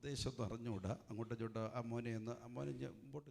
ഉദ്ദേശം അറിഞ്ഞുകൂടാ. അങ്ങോട്ടും ഇങ്ങോട്ടും അമ്മോനെ മുമ്പോട്ട്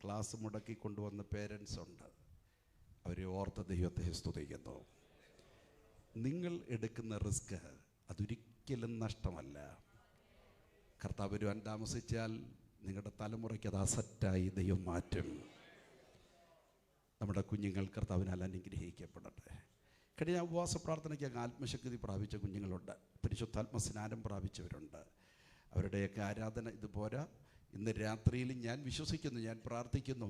ക്ലാസ് മുടക്കി കൊണ്ടുവന്ന പേരൻസ് ഉണ്ട്. അവർ ഓർത്ത ദൈവത്തെ സ്തുതിക്കുന്നു. നിങ്ങൾ എടുക്കുന്ന റിസ്ക് അതൊരിക്കലും നഷ്ടമല്ല. കർത്താവ് വരുവാൻ താമസിച്ചാൽ നിങ്ങളുടെ തലമുറയ്ക്ക് അത് അസറ്റായി ദൈവം മാറ്റും. നമ്മുടെ കുഞ്ഞുങ്ങൾ കർത്താവിനാൽ അനുഗ്രഹിക്കപ്പെടട്ടെ. കഴിഞ്ഞ ഉപവാസ പ്രാർത്ഥനയ്ക്ക് ആത്മശക്തി പ്രാപിച്ച കുഞ്ഞുങ്ങളുണ്ട്, പരിശുദ്ധാത്മ സ്നാനം പ്രാപിച്ചവരുണ്ട്. അവരുടെയൊക്കെ ആരാധന ഇതുപോരാ. ഇന്ന് രാത്രിയിൽ ഞാൻ വിശ്വസിക്കുന്നു, ഞാൻ പ്രാർത്ഥിക്കുന്നു,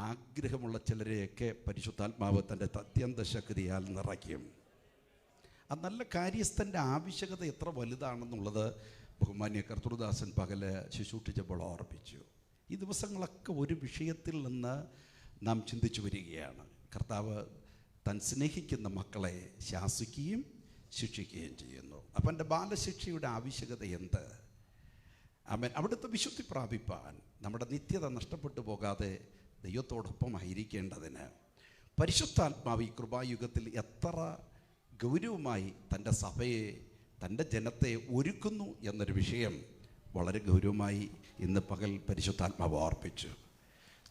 ആഗ്രഹമുള്ള ചിലരെയൊക്കെ പരിശുദ്ധാത്മാവ് തൻ്റെ അത്യന്ത ശക്തിയാൽ നിറയ്ക്കും. ആ നല്ല കാര്യസ്ഥൻ്റെ ആവശ്യകത എത്ര വലുതാണെന്നുള്ളത് ബഹുമാന്യ കർത്തൃദാസൻ പകല് ശുശ്രൂഷിച്ചപ്പോൾ ഓർപ്പിച്ചു. ഈ ദിവസങ്ങളൊക്കെ ഒരു വിഷയത്തിൽ നിന്ന് നാം ചിന്തിച്ചു വരികയാണ്. കർത്താവ് താൻ സ്നേഹിക്കുന്ന മക്കളെ ശാസിക്കുകയും ശിക്ഷിക്കുകയും ചെയ്യുന്നു. അപ്പം എൻ്റെ ബാലശിക്ഷയുടെ ആവശ്യകത എന്ത്? ആമേൻ. അവിടുത്തെ വിശുദ്ധി പ്രാപിപ്പാൻ, നമ്മുടെ നിത്യത നഷ്ടപ്പെട്ടു പോകാതെ ദൈവത്തോടൊപ്പം ആയിരിക്കേണ്ടതിന് പരിശുദ്ധാത്മാവ് ഈ കൃപായുഗത്തിൽ എത്ര ഗൗരവമായി തൻ്റെ സഭയെ, തൻ്റെ ജനത്തെ ഒരുക്കുന്നു എന്നൊരു വിഷയം വളരെ ഗൗരവമായി ഇന്ന് പകൽ പരിശുദ്ധാത്മാവ് ഓർപ്പിച്ചു.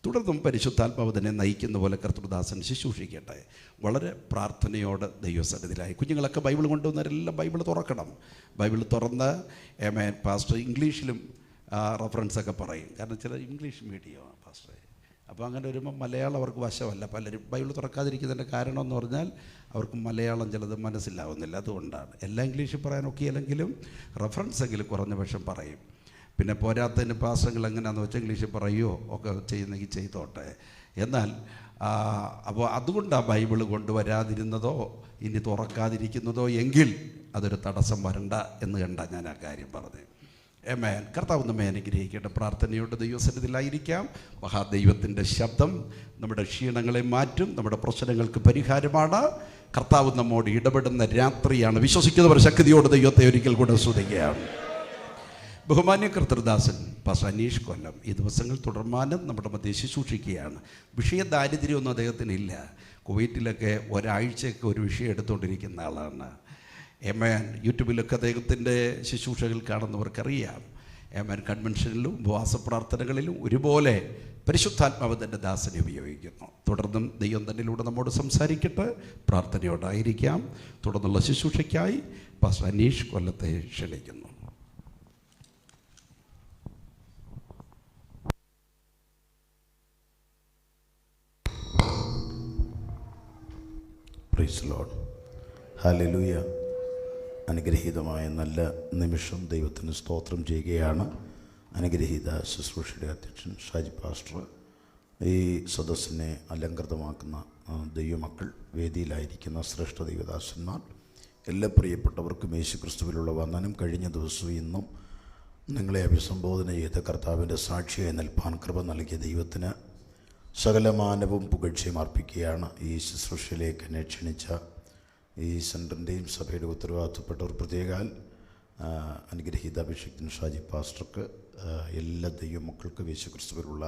തുടർന്നും പരിശുദ്ധാത്മാവ് തന്നെ നയിക്കുന്ന പോലെ കർത്തൃദാസൻ ശുശ്രൂഷിക്കട്ടെ. വളരെ പ്രാർത്ഥനയോടെ ദൈവസന്നിധിയിലായി. കുഞ്ഞുങ്ങളൊക്കെ ബൈബിൾ കൊണ്ടുവന്നവരെല്ലാം ബൈബിൾ തുറക്കണം. ബൈബിൾ തുറന്ന് ആമേൻ. പാസ്റ്റർ ഇംഗ്ലീഷിലും റെഫറൻസൊക്കെ പറയും, കാരണം ചില ഇംഗ്ലീഷ് മീഡിയമാണ് പാസ്റ്ററെ. അപ്പോൾ അങ്ങനെ വരുമ്പോൾ മലയാളം അവർക്ക് വശമല്ല. പലരും ബൈബിൾ തുറക്കാതിരിക്കുന്നതിൻ്റെ കാരണം എന്ന് പറഞ്ഞാൽ അവർക്ക് മലയാളം ചിലത് മനസ്സിലാവുന്നില്ല. അതുകൊണ്ടാണ്. എല്ലാം ഇംഗ്ലീഷിൽ പറയാനൊക്കെ അല്ലെങ്കിലും റെഫറൻസ് എങ്കിലും കുറഞ്ഞ പക്ഷം പറയും. പിന്നെ പോരാത്തതിന് പാസ്റ്റങ്ങൾ എങ്ങനെയാണെന്ന് വെച്ചാൽ ഇംഗ്ലീഷിൽ പറയുമോ ഒക്കെ ചെയ്യുന്നെങ്കിൽ ചെയ്തോട്ടെ. എന്നാൽ അപ്പോൾ അതുകൊണ്ടാണ് ബൈബിൾ കൊണ്ടുവരാതിരുന്നതോ ഇനി തുറക്കാതിരിക്കുന്നതോ എങ്കിൽ അതൊരു തടസ്സം വരണ്ട എന്ന് കണ്ട ഞാൻ ആ കാര്യം പറഞ്ഞു. ആമേൻ. കർത്താവ് നമ്മെ അനുഗ്രഹിക്കട്ടെ. പ്രാർത്ഥനയോടെ ദൈവസന്നിധിയിലായിരിക്കാം. മഹാദൈവത്തിൻ്റെ ശബ്ദം നമ്മുടെ ക്ഷീണങ്ങളെ മാറ്റും, നമ്മുടെ പ്രശ്നങ്ങൾക്ക് പരിഹാരമാണ്. കർത്താവ് നമ്മോട് ഇടപെടുന്ന രാത്രിയാണ്. വിശ്വസിക്കുന്നവർ ശക്തിയോട് ദൈവത്തെ ഒരിക്കൽ കൂടെ സ്തുതിക്കുകയാണ്. ബഹുമാന്യ കർത്തൃദാസൻ പാസ്റ്റർ അനീഷ് കൊല്ലം ഈ ദിവസങ്ങൾ തുടർമാനം നമ്മുടെ മധ്യേ ശുശ്രൂഷിക്കുകയാണ്. വിഷയ ദാരിദ്ര്യമൊന്നും അദ്ദേഹത്തിനില്ല. കുവൈറ്റിലൊക്കെ ഒരാഴ്ചയൊക്കെ ഒരു വിഷയം എടുത്തുകൊണ്ടിരിക്കുന്ന ആളാണ്. ആമേൻ. യൂട്യൂബിലൊക്കെ അദ്ദേഹത്തിൻ്റെ ശുശ്രൂഷകൾ കാണുന്നവർക്കറിയാം. ആമേൻ. കൺവെൻഷനിലും ഉപവാസ പ്രാർത്ഥനകളിലും ഒരുപോലെ പരിശുദ്ധാത്മാവ് തൻ്റെ ദാസനെ ഉപയോഗിക്കുന്നു. തുടർന്നും ദൈവം തന്നിലൂടെ നമ്മോട് സംസാരിക്കട്ടെ. പ്രാർത്ഥനയോടായിരിക്കാം. തുടർന്നുള്ള ശുശ്രൂഷയ്ക്കായി പാസ്റ്റർ അനീഷ് കൊല്ലത്തെ ക്ഷണിക്കുന്നു. Praise Lord. ഹല്ലേലൂയ. അനുഗ്രഹീതമായ നല്ല നിമിഷം ദൈവത്തിന് സ്തോത്രം ചെയ്യുകയാണ്. അനുഗ്രഹീത ശുശ്രൂഷയുടെ അധ്യക്ഷൻ ഷാജി പാസ്റ്റർ, ഈ സദസ്സിനെ അലങ്കൃതമാക്കുന്ന ദൈവമക്കൾ, വേദിയിലായിരിക്കുന്ന ശ്രേഷ്ഠ ദൈവദാസന്മാർ, എല്ലാ പ്രിയപ്പെട്ടവർക്കും യേശു ക്രിസ്തുവിലുള്ള വന്ദനം. കഴിഞ്ഞ ദിവസവും ഇന്നും നിങ്ങളെ അഭിസംബോധന ചെയ്ത കർത്താവിൻ്റെ സാക്ഷിയായി നിൽപ്പാൻ കൃപ നൽകിയ ദൈവത്തിന് സകലമാനവും പുകഴ്ചയും അർപ്പിക്കുകയാണ്. ഈ ശുശ്രൂഷയിലേക്ക് എന്നെ ക്ഷണിച്ച ഈ സെൻറ്ററിൻ്റെയും സഭയുടെ ഉത്തരവാദിത്തപ്പെട്ടവർ, പ്രത്യേകാൽ അനുഗ്രഹീത അഭിഷേക്തൻ ഷാജി പാസ്റ്റർക്ക്, എല്ലാ ദൈവമക്കൾക്കും യേശുക്രിസ്തുവിലുള്ള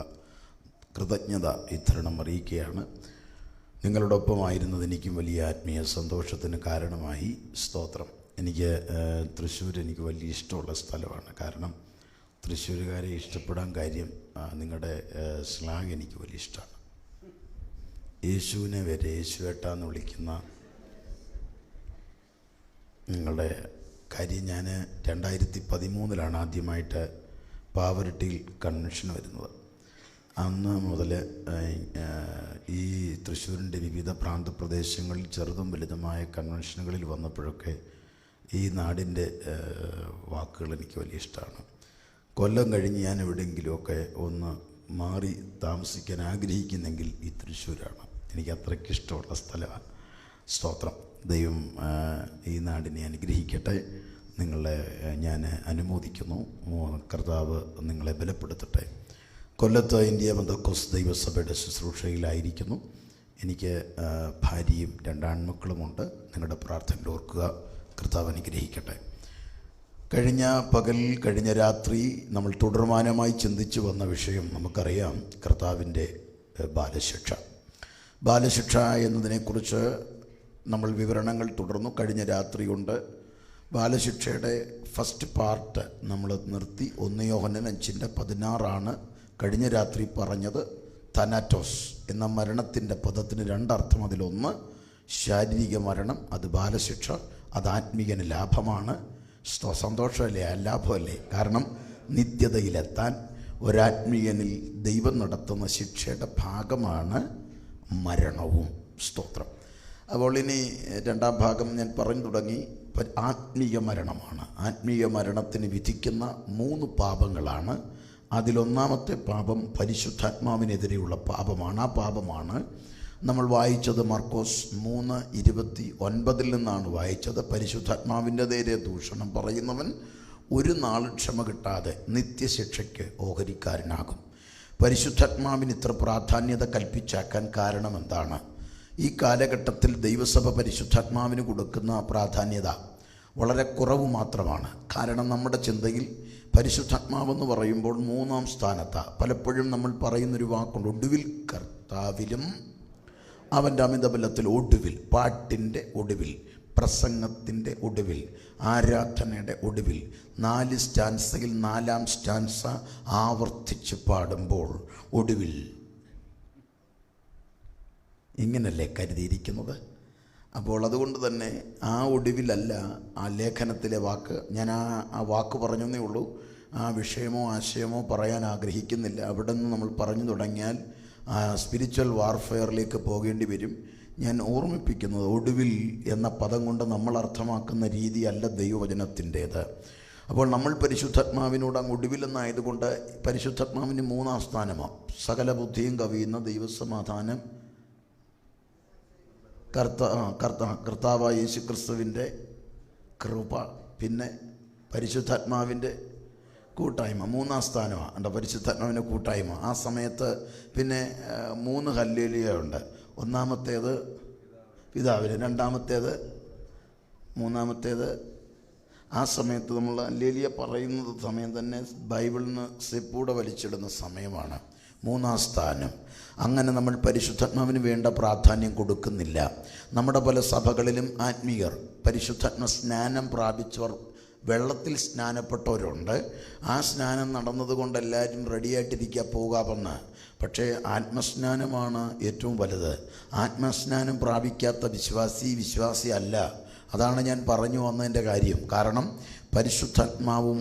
കൃതജ്ഞത ഇത്തരണം അറിയിക്കുകയാണ്. നിങ്ങളോടൊപ്പമായിരുന്നത് എനിക്കും വലിയ ആത്മീയ സന്തോഷത്തിന് കാരണമായി. സ്തോത്രം. എനിക്ക് തൃശ്ശൂർ എനിക്ക് വലിയ ഇഷ്ടമുള്ള സ്ഥലമാണ്. കാരണം തൃശ്ശൂരുകാരെ ഇഷ്ടപ്പെടാൻ കാര്യം നിങ്ങളുടെ സ്ലാങ് എനിക്ക് വലിയ ഇഷ്ടമാണ്. യേശുവിനെ വരെ യേശുവേട്ടാന്ന് വിളിക്കുന്ന നിങ്ങളുടെ കാര്യം. ഞാൻ 2013 ആദ്യമായിട്ട് പാവറട്ടിയിൽ കൺവെൻഷൻ വരുന്നത്. അന്ന് മുതൽ ഈ തൃശ്ശൂരിൻ്റെ വിവിധ പ്രാന്തപ്രദേശങ്ങളിൽ ചെറുതും വലുതുമായ കൺവെൻഷനുകളിൽ വന്നപ്പോഴൊക്കെ ഈ നാടിൻ്റെ വാക്കുകൾ എനിക്ക് വലിയ ഇഷ്ടമാണ്. കൊല്ലം കഴിഞ്ഞ് ഞാൻ എവിടെയെങ്കിലുമൊക്കെ ഒന്ന് മാറി താമസിക്കാൻ ആഗ്രഹിക്കുന്നെങ്കിൽ ഈ തൃശ്ശൂരാണ്. എനിക്ക് അത്രയ്ക്ക് ഇഷ്ടമുള്ള സ്ഥലമാണ്. സ്തോത്രം. ദൈവം ഈ നാടിനെ അനുഗ്രഹിക്കട്ടെ. നിങ്ങളെ ഞാൻ അനുമോദിക്കുന്നു. കർത്താവ് നിങ്ങളെ ബലപ്പെടുത്തട്ടെ. കൊല്ലത്ത് ഇന്ത്യ പെന്തക്കോസ്ത് ദൈവസഭയുടെ ശുശ്രൂഷയിലായിരിക്കുന്നു. എനിക്ക് ഭാര്യയും 2 ആൺമക്കളുമുണ്ട്. നിങ്ങളുടെ പ്രാർത്ഥനയിൽ ഓർക്കുക. കർത്താവ് അനുഗ്രഹിക്കട്ടെ. കഴിഞ്ഞ രാത്രി നമ്മൾ തുടർമാനമായി ചിന്തിച്ചു വന്ന വിഷയം നമുക്കറിയാം. കർത്താവിൻ്റെ ബാലശിക്ഷ എന്നതിനെക്കുറിച്ച് നമ്മൾ വിവരണങ്ങൾ തുടർന്നു. കഴിഞ്ഞ രാത്രി കൊണ്ട് ബാലശിക്ഷയുടെ ഫസ്റ്റ് പാർട്ട് നമ്മൾ നിർത്തി. 1 യോഹന്നാൻ 5:16 കഴിഞ്ഞ രാത്രി പറഞ്ഞത്. തനാറ്റോസ് എന്ന മരണത്തിൻ്റെ പദത്തിന് 2 അർത്ഥം. അതിലൊന്ന് ശാരീരിക മരണം, അത് ബാലശിക്ഷ. അത് ആത്മീയന് ലാഭമാണ്. സന്തോഷമല്ലേ? ലാഭമല്ലേ? കാരണം നിത്യതയിലെത്താൻ ഒരാത്മീയനിൽ ദൈവം നടത്തുന്ന ശിക്ഷയുടെ ഭാഗമാണ് മരണവും. സ്തോത്രം. അപ്പോൾ ഇനി 2ാം ഭാഗം ഞാൻ പറഞ്ഞു തുടങ്ങി. ആത്മീയ മരണമാണ്. ആത്മീയ മരണത്തിന് വിധിക്കുന്ന 3 പാപങ്ങളാണ്. അതിലൊന്നാമത്തെ പാപം പരിശുദ്ധാത്മാവിനെതിരെയുള്ള പാപമാണ്. ആ പാപമാണ് നമ്മൾ വായിച്ചത്. മർക്കോസ് 3:29 നിന്നാണ് വായിച്ചത്. പരിശുദ്ധാത്മാവിൻ്റെ നേരെ ദൂഷണം പറയുന്നവൻ ഒരു നാൾ ക്ഷമ കിട്ടാതെ നിത്യശിക്ഷയ്ക്ക് ഓഹരിക്കാരനാകും. പരിശുദ്ധാത്മാവിന് ഇത്ര പ്രാധാന്യത കൽപ്പിച്ചാക്കാൻ കാരണം എന്താണ്? ഈ കാലഘട്ടത്തിൽ ദൈവസഭ പരിശുദ്ധാത്മാവിന് കൊടുക്കുന്ന പ്രാധാന്യത വളരെ കുറവ് മാത്രമാണ്. കാരണം നമ്മുടെ ചിന്തയിൽ പരിശുദ്ധാത്മാവെന്ന് പറയുമ്പോൾ 3ാം സ്ഥാനത്താണ്. പലപ്പോഴും നമ്മൾ പറയുന്നൊരു വാക്കുണ്ട്, ഒടുവിൽ കർത്താവിലും അവൻ്റെ അമിതബലത്തിൽ. ഒടുവിൽ, പാട്ടിൻ്റെ ഒടുവിൽ, പ്രസംഗത്തിൻ്റെ ഒടുവിൽ, ആരാധനയുടെ ഒടുവിൽ. 4 സ്റ്റാൻസയിൽ 4ാം സ്റ്റാൻസ ആവർത്തിച്ച് പാടുമ്പോൾ ഒടുവിൽ. ഇങ്ങനല്ലേ കരുതിയിരിക്കുന്നത്? അപ്പോൾ അതുകൊണ്ട് തന്നെ ആ ഒടുവിലല്ല ആ ലേഖനത്തിലെ വാക്ക്. ഞാൻ ആ വാക്ക് പറഞ്ഞതേ ഉള്ളൂ. ആ വിഷയമോ ആശയമോ പറയാൻ ആഗ്രഹിക്കുന്നില്ല. അവിടെ നിന്ന് നമ്മൾ പറഞ്ഞു തുടങ്ങിയാൽ സ്പിരിച്വൽ വാർഫെയറിലേക്ക് പോകേണ്ടി വരും. ഞാൻ ഓർമ്മിപ്പിക്കുന്നത്, ഒടുവിൽ എന്ന പദം കൊണ്ട് നമ്മൾ അർത്ഥമാക്കുന്ന രീതിയല്ല ദൈവവചനത്തിൻ്റേത്. അപ്പോൾ നമ്മൾ പരിശുദ്ധാത്മാവിനോട് അങ്ങ് ഒടുവിലെന്നായതുകൊണ്ട് പരിശുദ്ധാത്മാവിന് 3ാം സ്ഥാനമാണ്. സകല ബുദ്ധിയും കവിയുന്ന ദൈവസമാധാനം കർത്താവായ യേശു ക്രിസ്തുവിൻ്റെ കൃപ, പിന്നെ പരിശുദ്ധാത്മാവിൻ്റെ കൂട്ടായ്മ 3ാം സ്ഥാനമാണ്. പരിശുദ്ധാത്മാവിൻ്റെ കൂട്ടായ്മ. ആ സമയത്ത് പിന്നെ 3 ഹല്ലേലൂയ ഉണ്ട്. ഒന്നാമത്തേത് പിതാവിന്, മൂന്നാമത്തേത് ആ സമയത്ത് നമ്മൾ ഹല്ലേലൂയ പറയുന്നത് സമയം തന്നെ ബൈബിളിൽ നിന്ന് സെപ്പൂടെ വലിച്ചിടുന്ന സമയമാണ് 3ാം സ്ഥാനം. അങ്ങനെ നമ്മൾ പരിശുദ്ധാത്മാവിന് വേണ്ട പ്രാധാന്യം കൊടുക്കുന്നില്ല. നമ്മുടെ പല സഭകളിലും ആത്മീയർ പരിശുദ്ധാത്മ സ്നാനം പ്രാപിച്ചവർ, വെള്ളത്തിൽ സ്നാനപ്പെട്ടവരുണ്ട്. ആ സ്നാനം നടന്നതുകൊണ്ട് എല്ലാവരും റെഡിയായിട്ടിരിക്കുക പോകാമെന്ന്. പക്ഷേ ആത്മസ്നാനമാണ് ഏറ്റവും വലുത്. ആത്മസ്നാനം പ്രാപിക്കാത്ത വിശ്വാസി അല്ല. അതാണ് ഞാൻ പറഞ്ഞു വന്നതിൻ്റെ കാര്യം. കാരണം പരിശുദ്ധാത്മാവും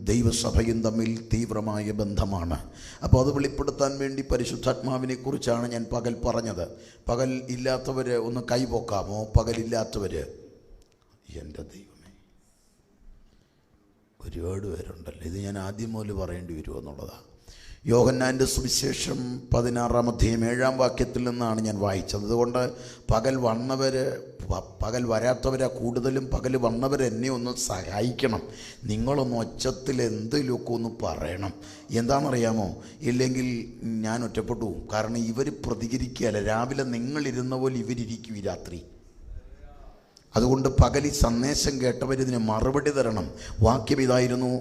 ദൈവസഭയും തമ്മിൽ തീവ്രമായ ബന്ധമാണ്. അപ്പോൾ അത് വെളിപ്പെടുത്താൻ വേണ്ടി പരിശുദ്ധാത്മാവിനെക്കുറിച്ചാണ് ഞാൻ പകൽ പറഞ്ഞത്. പകൽ ഇല്ലാത്തവർ ഒന്ന് കൈപോക്കാമോ? പകലില്ലാത്തവർ? എൻ്റെ ദൈവമേ, ഒരുപാട് പേരുണ്ടല്ലോ. ഇത് ഞാൻ ആദ്യം മുതൽ പറയേണ്ടി വരുമോ എന്നുള്ളതാണ്. യോഹന്നാൻ്റെ സുവിശേഷം 16-ാം അധ്യായം 7-ാം വാക്യത്തിൽ നിന്നാണ് ഞാൻ വായിച്ചത്. അതുകൊണ്ട് പകൽ വരാത്തവരാ കൂടുതലും. പകൽ വന്നവർ എന്നെ ഒന്ന് സഹായിക്കണം. നിങ്ങളൊന്ന് ഒച്ചത്തിൽ എന്തെങ്കിലുമൊക്കെ ഒന്ന് പറയണം. എന്താണെന്നറിയാമോ? ഇല്ലെങ്കിൽ ഞാൻ ഒറ്റപ്പെട്ടു പോകും. കാരണം ഇവർ പ്രതികരിക്കുകയല്ല. രാവിലെ നിങ്ങളിരുന്ന പോലെ ഇവരിയ്ക്കും ഈ രാത്രി. അതുകൊണ്ട് പകൽ ഈ സന്ദേശം കേട്ടവരിതിന് മറുപടി തരണം. വാക്യം ഇതായിരുന്നു.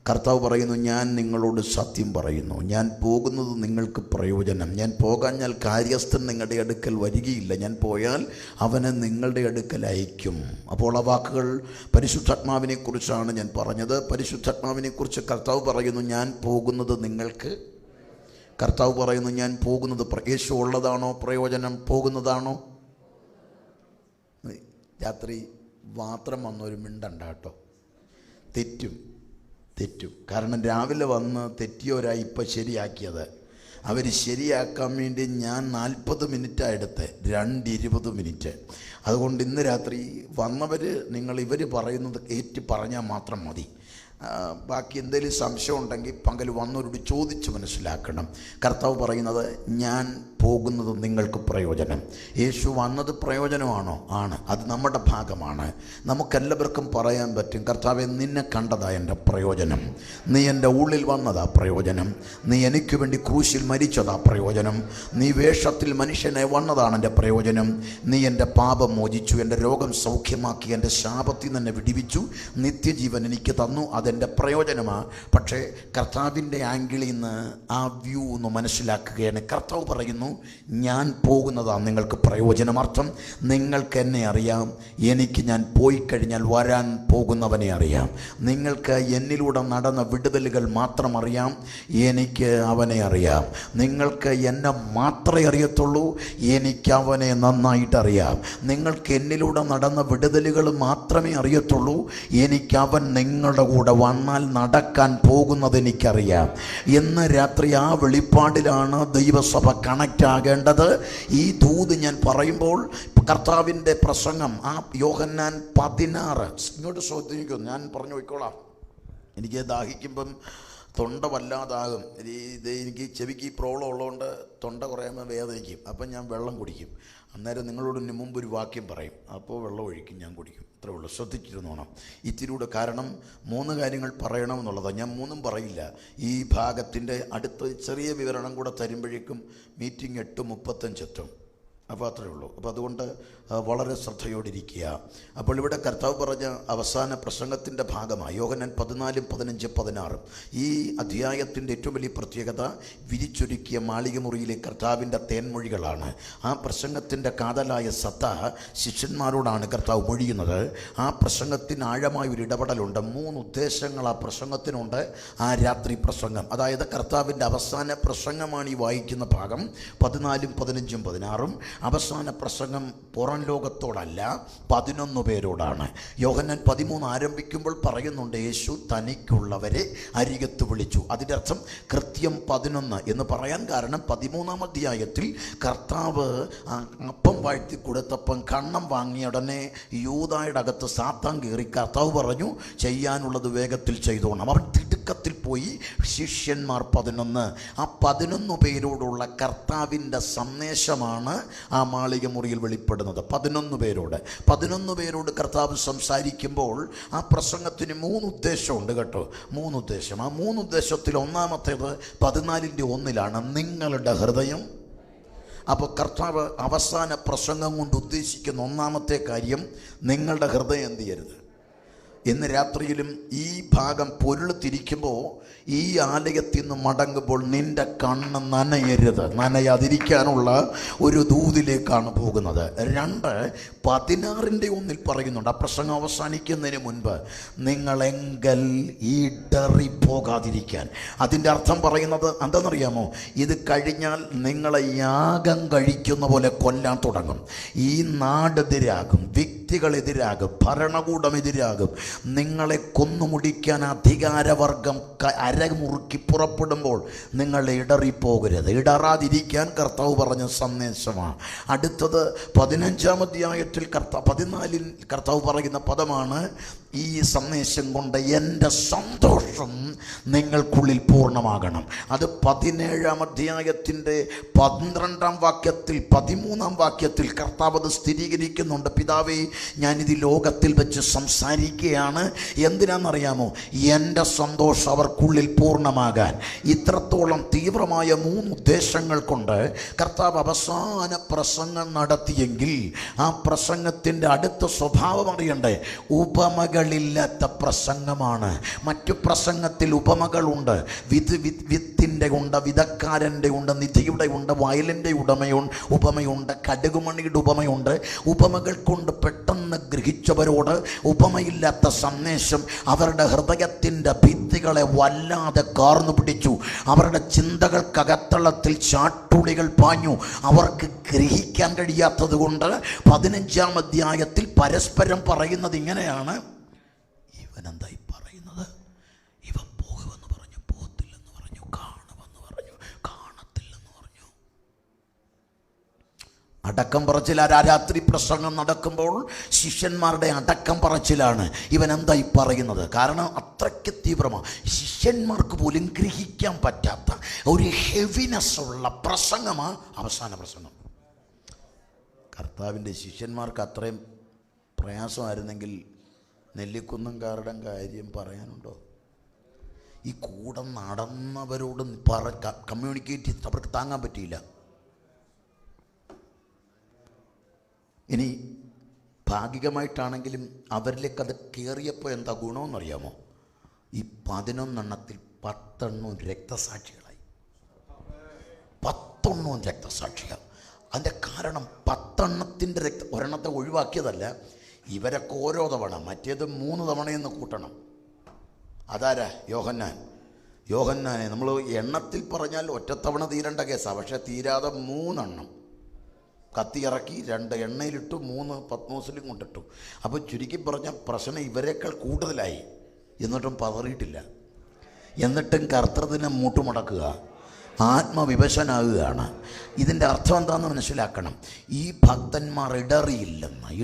കർത്താവ് പറയുന്നു, ഞാൻ നിങ്ങളോട് സത്യം പറയുന്നു, ഞാൻ പോകുന്നത് നിങ്ങൾക്ക് പ്രയോജനം. ഞാൻ പോകാഞ്ഞാൽ കാര്യസ്ഥൻ നിങ്ങളുടെ അടുക്കൽ വരികയില്ല. ഞാൻ പോയാൽ അവനെ നിങ്ങളുടെ അടുക്കൽ അയക്കും. അപ്പോൾ ആ വാക്കുകൾ പരിശുദ്ധാത്മാവിനെക്കുറിച്ചാണ് ഞാൻ പറഞ്ഞത്. പരിശുദ്ധാത്മാവിനെക്കുറിച്ച് കർത്താവ് പറയുന്നു, ഞാൻ പോകുന്നത് നിങ്ങൾക്ക്. കർത്താവ് പറയുന്നു, ഞാൻ പോകുന്നത് യേശു ഉള്ളതാണോ പ്രയോജനം? പോകുന്നതാണോ? രാത്രി മാത്രം വന്നൊരു മിണ്ടണ്ട കേട്ടോ. തെറ്റും. കാരണം രാവിലെ വന്ന് തെറ്റിയോരായി ഇപ്പം ശരിയാക്കിയത്. അവർ ശരിയാക്കാൻ വേണ്ടി ഞാൻ 40 മിനിറ്റാണ് എടുത്ത് 2:20 മിനിറ്റ്. അതുകൊണ്ട് ഇന്ന് രാത്രി വന്നവർ ഇവർ പറയുന്നത് ഏറ്റ് പറഞ്ഞാൽ മാത്രം മതി. ബാക്കി എന്തെങ്കിലും സംശയം ഉണ്ടെങ്കിൽ പകൽ വന്നവരോട് ചോദിച്ച് മനസ്സിലാക്കണം. കർത്താവ് പറയുന്നത് ഞാൻ പോകുന്നത് നിങ്ങൾക്ക് പ്രയോജനം. യേശു വന്നത് പ്രയോജനമാണോ? ആണ്. അത് നമ്മുടെ ഭാഗമാണ്. നമുക്കെല്ലാവർക്കും പറയാൻ പറ്റും, കർത്താവെ നിന്നെ കണ്ടതാ എൻ്റെ പ്രയോജനം, നീ എൻ്റെ ഉള്ളിൽ വന്നതാ പ്രയോജനം, നീ എനിക്ക് വേണ്ടി ക്രൂശിൽ മരിച്ചതാ പ്രയോജനം, നീ വേഷത്തിൽ മനുഷ്യനെ വന്നതാണ് എൻ്റെ പ്രയോജനം, നീ എൻ്റെ പാപം മോചിച്ചു, എൻ്റെ രോഗം സൗഖ്യമാക്കി, എൻ്റെ ശാപത്തിൽ നിന്ന് വിടിവിച്ചു, നിത്യജീവൻ എനിക്ക് തന്നു, അതെൻ്റെ പ്രയോജനമാണ്. പക്ഷേ കർത്താവിൻ്റെ ആംഗിളിൽ നിന്ന് ആ വ്യൂ ഒന്ന് മനസ്സിലാക്കുകയാണ്. കർത്താവ് പറയുന്നു ഞാൻ പോകുന്നതാണ് നിങ്ങൾക്ക് പ്രയോജനം. അർത്ഥം നിങ്ങൾക്ക് എന്നെ അറിയാം, എനിക്ക് ഞാൻ പോയി കഴിഞ്ഞാൽ വരാൻ പോകുന്നവനെ അറിയാം. നിങ്ങൾക്ക് എന്നിലൂടെ നടന്ന വിടുതലുകൾ മാത്രം അറിയാം, എനിക്ക് അവനെ അറിയാം. നിങ്ങൾക്ക് എന്നെ മാത്രമേ അറിയത്തുള്ളൂ, എനിക്ക് അവനെ നന്നായിട്ടറിയാം. നിങ്ങൾക്ക് എന്നിലൂടെ നടന്ന വിടുതലുകൾ മാത്രമേ അറിയത്തുള്ളൂ, എനിക്ക് അവൻ നിങ്ങളുടെ കൂടെ വന്നാൽ നടക്കാൻ പോകുന്നത് എനിക്കറിയാം. ഇന്ന് രാത്രി ആ വെളിപ്പാടിലാണ് ദൈവസഭ കണക്റ്റ് ആകേണ്ടത്. ഈ ദൂത് ഞാൻ പറയുമ്പോൾ കർത്താവിൻ്റെ പ്രസംഗം ആ യോഹന്നാൻ 16 ഇങ്ങോട്ട് ശ്രദ്ധിക്കും, ഞാൻ പറഞ്ഞു പോയിക്കോളാം. എനിക്ക് ദാഹിക്കുമ്പം തൊണ്ട വല്ലാതാകും. എനിക്ക് ചെവിക്ക് പ്രോബ്ലം ഉള്ളതുകൊണ്ട് തൊണ്ട കുറയുമ്പോൾ വേദനിക്കും. അപ്പം ഞാൻ വെള്ളം കുടിക്കും. അന്നേരം നിങ്ങളോട് മുമ്പ് ഒരു വാക്യം പറയും, അപ്പോൾ വെള്ളം ഒഴിക്കും, ഞാൻ കുടിക്കും. അത്രേ ഉള്ളൂ. ശ്രദ്ധിച്ചിരുന്നോണം ഇത്തിരിയൂടെ. കാരണം 3 കാര്യങ്ങൾ പറയണമെന്നുള്ളതാണ്. ഞാൻ 3ഉം പറയില്ല. ഈ ഭാഗത്തിൻ്റെ അടുത്ത ചെറിയ വിവരണം കൂടെ തരുമ്പോഴേക്കും മീറ്റിംഗ് 8:35 എത്തും. അപ്പോൾ അത്രേ ഉള്ളൂ. അപ്പോൾ അതുകൊണ്ട് വളരെ ശ്രദ്ധയോടിരിക്കുക. അപ്പോൾ ഇവിടെ കർത്താവ് പറഞ്ഞ അവസാന പ്രസംഗത്തിൻ്റെ ഭാഗമായി യോഹന്നാൻ 14, 15, 16 ഈ അധ്യായത്തിൻ്റെ ഏറ്റവും വലിയ പ്രത്യേകത വിരിച്ചൊരുക്കിയ മാളികമുറിയിലെ കർത്താവിൻ്റെ തേൻമൊഴികളാണ്. ആ പ്രസംഗത്തിൻ്റെ കാതലായ സത്ത ശിഷ്യന്മാരോടാണ് കർത്താവ് മൊഴിയുന്നത്. ആ പ്രസംഗത്തിന് ആഴമായ ഒരു ഇടപെടലുണ്ട്. 3 ഉദ്ദേശങ്ങൾ ആ പ്രസംഗത്തിനുണ്ട്. ആ രാത്രി പ്രസംഗം, അതായത് കർത്താവിൻ്റെ അവസാന പ്രസംഗമാണ് ഈ വായിക്കുന്ന ഭാഗം. 14, 15, 16 അവസാന പ്രസംഗം പുറം ലോകത്തോടല്ല, 11 പേരോടാണ്. യോഹന്നാൻ 13 ആരംഭിക്കുമ്പോൾ പറയുന്നുണ്ട് യേശു തനിക്കുള്ളവരെ അരികത്ത് വിളിച്ചു. അതിൻ്റെ അർത്ഥം കൃത്യം 11 എന്ന് പറയാൻ കാരണം 13-ാം അധ്യായത്തിൽ കർത്താവ് അപ്പം വാഴ്ത്തി കൊടുത്തപ്പം കണ്ണം വാങ്ങിയ ഉടനെ യൂദായുടെ അകത്ത് സാത്താൻ കയറി. കർത്താവ് പറഞ്ഞു ചെയ്യാനുള്ളത് വേഗത്തിൽ ചെയ്തോണം. അവൻ തിടുക്കത്തിൽ പോയി. ശിഷ്യന്മാർ 11. ആ 11 പേരോടുള്ള കർത്താവിൻ്റെ സന്ദേശമാണ് ആ മാളിക മുറിയിൽ വെളിപ്പെടുന്നത്. 11 പേരോട് കർത്താവ് സംസാരിക്കുമ്പോൾ ആ പ്രസംഗത്തിന് 3 ഉദ്ദേശമുണ്ട് കേട്ടോ. 3 ഉദ്ദേശം. ആ 3 ഉദ്ദേശത്തിൽ ഒന്നാമത്തേത് 14:1 നിങ്ങളുടെ ഹൃദയം. അപ്പോൾ കർത്താവ് അവസാന പ്രസംഗം കൊണ്ട് ഉദ്ദേശിക്കുന്ന ഒന്നാമത്തെ കാര്യം നിങ്ങളുടെ ഹൃദയം എന്ത് ചെയ്യരുത്. ഇന്ന് രാത്രിയിലും ഈ ഭാഗം പൊരുൾ തിരിക്കുമ്പോൾ ഈ ആലയത്തിൽ നിന്ന് മടങ്ങുമ്പോൾ നിൻ്റെ കണ്ണ് നനയരുത്. നനയാതിരിക്കാനുള്ള ഒരു ദൂതിലേക്കാണ് പോകുന്നത്. 2:16 പറയുന്നുണ്ട്. ആ പ്രസംഗം അവസാനിക്കുന്നതിന് മുൻപ് നിങ്ങളെങ്കിൽ ഇടറിപ്പോകാതിരിക്കാൻ. അതിൻ്റെ അർത്ഥം പറയുന്നത് എന്താണെന്നറിയാമോ? ഇത് കഴിഞ്ഞാൽ നിങ്ങളെ യാഗം കഴിക്കുന്ന പോലെ കൊല്ലാൻ തുടങ്ങും. ഈ നാടെതിരാകും, വ്യക്തികളെതിരാകും, ഭരണകൂടം എതിരാകും. നിങ്ങളെ കൊന്നുമുടിക്കാൻ അധികാരവർഗം അരമുറുക്കി പുറപ്പെടുമ്പോൾ നിങ്ങൾ ഇടറിപ്പോകരുത്. ഇടറാതിരിക്കാൻ കർത്താവ് പറഞ്ഞ സന്ദേശമാണ്. അടുത്തത് 15-ാം അധ്യായത്തിൽ 14 കർത്താവ് പറയുന്ന പദമാണ് ഈ സന്ദേശം കൊണ്ട് എൻ്റെ സന്തോഷം നിങ്ങൾക്കുള്ളിൽ പൂർണ്ണമാകണം. അത് 17-ാം അധ്യായത്തിൻ്റെ 12-ാം വാക്യത്തിൽ 13-ാം വാക്യത്തിൽ കർത്താവ് അത് സ്ഥിരീകരിക്കുന്നുണ്ട്. പിതാവേ, ഞാനിത് ലോകത്തിൽ വെച്ച് സംസാരിക്കുകയാണ്. എന്തിനാണെന്നറിയാമോ? എൻ്റെ സന്തോഷം അവർക്കുള്ളിൽ പൂർണ്ണമാകാൻ. ഇത്രത്തോളം തീവ്രമായ 3 ഉദ്ദേശങ്ങൾ കൊണ്ട് കർത്താവ് അവസാന പ്രസംഗം നടത്തിയെങ്കിൽ ആ പ്രസംഗത്തിൻ്റെ അടുത്ത സ്വഭാവം അറിയണ്ടേ? ഉപമകളില്ലാത്ത പ്രസംഗമാണ്. മറ്റു പ്രസംഗത്തിൽ ഉപമകളുണ്ട്. വിത്തിൻ്റെ ഉണ്ട്, വിതക്കാരൻ്റെ ഉണ്ട്, നിധിയുടെ ഉണ്ട്, വയലിൻ്റെ ഉപമയുണ്ട്, കടുകുമണിയുടെ ഉപമയുണ്ട്. ഉപമകൾ കൊണ്ട് പെട്ടെന്ന് ഗ്രഹിച്ചവരോട് ഉപമയില്ലാത്ത സന്ദേശം അവരുടെ ഹൃദയത്തിൻ്റെ ഭിത്തികളെ വല്ലാതെ കാർന്നു പിടിച്ചു. അവരുടെ ചിന്തകൾക്കകത്തളത്തിൽ ചാട്ടുളികൾ പാഞ്ഞു. അവർക്ക് ഗ്രഹിക്കാൻ കഴിയാത്തത് കൊണ്ട് 15-ാം അധ്യായത്തിൽ പരസ്പരം പറയുന്നത് ഇങ്ങനെയാണ്: ഇവനെന്തായി പറയുന്നത്? ഇവൻ പോകുമെന്ന് പറഞ്ഞു, പോകത്തില്ലെന്ന് പറഞ്ഞു, കാണുമെന്ന് പറഞ്ഞു, കാണത്തില്ലെന്ന് അടക്കം പറച്ചിലാ. രാത്രി പ്രസംഗം നടക്കുമ്പോൾ ശിഷ്യന്മാരുടെ അടക്കം പറച്ചിലാണ് ഇവൻ എന്തായി പറയുന്നത്. കാരണം അത്രയ്ക്ക് തീവ്രമാണ്. ശിഷ്യന്മാർക്ക് പോലും ഗ്രഹിക്കാൻ പറ്റാത്ത ഒരു ഹെവിനെസ് ഉള്ള പ്രസംഗമാണ് അവസാന പ്രസംഗം. കർത്താവിൻ്റെ ശിഷ്യന്മാർക്ക് അത്രയും പ്രയാസമായിരുന്നെങ്കിൽ നെല്ലിക്കുന്നംകാരുടെ കാര്യം പറയാനുണ്ടോ? ഈ കൂടെ നടന്നവരോട് കമ്മ്യൂണിക്കേറ്റ് ചെയ്തിട്ട് അവർക്ക് താങ്ങാൻ പറ്റിയില്ല. ഇനി ഭാഗികമായിട്ടാണെങ്കിലും അവരിലേക്ക് അത് കയറിയപ്പോൾ എന്താ ഗുണമെന്നറിയാമോ? ഈ 11 എണ്ണത്തിൽ 10 എണ്ണവും രക്തസാക്ഷികളായി. 10 എണ്ണവും രക്തസാക്ഷികൾ. അതിൻ്റെ കാരണം 10 എണ്ണത്തിൻ്റെ ഒരെണ്ണത്തെ ഒഴിവാക്കിയതല്ല, ഇവരൊക്കെ ഓരോ തവണ, മറ്റേത് 3 തവണയെന്ന് കൂട്ടണം. അതാരാ? യോഹന്നാനെ നമ്മൾ എണ്ണത്തിൽ പറഞ്ഞാൽ ഒറ്റത്തവണ തീരേണ്ട കേസാണ്. പക്ഷേ തീരാതെ 3 എണ്ണം കത്തിയിറക്കി 2 എണ്ണയിലിട്ടു, 3 പത്മോസിലും കൊണ്ടിട്ടു. അപ്പോൾ ചുരുക്കി പറഞ്ഞാൽ പ്രശ്നം ഇവരെക്കാൾ കൂടുതലായി. എന്നിട്ടും പതറിയിട്ടില്ല. എന്നിട്ടും കർത്തൃദിനം മൂട്ടുമുടക്കുക, ആത്മവിവശനാകുകയാണ്. ഇതിൻ്റെ അർത്ഥം എന്താണെന്ന് മനസ്സിലാക്കണം. ഈ ഭക്തന്മാർ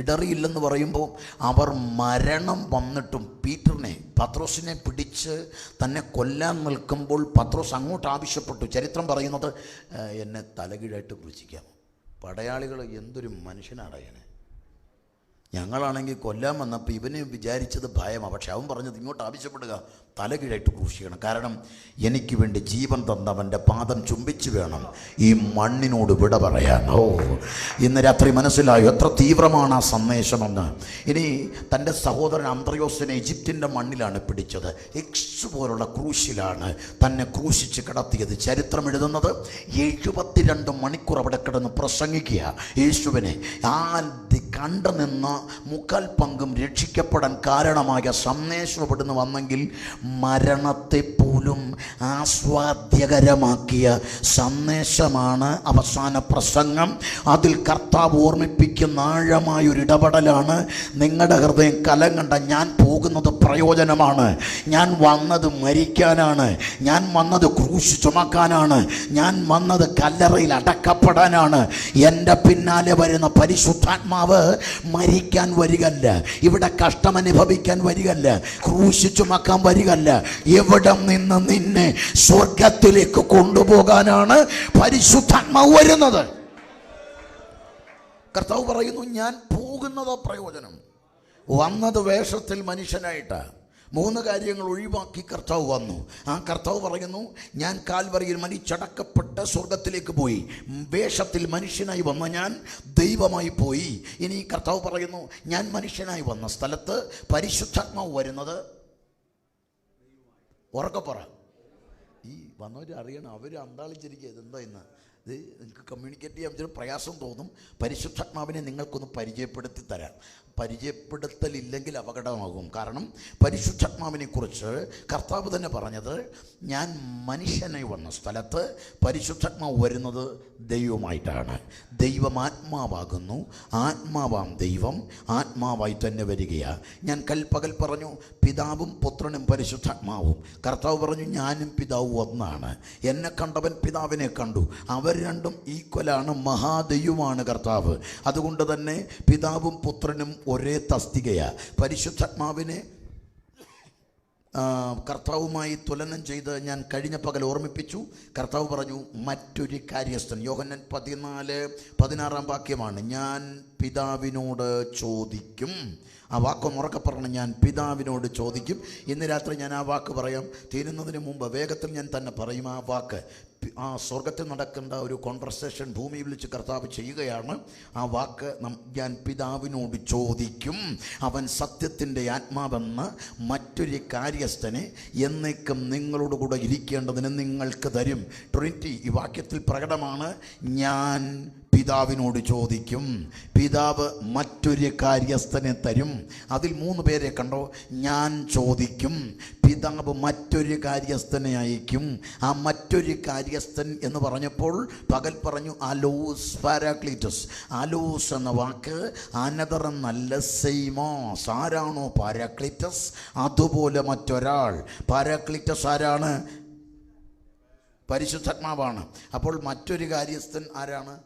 ഇടറിയില്ലെന്ന് പറയുമ്പോൾ അവർ മരണം വന്നിട്ടും പത്രോസിനെ പിടിച്ച് തന്നെ കൊല്ലാൻ നിൽക്കുമ്പോൾ പത്രോസ് അങ്ങോട്ട് ആവശ്യപ്പെട്ടു. ചരിത്രം പറയുന്നത് എന്നെ തലകീഴായിട്ട് കുറിച്ചിക്കാം. പടയാളികൾ എന്തൊരു മനുഷ്യനാണ് ഇവന്. ഞങ്ങളാണെങ്കിൽ കൊല്ലാൻ വന്നപ്പോൾ ഇവന് വിചാരിച്ചത് ഭയമാണ്. പക്ഷെ അവൻ പറഞ്ഞത് ഇങ്ങോട്ട് ആവശ്യപ്പെടുക, തലകീഴായിട്ട് ക്രൂശിക്കണം. കാരണം എനിക്ക് വേണ്ടി ജീവൻ തന്നവൻ്റെ പാദം ചുംബിച്ച് വേണം ഈ മണ്ണിനോട് വിട പറയാൻ. ഇന്ന് രാത്രി മനസ്സിലായോ എത്ര തീവ്രമാണ് ആ സന്ദേശമെന്ന്? ഇനി തൻ്റെ സഹോദരൻ അന്ത്രയോസിനെ ഈജിപ്തിൻ്റെ മണ്ണിലാണ് പിടിച്ചത്. എക്സ് പോലുള്ള ക്രൂശിലാണ് തന്നെ ക്രൂശിച്ച് കിടത്തിയത്. ചരിത്രം എഴുതുന്നത് 72 മണിക്കൂർ അവിടെ കിടന്ന് പ്രസംഗിക്കുക യേശുവിനെ. ആ കണ്ടു നിന്ന് 3/4 പങ്കും രക്ഷിക്കപ്പെടാൻ കാരണമായ സന്ദേശം ഇവിടുന്ന് വന്നെങ്കിൽ മരണത്തെ പോലും ആസ്വാദ്യകരമാക്കിയ സന്ദേശമാണ് അവസാന പ്രസംഗം. അതിൽ കർത്താവ് ഓർമ്മിപ്പിക്കുന്ന ആഴമായൊരു ഇടപെടലാണ്. നിങ്ങളുടെ ഹൃദയം കലങ്ങണ്ട. ഞാൻ പോകുന്നത് പ്രയോജനമാണ്. ഞാൻ വന്നത് മരിക്കാനാണ്. ഞാൻ വന്നത് ക്രൂശ് ചുമക്കാനാണ്. ഞാൻ വന്നത് കല്ലറയിൽ അടക്കപ്പെടാനാണ്. എൻ്റെ പിന്നാലെ വരുന്ന പരിശുദ്ധാത്മാവ് മരിക്കാൻ വരികല്ല, ഇവിടെ കഷ്ടമനുഭവിക്കാൻ വരികല്ല, ക്രൂശ് ചുമക്കാൻ വരികല്ല. എവിടെ നിന്ന് നിന്നെ സ്വർഗത്തിലേക്ക് കൊണ്ടുപോകാനാണ് പരിശുദ്ധാത്മാവ് വരുന്നത്. കർത്താവ് പറയുന്നു, ഞാൻ പോകുന്നത് പ്രയോജനം. വന്നത് വേഷത്തിൽ മനുഷ്യനായിട്ടാണ്. 3 കാര്യങ്ങൾ ഒഴിവാക്കി കർത്താവ് വന്നു. ആ കർത്താവ് പറയുന്നു, ഞാൻ കാൽവരിയിൽ മരിച്ചടക്കപ്പെട്ട് സ്വർഗത്തിലേക്ക് പോയി. വേഷത്തിൽ മനുഷ്യനായി വന്ന ഞാൻ ദൈവമായി പോയി. ഇനി കർത്താവ് പറയുന്നു, ഞാൻ മനുഷ്യനായി വന്ന സ്ഥലത്ത് പരിശുദ്ധാത്മാവ് വരുന്നത്. ഉറക്കപ്പറ. ഈ വന്നവർ അറിയണം. അവർ അന്താളിച്ചിരിക്കുക, ഇതെന്താ ഇന്ന് ഇത് നിങ്ങൾക്ക് കമ്മ്യൂണിക്കേറ്റ് ചെയ്യാൻ പറ്റുന്ന പ്രയാസം തോന്നും. പരിശുദ്ധാത്മാവിനെ നിങ്ങൾക്കൊന്ന് പരിചയപ്പെടുത്തി തരാം. പരിചയപ്പെടുത്തലില്ലെങ്കിൽ അപകടമാകും. കാരണം പരിശുദ്ധാത്മാവിനെ കുറിച്ച് കർത്താവ് തന്നെ പറഞ്ഞത്, ഞാൻ മനുഷ്യനായി വന്ന സ്ഥലത്ത് പരിശുദ്ധാത്മാവ് വരുന്നത് ദൈവമായിട്ടാണ്. ദൈവം ആത്മാവാകുന്നു, ആത്മാവാം ദൈവം ആത്മാവായി തന്നെ വരികയാണ്. ഞാൻ കൽപ്പകൽ പറഞ്ഞു, പിതാവും പുത്രനും പരിശുദ്ധാത്മാവും. കർത്താവ് പറഞ്ഞു, ഞാനും പിതാവും ഒന്നാണ്. എന്നെ കണ്ടവൻ പിതാവിനെ കണ്ടു. അവർ രണ്ടും ഈക്വലാണ്, മഹാദൈവമാണ് കർത്താവ്. അതുകൊണ്ട് തന്നെ പിതാവും പുത്രനും ഒരേ തസ്തികയാ. പരിശുദ്ധാത്മാവിനെ കർത്താവുമായി തുലനം ചെയ്ത് ഞാൻ കഴിഞ്ഞ പകൽ ഓർമ്മിപ്പിച്ചു. കർത്താവ് പറഞ്ഞു, മറ്റൊരു കാര്യസ്ഥൻ. യോഹന്നാൻ 14:16 വാക്യമാണ്, ഞാൻ പിതാവിനോട് ചോദിക്കും. ആ വാക്കൊന്ന് ഉറക്കെ പറയണം, ഞാൻ പിതാവിനോട് ചോദിക്കും. ഇന്ന് രാത്രി ഞാൻ ആ വാക്ക് പറയാം. തീരുന്നതിന് മുമ്പ് വേഗത്തിൽ ഞാൻ തന്നെ പറയും ആ വാക്ക്. ആ സ്വർഗത്തിൽ നടക്കേണ്ട ഒരു കോൺവെർസേഷൻ ഭൂമിയിൽ വിളിച്ച് കർത്താവ് ചെയ്യുകയാണ്. ആ വാക്ക് ഞാൻ പിതാവിനോട് ചോദിക്കും. അവൻ സത്യത്തിൻ്റെ ആത്മാവെന്ന് മറ്റൊരു കാര്യസ്ഥനെ എന്നേക്കും നിങ്ങളോട് കൂടെ ഇരിക്കേണ്ടതിന് നിങ്ങൾക്ക് തരും. ട്രിനിറ്റി ഈ വാക്യത്തിൽ പ്രകടമാണ്. ഞാൻ പിതാവിനോട് ചോദിക്കും, പിതാവ് മറ്റൊരു കാര്യസ്ഥനെ തരും. അതിൽ 3 പേരെ കണ്ടോ? ഞാൻ ചോദിക്കും, പിതാവ് മറ്റൊരു കാര്യസ്ഥനെ അയക്കും. ആ മറ്റൊരു കാര്യസ്ഥൻ എന്ന് പറഞ്ഞപ്പോൾ പകൽ പറഞ്ഞു അലോസ് പാരാക്ലീറ്റസ്. അലോസ് എന്ന വാക്ക് അനദർ എന്നല്ല, സെയ്മോസ്. ആരാണോ പാരാക്ലീറ്റസ് അതുപോലെ മറ്റൊരാൾ. പാരാക്ലീറ്റസ് ആരാണ്? പരിശുദ്ധാത്മാവാണ്. അപ്പോൾ മറ്റൊരു കാര്യസ്ഥൻ ആരാണ്?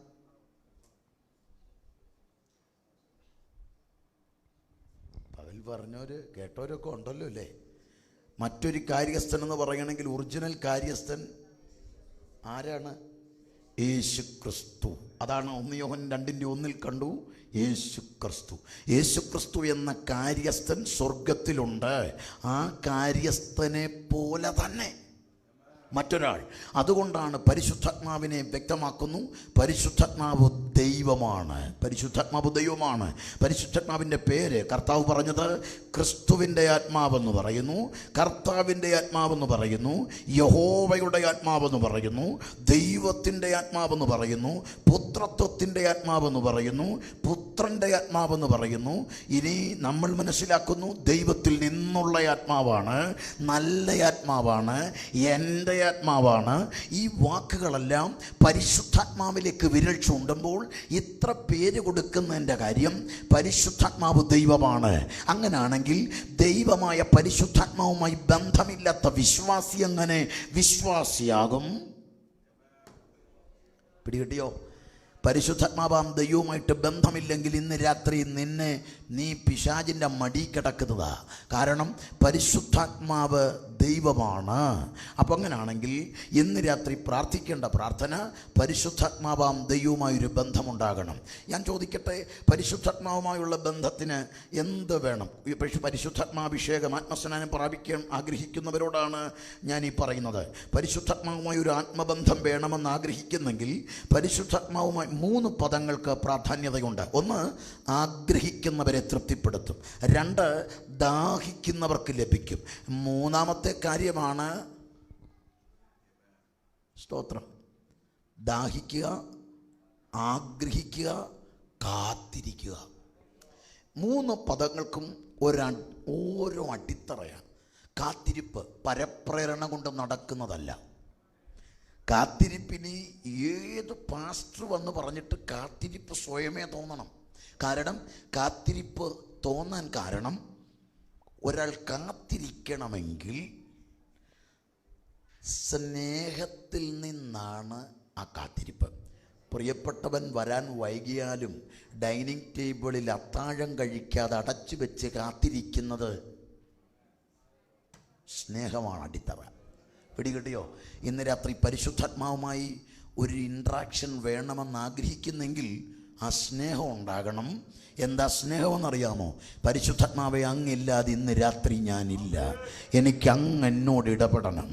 പറഞ്ഞവർ കേട്ടവരൊക്കെ ഉണ്ടല്ലോ അല്ലേ. മറ്റൊരു കാര്യസ്ഥൻ എന്ന് പറയണമെങ്കിൽ ഒറിജിനൽ കാര്യസ്ഥൻ ആരാണ്? യേശു ക്രിസ്തു. അതാണ് 1 യോഹന്നാൻ 2:1 കണ്ടു. യേശു ക്രിസ്തു. യേശു ക്രിസ്തു എന്ന കാര്യസ്ഥൻ സ്വർഗത്തിലുണ്ട്. ആ കാര്യസ്ഥനെ പോലെ തന്നെ മറ്റൊരാൾ. അതുകൊണ്ടാണ് പരിശുദ്ധാത്മാവിനെ വ്യക്തമാക്കുന്നു. പരിശുദ്ധാത്മാവ് ദൈവമാണ്. പരിശുദ്ധാത്മാവ് ദൈവമാണ്. പരിശുദ്ധാത്മാവിൻ്റെ പേര് കർത്താവ് പറഞ്ഞത് ക്രിസ്തുവിൻ്റെ ആത്മാവെന്ന് പറയുന്നു, കർത്താവിൻ്റെ ആത്മാവെന്ന് പറയുന്നു, യഹോവയുടെ ആത്മാവെന്ന് പറയുന്നു, ദൈവത്തിൻ്റെ ആത്മാവെന്ന് പറയുന്നു, പുത്രത്വത്തിൻ്റെ ആത്മാവെന്ന് പറയുന്നു, പുത്രൻ്റെ ആത്മാവെന്ന് പറയുന്നു. ഇനി നമ്മൾ മനസ്സിലാക്കുന്നു ദൈവത്തിൽ നിന്നുള്ള ആത്മാവാണ്, നല്ല ആത്മാവാണ്, എൻ്റെ ആത്മാവാണ്. ഈ വാക്കുകളെല്ലാം പരിശുദ്ധാത്മാവിലേക്ക് വിരൽ ചൂണ്ടുമ്പോൾ ഇത്ര പേര് കൊടുക്കുന്നതിൻ്റെ കാര്യം പരിശുദ്ധാത്മാവ് ദൈവമാണ്. അങ്ങനാണെങ്കിൽ ദൈവമായ പരിശുദ്ധാത്മാവുമായി ബന്ധമില്ലാത്ത വിശ്വാസി എങ്ങനെ വിശ്വാസിയാകും? പിടികിട്ടിയോ? പരിശുദ്ധാത്മാവാം ദൈവവുമായിട്ട് ബന്ധമില്ലെങ്കിൽ ഇന്ന് രാത്രി നീ പിശാചിൻ്റെ മടി കിടക്കുന്നതാ. കാരണം പരിശുദ്ധാത്മാവ് ദൈവമാണ്. അപ്പം അങ്ങനാണെങ്കിൽ ഇന്ന് രാത്രി പ്രാർത്ഥിക്കേണ്ട പ്രാർത്ഥന പരിശുദ്ധാത്മാവാം ദൈവവുമായൊരു ബന്ധമുണ്ടാകണം. ഞാൻ ചോദിക്കട്ടെ, പരിശുദ്ധാത്മാവുമായുള്ള ബന്ധത്തിന് എന്ത് വേണം? പരിശുദ്ധാത്മാഭിഷേകം, ആത്മസ്നാനം പ്രാപിക്കാൻ ആഗ്രഹിക്കുന്നവരോടാണ് ഞാൻ ഈ പറയുന്നത്. പരിശുദ്ധാത്മാവുമായി ഒരു ആത്മബന്ധം വേണമെന്ന് ആഗ്രഹിക്കുന്നെങ്കിൽ പരിശുദ്ധാത്മാവുമായി 3 പദങ്ങൾക്ക് പ്രാധാന്യതയുണ്ട്. 1, ആഗ്രഹിക്കുന്നവരെ തൃപ്തിപ്പെടുത്തും. 2, ദാഹിക്കുന്നവർക്ക് ലഭിക്കും. 3-ാമത്തെ കാര്യമാണ് സ്തോത്രം, ദാഹിക്കുക, ആഗ്രഹിക്കുക, കാത്തിരിക്കുക. 3 പദങ്ങൾക്കും ഓരോ അടിത്തറയാണ്. കാത്തിരിപ്പ് പരപ്രേരണ കൊണ്ട് നടക്കുന്നതല്ല. കാത്തിരിപ്പിന് ഏത് പാസ്റ്റർ വന്ന് പറഞ്ഞിട്ട് കാത്തിരിപ്പ് സ്വയമേ തോന്നണം. കാരണം കാത്തിരിപ്പ് തോന്നാൻ കാരണം ഒരാൾ കാത്തിരിക്കണമെങ്കിൽ സ്നേഹത്തിൽ നിന്നാണ് ആ കാത്തിരിപ്പ്. പ്രിയപ്പെട്ടവൻ വരാൻ വൈകിയാലും ഡൈനിങ് ടേബിളിൽ അത്താഴം കഴിക്കാതെ അടച്ചു വെച്ച് കാത്തിരിക്കുന്നത് സ്നേഹമാണ് അടിത്തറ. പിടികിട്ടിയോ? ഇന്ന് രാത്രി പരിശുദ്ധാത്മാവുമായി ഒരു ഇൻട്രാക്ഷൻ വേണമെന്ന് ആഗ്രഹിക്കുന്നെങ്കിൽ ആ സ്നേഹം ഉണ്ടാകണം. എന്താ സ്നേഹമെന്നറിയാമോ? പരിശുദ്ധാത്മാവെ, അങ്ങില്ലാതെ ഇന്ന് രാത്രി ഞാനില്ല, എനിക്ക് അങ്ങ് എന്നോട് ഇടപെടണം.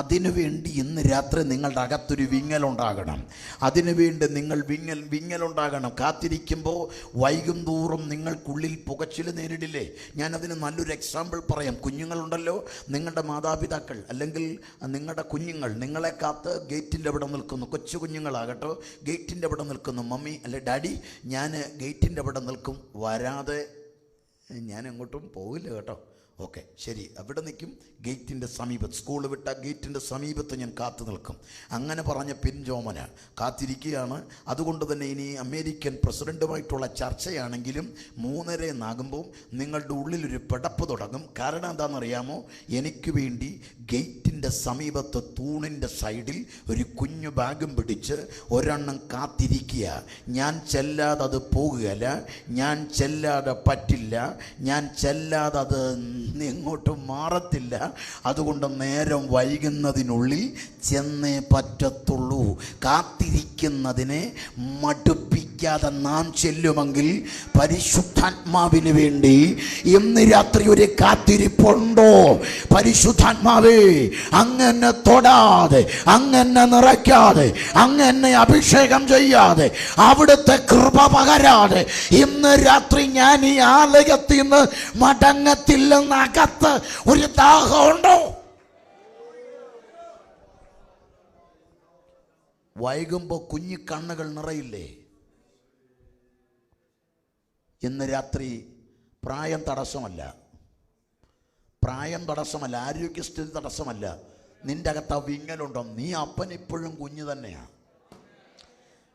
അതിനുവേണ്ടി ഇന്ന് രാത്രി നിങ്ങളുടെ അകത്തൊരു വിങ്ങലുണ്ടാകണം. അതിനുവേണ്ടി നിങ്ങൾ വിങ്ങലുണ്ടാകണം. കാത്തിരിക്കുമ്പോൾ വൈകും തോറും നിങ്ങൾക്കുള്ളിൽ പുകച്ചിൽ നേരിടില്ലേ? ഞാനതിന് നല്ലൊരു എക്സാമ്പിൾ പറയാം. കുഞ്ഞുങ്ങളുണ്ടല്ലോ, നിങ്ങളുടെ മാതാപിതാക്കൾ അല്ലെങ്കിൽ നിങ്ങളുടെ കുഞ്ഞുങ്ങൾ നിങ്ങളെ കാത്ത് ഗേറ്റിൻ്റെ അവിടെ നിൽക്കുന്നു. കൊച്ചു കുഞ്ഞുങ്ങളാകട്ടോ, ഗേറ്റിൻ്റെ അവിടെ നിൽക്കുന്നു. മമ്മി അല്ലെ ഡാഡി, ഞാൻ ഗേറ്റിൻ്റെ അവിടെ നിൽക്കും, വരാതെ ഞാൻ എങ്ങോട്ടും പോവില്ല കേട്ടോ. ഓക്കെ, ശരി. അവിടെ നിൽക്കും, ഗേറ്റിൻ്റെ സമീപത്ത്, സ്കൂൾ വിട്ട ഗേറ്റിൻ്റെ സമീപത്ത് ഞാൻ കാത്തു നിൽക്കും. അങ്ങനെ പറഞ്ഞ പിൻജോമന കാത്തിരിക്കുകയാണ്. അതുകൊണ്ട് തന്നെ ഇനി അമേരിക്കൻ പ്രസിഡൻറ്റുമായിട്ടുള്ള ചർച്ചയാണെങ്കിലും 3:30 നിങ്ങളുടെ ഉള്ളിലൊരു പിടപ്പ് തുടങ്ങും. കാരണം എന്താണെന്നറിയാമോ? എനിക്ക് വേണ്ടി ഗേറ്റിൻ്റെ സമീപത്ത് തൂണിൻ്റെ സൈഡിൽ ഒരു കുഞ്ഞു ബാഗും പിടിച്ച് ഒരെണ്ണം കാത്തിരിക്കുക. ഞാൻ ചെല്ലാതെ അത് പോകുകയല്ല, ഞാൻ ചെല്ലാതെ പറ്റില്ല, ഞാൻ ചെല്ലാതെ അത് എങ്ങോട്ടും മാറത്തില്ല. അതുകൊണ്ട് നേരം വൈകുന്നതിനുള്ളിൽ ചെന്നേ പറ്റത്തുള്ളൂ. കാത്തിരിക്കുന്നതിനെ മടുപ്പിക്കാതെ നാം ചെല്ലുമെങ്കിൽ പരിശുദ്ധാത്മാവിന് വേണ്ടി ഇന്ന് രാത്രി ഒരു കാത്തിരിപ്പുണ്ടോ? പരിശുദ്ധാത്മാവേ, അങ്ങനെ തൊടാതെ, അങ്ങനെ നിറയ്ക്കാതെ, അങ്ങനെ അഭിഷേകം ചെയ്യാതെ, അവിടുത്തെ കൃപ പകരാതെ ഇന്ന് രാത്രി ഞാൻ ഈ ആലയത്തിൽ നിന്ന് മടങ്ങത്തില്ലെന്നകത്ത് ഒരു ദാഹമുണ്ടോ? വൈകുമ്പോൾ കുഞ്ഞു കണ്ണുകൾ നിറയില്ലേ? ഇന്ന് രാത്രി പ്രായം തടസ്സമല്ല, ആരോഗ്യസ്ഥിതി തടസ്സമല്ല. നിന്റെ അകത്ത് ആ വിങ്ങലുണ്ടോ? നീ അപ്പൻ ഇപ്പോഴും കുഞ്ഞു തന്നെയാണ്.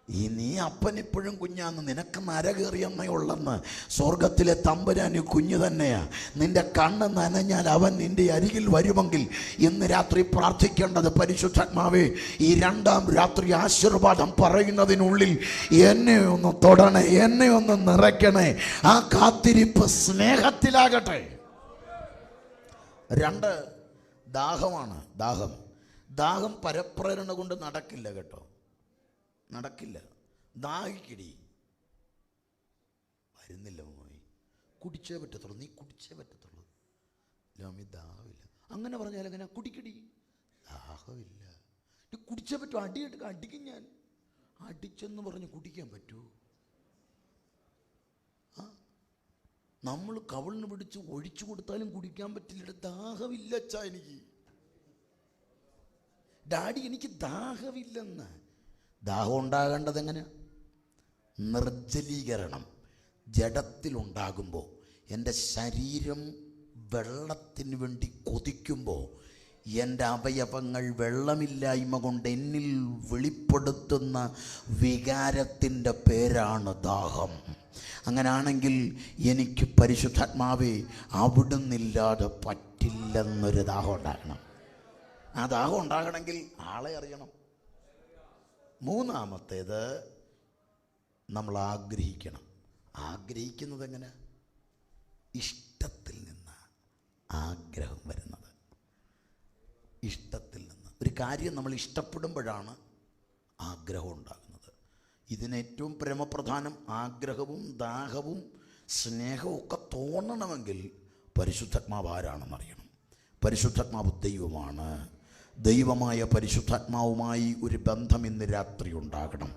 ഈ നീ അപ്പൻ ഇപ്പോഴും കുഞ്ഞാന്ന്, നിനക്ക് നര കയറിയെന്നേ ഉള്ളെന്ന്. സ്വർഗത്തിലെ തമ്പുരാന് കുഞ്ഞു തന്നെയാ. നിന്റെ കണ്ണ് നനഞ്ഞാൽ അവൻ നിന്റെ അരികിൽ വരുമെങ്കിൽ ഇന്ന് രാത്രി പ്രാർത്ഥിക്കേണ്ടത്, പരിശുദ്ധാത്മാവേ, ഈ രണ്ടാം രാത്രി ആശീർവാദം പറയുന്നതിനുള്ളിൽ എന്നെ ഒന്ന് തൊടണേ, എന്നെ ഒന്ന് നിറയ്ക്കണേ. ആ കാത്തിരിപ്പ് സ്നേഹത്തിലാകട്ടെ. 2, ദാഹമാണ്. ദാഹം പരപ്രേരണ കൊണ്ട് നടക്കില്ല കേട്ടോ, നടക്കില്ല. ദാഹിക്കടി, വരുന്നില്ല മോയി, കുടിച്ചേ പറ്റത്തുള്ളൂ, നീ കുടിച്ചേ പറ്റത്തുള്ളൂ. ലോമി ദാഹമില്ല, അങ്ങനെ പറഞ്ഞാൽ എങ്ങനെ? കുടിക്കടി, ദാഹമില്ല, കുടിച്ചേ പറ്റൂ. അടിക്കും ഞാൻ, അടിച്ചെന്ന് പറഞ്ഞ് കുടിക്കാൻ പറ്റൂ? നമ്മൾ കവിളിന് പിടിച്ച് ഒഴിച്ചു കൊടുത്താലും കുടിക്കാൻ പറ്റില്ല. ദാഹമില്ല അച്ഛാ എനിക്ക്, ഡാഡി എനിക്ക് ദാഹമില്ലെന്ന്. ദാഹം ഉണ്ടാകേണ്ടത് എങ്ങനെ? നിർജ്ജലീകരണം ജഡത്തിലുണ്ടാകുമ്പോൾ, എൻ്റെ ശരീരം വെള്ളത്തിന് വേണ്ടി കൊതിക്കുമ്പോൾ, എൻ്റെ അവയവങ്ങൾ വെള്ളമില്ലായ്മ കൊണ്ട് എന്നിൽ വെളിപ്പെടുത്തുന്ന വികാരത്തിൻ്റെ പേരാണ് ദാഹം. അങ്ങനാണെങ്കിൽ എനിക്ക് പരിശുദ്ധാത്മാവേ അവിടുന്നില്ലാതെ പറ്റില്ലെന്നൊരു ദാഹം ഉണ്ടാകണം. ആ ദാഹം ഉണ്ടാകണമെങ്കിൽ ആളെ അറിയണം. 3-ാമത്തേത്, നമ്മൾ ആഗ്രഹിക്കണം. ആഗ്രഹിക്കുന്നത് എങ്ങനെ? ഇഷ്ടത്തിൽ നിന്ന് ആഗ്രഹം വരുന്നത്. ഇഷ്ടത്തിൽ നിന്ന് ഒരു കാര്യം നമ്മൾ ഇഷ്ടപ്പെടുമ്പോഴാണ് ആഗ്രഹം ഉണ്ടാകുന്നത്. ഇതിനേറ്റവും പരമപ്രധാനം ആഗ്രഹവും ദാഹവും സ്നേഹവും ഒക്കെ തോന്നണമെങ്കിൽ പരിശുദ്ധാത്മാവ് ആരാണെന്നറിയണം. പരിശുദ്ധാത്മാവ് ദൈവമാണ്. ദൈവമായ പരിശുദ്ധാത്മാവുമായി ഒരു ബന്ധം ഇന്ന് രാത്രി ഉണ്ടാകണം.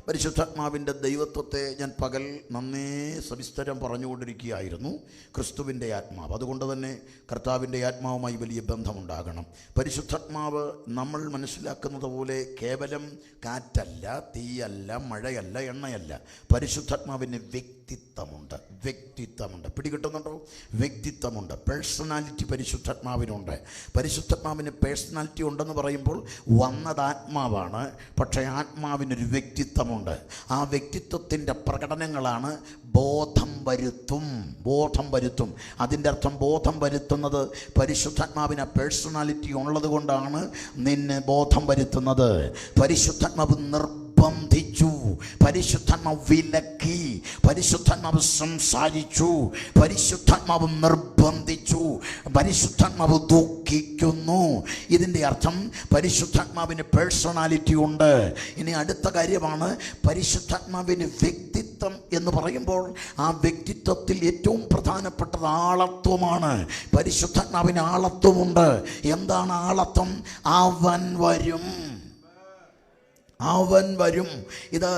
പരിശുദ്ധാത്മാവിൻ്റെ ദൈവത്വത്തെ ഞാൻ പകൽ നന്നേ സവിസ്തരം പറഞ്ഞുകൊണ്ടിരിക്കുകയായിരുന്നു. ക്രിസ്തുവിൻ്റെ ആത്മാവ്, അതുകൊണ്ട് തന്നെ കർത്താവിൻ്റെ ആത്മാവുമായി വലിയ ബന്ധമുണ്ടാകണം. പരിശുദ്ധാത്മാവ് നമ്മൾ മനസ്സിലാക്കുന്നത് പോലെ കേവലം കാറ്റല്ല, തീയല്ല, മഴയല്ല, എണ്ണയല്ല. പരിശുദ്ധാത്മാവിന് വ്യക്തിത്വമുണ്ട്. പിടികിട്ടുന്നുണ്ടോ? വ്യക്തിത്വമുണ്ട്, പേഴ്സണാലിറ്റി പരിശുദ്ധാത്മാവിനുണ്ട്. പരിശുദ്ധാത്മാവിന് പേഴ്സണാലിറ്റി ഉണ്ടെന്ന് പറയുമ്പോൾ വന്നത് ആത്മാവാണ്, പക്ഷേ ആത്മാവിനൊരു വ്യക്തിത്വമുണ്ട്. ആ വ്യക്തിത്വത്തിൻ്റെ പ്രകടനങ്ങളാണ് ബോധം വരുത്തും. അതിൻ്റെ അർത്ഥം ബോധം വരുത്തുന്നത് പരിശുദ്ധാത്മാവിന് പേഴ്സണാലിറ്റി ഉള്ളത് കൊണ്ടാണ് നിന്നെ ബോധം വരുത്തുന്നത്. പരിശുദ്ധാത്മാവ് നിർബന്ധിച്ചു, പരിശുദ്ധാത്മാവ് വിലക്കി, പരിശുദ്ധാത്മാവ് സംസാരിച്ചു, പരിശുദ്ധാത്മാവ് നിർബന്ധിച്ചു, പരിശുദ്ധാത്മാവ് ദുഃഖിക്കുന്നു. ഇതിൻ്റെ അർത്ഥം പരിശുദ്ധാത്മാവിന് പേഴ്സണാലിറ്റി ഉണ്ട്. ഇനി അടുത്ത കാര്യമാണ് പരിശുദ്ധാത്മാവിന് വ്യക്തിത്വം എന്ന് പറയുമ്പോൾ ആ വ്യക്തിത്വത്തിൽ ഏറ്റവും പ്രധാനപ്പെട്ടത് ആളത്വമാണ്. പരിശുദ്ധാത്മാവിന് ആളത്വമുണ്ട്. എന്താണ് ആളത്വം? അവൻ വരും. ഇത്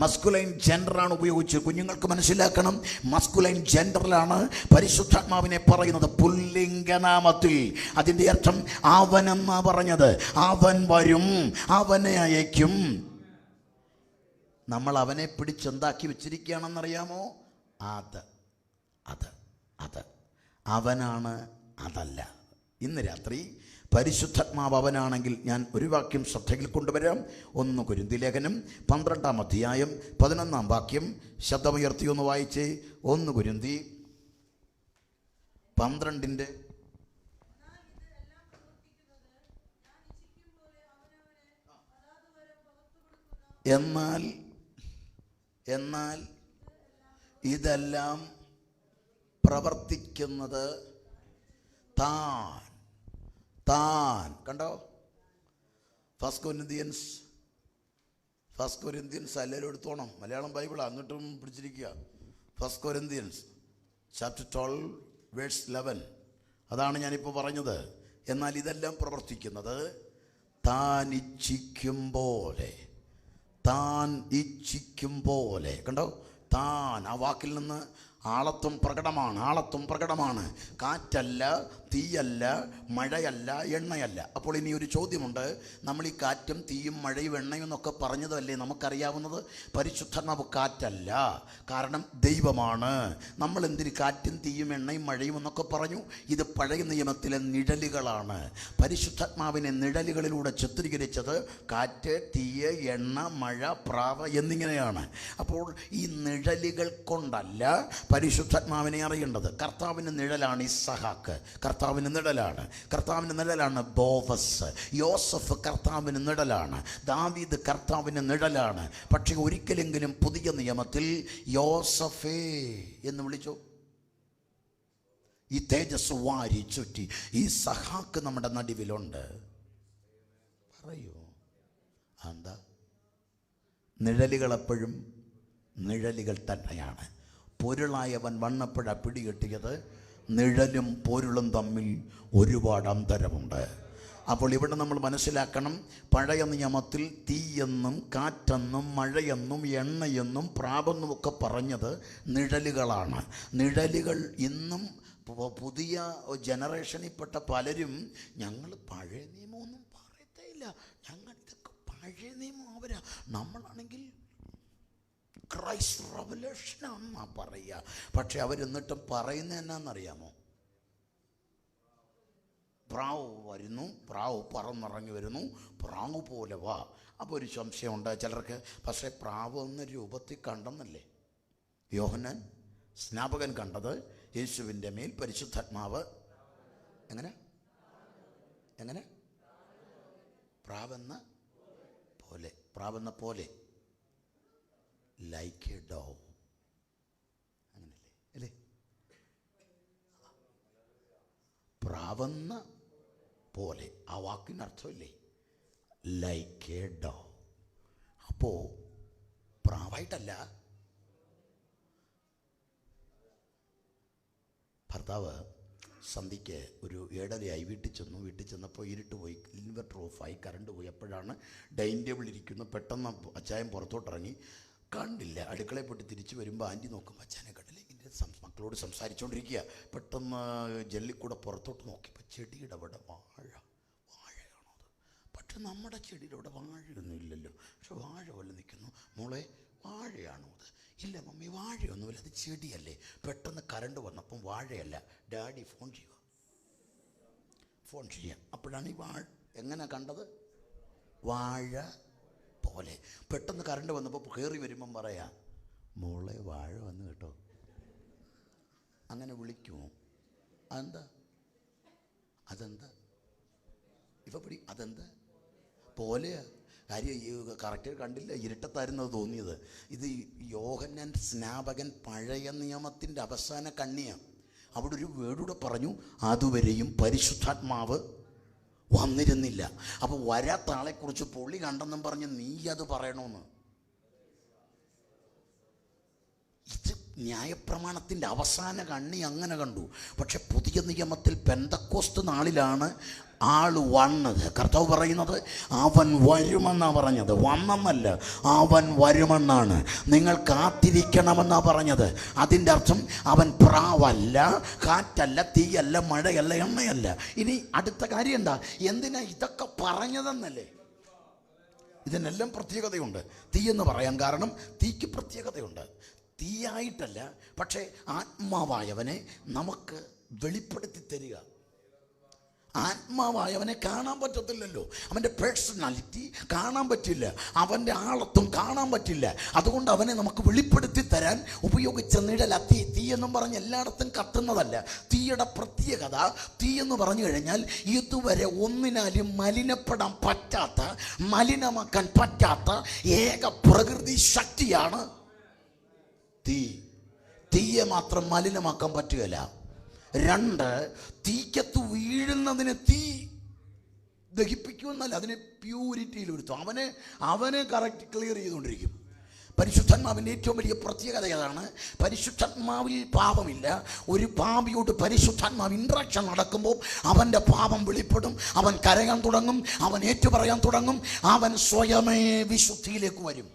മസ്കുലൈൻ ജെൻഡറാണ് ഉപയോഗിച്ച്. കുഞ്ഞുങ്ങൾക്ക് മനസ്സിലാക്കണം, മസ്കുലൈൻ ജെൻഡറിലാണ് പരിശുദ്ധാത്മാവിനെ പറയുന്നത്, പുല്ലിംഗനാമത്തിൽ. അതിൻ്റെ അർത്ഥം അവനെന്നാ പറഞ്ഞത്. അവൻ വരും, അവനെ അയക്കും. നമ്മൾ അവനെ പിടിച്ചെന്താക്കി വെച്ചിരിക്കുകയാണെന്നറിയാമോ? അത് അവനാണ്, അതല്ല. ഇന്ന് രാത്രി പരിശുദ്ധാത്മാവ് അവനാണെങ്കിൽ ഞാൻ ഒരു വാക്യം ശ്രദ്ധയിൽ കൊണ്ടുവരാം. 1 കൊരിന്ത്യർ ലേഖനം 12-ാം അധ്യായം 11-ാം വാക്യം ശബ്ദമുയർത്തി ഒന്ന് വായിച്ചേ. 1 കൊരിന്ത്യർ 12-ന്റെ എന്നാൽ ഇതെല്ലാം പ്രവർത്തിക്കുന്നത് താൻ. കണ്ടോ? ഫസ്റ്റ് കൊരിന്ത്യൻസ് എല്ലാവരും എടുത്തോണം. മലയാളം ബൈബിളാണ്, എന്നിട്ടും പിടിച്ചിരിക്കുക. First Corinthians chapter 12 verse 11. അതാണ് ഞാനിപ്പോൾ പറഞ്ഞത്. എന്നാൽ ഇതെല്ലാം പ്രവർത്തിക്കുന്നത് താൻ ഇച്ഛിക്കും പോലെ. കണ്ടോ? താൻ, ആ വാക്കിൽ നിന്ന് ആളത്വം പ്രകടമാണ്, ആളത്വം പ്രകടമാണ്. കാറ്റല്ല, തീയല്ല, മഴയല്ല, എണ്ണയല്ല. അപ്പോൾ ഇനി ഒരു ചോദ്യമുണ്ട്. നമ്മൾ ഈ കാറ്റും തീയും മഴയും എണ്ണയും എന്നൊക്കെ പറഞ്ഞതല്ലേ നമുക്കറിയാവുന്നത്? പരിശുദ്ധാത്മാവ് കാറ്റല്ല, കാരണം ദൈവമാണ്. നമ്മൾ എന്തിന് കാറ്റും തീയും എണ്ണയും മഴയും എന്നൊക്കെ പറഞ്ഞു? ഇത് പഴയ നിയമത്തിലെ നിഴലുകളാണ്. പരിശുദ്ധാത്മാവിനെ നിഴലുകളിലൂടെ ചിത്രീകരിച്ചത് കാറ്റ്, തീയ്, എണ്ണ, മഴ, പ്രാവ് എന്നിങ്ങനെയാണ്. അപ്പോൾ ഈ നിഴലുകൾ കൊണ്ടല്ല പരിശുദ്ധാത്മാവിനെ അറിയേണ്ടത്. കർത്താവിൻ്റെ നിഴലാണ് ഇസ്ഹാക്ക്, കർത്താവിൻ്റെ നിഴലാണ്. കർത്താവിൻ്റെ നിഴലാണ് ബോവസ്. യോസഫ് കർത്താവിൻ്റെ നിഴലാണ്. ദാവീദ് കർത്താവിൻ്റെ നിഴലാണ്. പക്ഷേ ഒരിക്കലെങ്കിലും പുതിയ നിയമത്തിൽ യോസഫേ എന്ന് വിളിച്ചു. ഈ തേജസ് വാരി ചുറ്റി ഈ സഹാക്ക് നമ്മുടെ നടുവിലുണ്ട്. പറയൂ, എന്താ? നിഴലുകൾ എപ്പോഴും നിഴലുകൾ തന്നെയാണ്. പൊരുളായവൻ വന്നപ്പോഴ പിടികെട്ടിയത് നിഴലും പൊരുളും തമ്മിൽ ഒരുപാട് അന്തരമുണ്ട്. അപ്പോൾ ഇവിടെ നമ്മൾ മനസ്സിലാക്കണം, പഴയ നിയമത്തിൽ തീയെന്നും കാറ്റെന്നും മഴയെന്നും എണ്ണയെന്നും പ്രാവെന്നും ഒക്കെ പറഞ്ഞത് നിഴലുകളാണ്. നിഴലുകൾ ഇന്നും പുതിയ ജനറേഷനിൽപ്പെട്ട പലരും ഞങ്ങൾ പഴയ നിയമമൊന്നും പറയത്തേയില്ല, ഞങ്ങൾ ഇതൊക്കെ പഴയ നിയമം അവരാ, നമ്മളാണെങ്കിൽ ക്രൈസ്റ്റ് റെവലേഷനാണെന്നാ പറയുക. പക്ഷെ അവരെന്നിട്ടും പറയുന്നത് എന്നാന്നറിയാമോ? പ്രാവ് വരുന്നു, പ്രാവ് പറന്നിറങ്ങി വരുന്നു, പ്രാവ് പോലെ വാ. അപ്പോൾ ഒരു സംശയമുണ്ട് ചിലർക്ക്. പക്ഷേ പ്രാവ് എന്ന രൂപത്തിൽ കണ്ടെന്നല്ലേ യോഹന്നാൻ സ്നാപകൻ കണ്ടത്? യേശുവിൻ്റെ മേൽ പരിശുദ്ധാത്മാവ് എങ്ങനെ എങ്ങനെ പ്രാവെന്ന പോലെ, പ്രാവെന്ന പോലെ, ലൈക്ക് എ ഡോവ്, അങ്ങനല്ലേ അല്ലേ? പ്രാവെന്ന പോലെ, ആ വാക്കിനർത്ഥമില്ലേ? Like A dough. അപ്പോൾ പ്രാവായിട്ടല്ല. ഭർത്താവ് സന്ധ്യയ്ക്ക് ഒരു 7:30 വീട്ടിൽ ചെന്നു. വീട്ടിൽ ചെന്നപ്പോൾ ഇരുട്ട് പോയി, ഇൻവെർട്ടർ ഓഫായി, കറണ്ട് പോയി. അപ്പോഴാണ് ഡൈനിങ് ടേബിൾ ഇരിക്കുന്നു. പെട്ടെന്ന് അച്ചായൻ പുറത്തോട്ടിറങ്ങി, കണ്ടില്ല. അടുക്കളയിൽ പോയിട്ട് തിരിച്ച് വരുമ്പോൾ ആൻറ്റി നോക്കുമ്പോൾ അച്ഛനെ കണ്ടില്ല. ഇങ്ങനെ മക്കളോട് സംസാരിച്ചുകൊണ്ടിരിക്കുക. പെട്ടെന്ന് ജെല്ലിക്കൂടെ പുറത്തോട്ട് നോക്കിയപ്പോൾ ചെടിയുടെ അവിടെ വാഴയാണോ അത്? പക്ഷെ നമ്മുടെ ചെടിയുടെ അവിടെ വാഴയൊന്നും ഇല്ലല്ലോ. പക്ഷെ വാഴ പോലെ നിൽക്കുന്നു. മോളെ വാഴയാണോ അത്? ഇല്ല മമ്മി, വാഴയൊന്നുമില്ല, അത് ചെടിയല്ലേ. പെട്ടെന്ന് കറണ്ട് വന്നപ്പം വാഴയല്ല. ഡാഡി ഫോൺ ചെയ്യാം. അപ്പോഴാണ് ഈ വാഴ എങ്ങനെ കണ്ടത്? വാഴ പോലെ. പെട്ടെന്ന് കറണ്ട് വന്നപ്പോൾ കയറി വരുമ്പം പറയാ, മോളെ വാഴ വന്നു കേട്ടോ. അങ്ങനെ വിളിക്കുമോ? അതെന്താ ഇപ്പം പിടി, അതെന്താ പോലെയാ കാര്യം. കറക്റ്റ് കണ്ടില്ല, ഇരുട്ടത്തായിരുന്നത് തോന്നിയത്. ഇത് യോഹന്നാൻ സ്നാപകൻ പഴയ നിയമത്തിൻ്റെ അവസാന കണ്ണിയാണ്. അവിടെ ഒരു വേർഡൂടെ പറഞ്ഞു, അതുവരെയും പരിശുദ്ധാത്മാവ് വന്നിരുന്നില്ല. അപ്പോൾ വരാത്ത ആളെക്കുറിച്ച് പുള്ളി കണ്ടെന്നും പറഞ്ഞ് നീ അത് പറയണമെന്ന്. ഇത് ന്യായപ്രമാണത്തിൻ്റെ അവസാന കണ്ണി അങ്ങനെ കണ്ടു. പക്ഷെ പുതിയ നിയമത്തിൽ പെന്തക്കോസ്ത് നാളിലാണ് ആൾ വന്നത്. കർത്താവ് പറയുന്നത് അവൻ വരുമെന്നാണ് പറഞ്ഞത്, വന്നെന്നല്ല, അവൻ വരുമെന്നാണ്. നിങ്ങൾ കാത്തിരിക്കണമെന്നാണ് പറഞ്ഞത്. അതിൻ്റെ അർത്ഥം അവൻ പ്രാവല്ല, കാറ്റല്ല, തീയല്ല, മഴയല്ല, എണ്ണയല്ല. ഇനി അടുത്ത കാര്യം എന്താ? എന്തിനാ ഇതൊക്കെ പറഞ്ഞതെന്നല്ലേ? ഇതിനെല്ലാം പ്രത്യേകതയുണ്ട്. തീയെന്ന് പറയാൻ കാരണം തീക്ക് പ്രത്യേകതയുണ്ട്. തീയായിട്ടല്ല, പക്ഷേ ആത്മാവായവനെ നമുക്ക് വെളിപ്പെടുത്തി തരിക. ആത്മാവായവനെ കാണാൻ പറ്റത്തില്ലല്ലോ. അവൻ്റെ പേഴ്സണാലിറ്റി കാണാൻ പറ്റില്ല, അവൻ്റെ ആളത്വം കാണാൻ പറ്റില്ല. അതുകൊണ്ട് അവനെ നമുക്ക് വെളിപ്പെടുത്തി തരാൻ ഉപയോഗിച്ച നിഴല തീ. തീ എന്നും പറഞ്ഞ് എല്ലായിടത്തും കത്തുന്നതല്ല. തീയുടെ പ്രത്യേകത, തീ എന്ന് പറഞ്ഞു കഴിഞ്ഞാൽ ഇതുവരെ ഒന്നിനാലും മലിനപ്പെടാൻ പറ്റാത്ത, മലിനമാക്കാൻ പറ്റാത്ത ഏക പ്രകൃതി ശക്തിയാണ് തീ. തീയെ മാത്രം മലിനമാക്കാൻ പറ്റുകയില്ല. 2, തീക്കത്ത് വീഴുന്നതിന് തീ ദഹിപ്പിക്കുമെന്നല്ല, അതിനെ പ്യൂരിറ്റിയിൽ വരുത്തും. അവനെ കറക്റ്റ് ക്ലിയർ ചെയ്തുകൊണ്ടിരിക്കും. പരിശുദ്ധാത്മാവിൻ്റെ ഏറ്റവും വലിയ പ്രത്യേകത ഏതാണ്? പരിശുദ്ധാത്മാവിൽ പാപമില്ല. ഒരു പാപിയോട് പരിശുദ്ധാത്മാവ് ഇൻട്രാക്ഷൻ നടക്കുമ്പോൾ അവൻ്റെ പാപം വെളിപ്പെടും. അവൻ കരയാൻ തുടങ്ങും, അവൻ ഏറ്റുപറയാൻ തുടങ്ങും, അവൻ സ്വയമേ വിശുദ്ധിയിലേക്ക് വരും.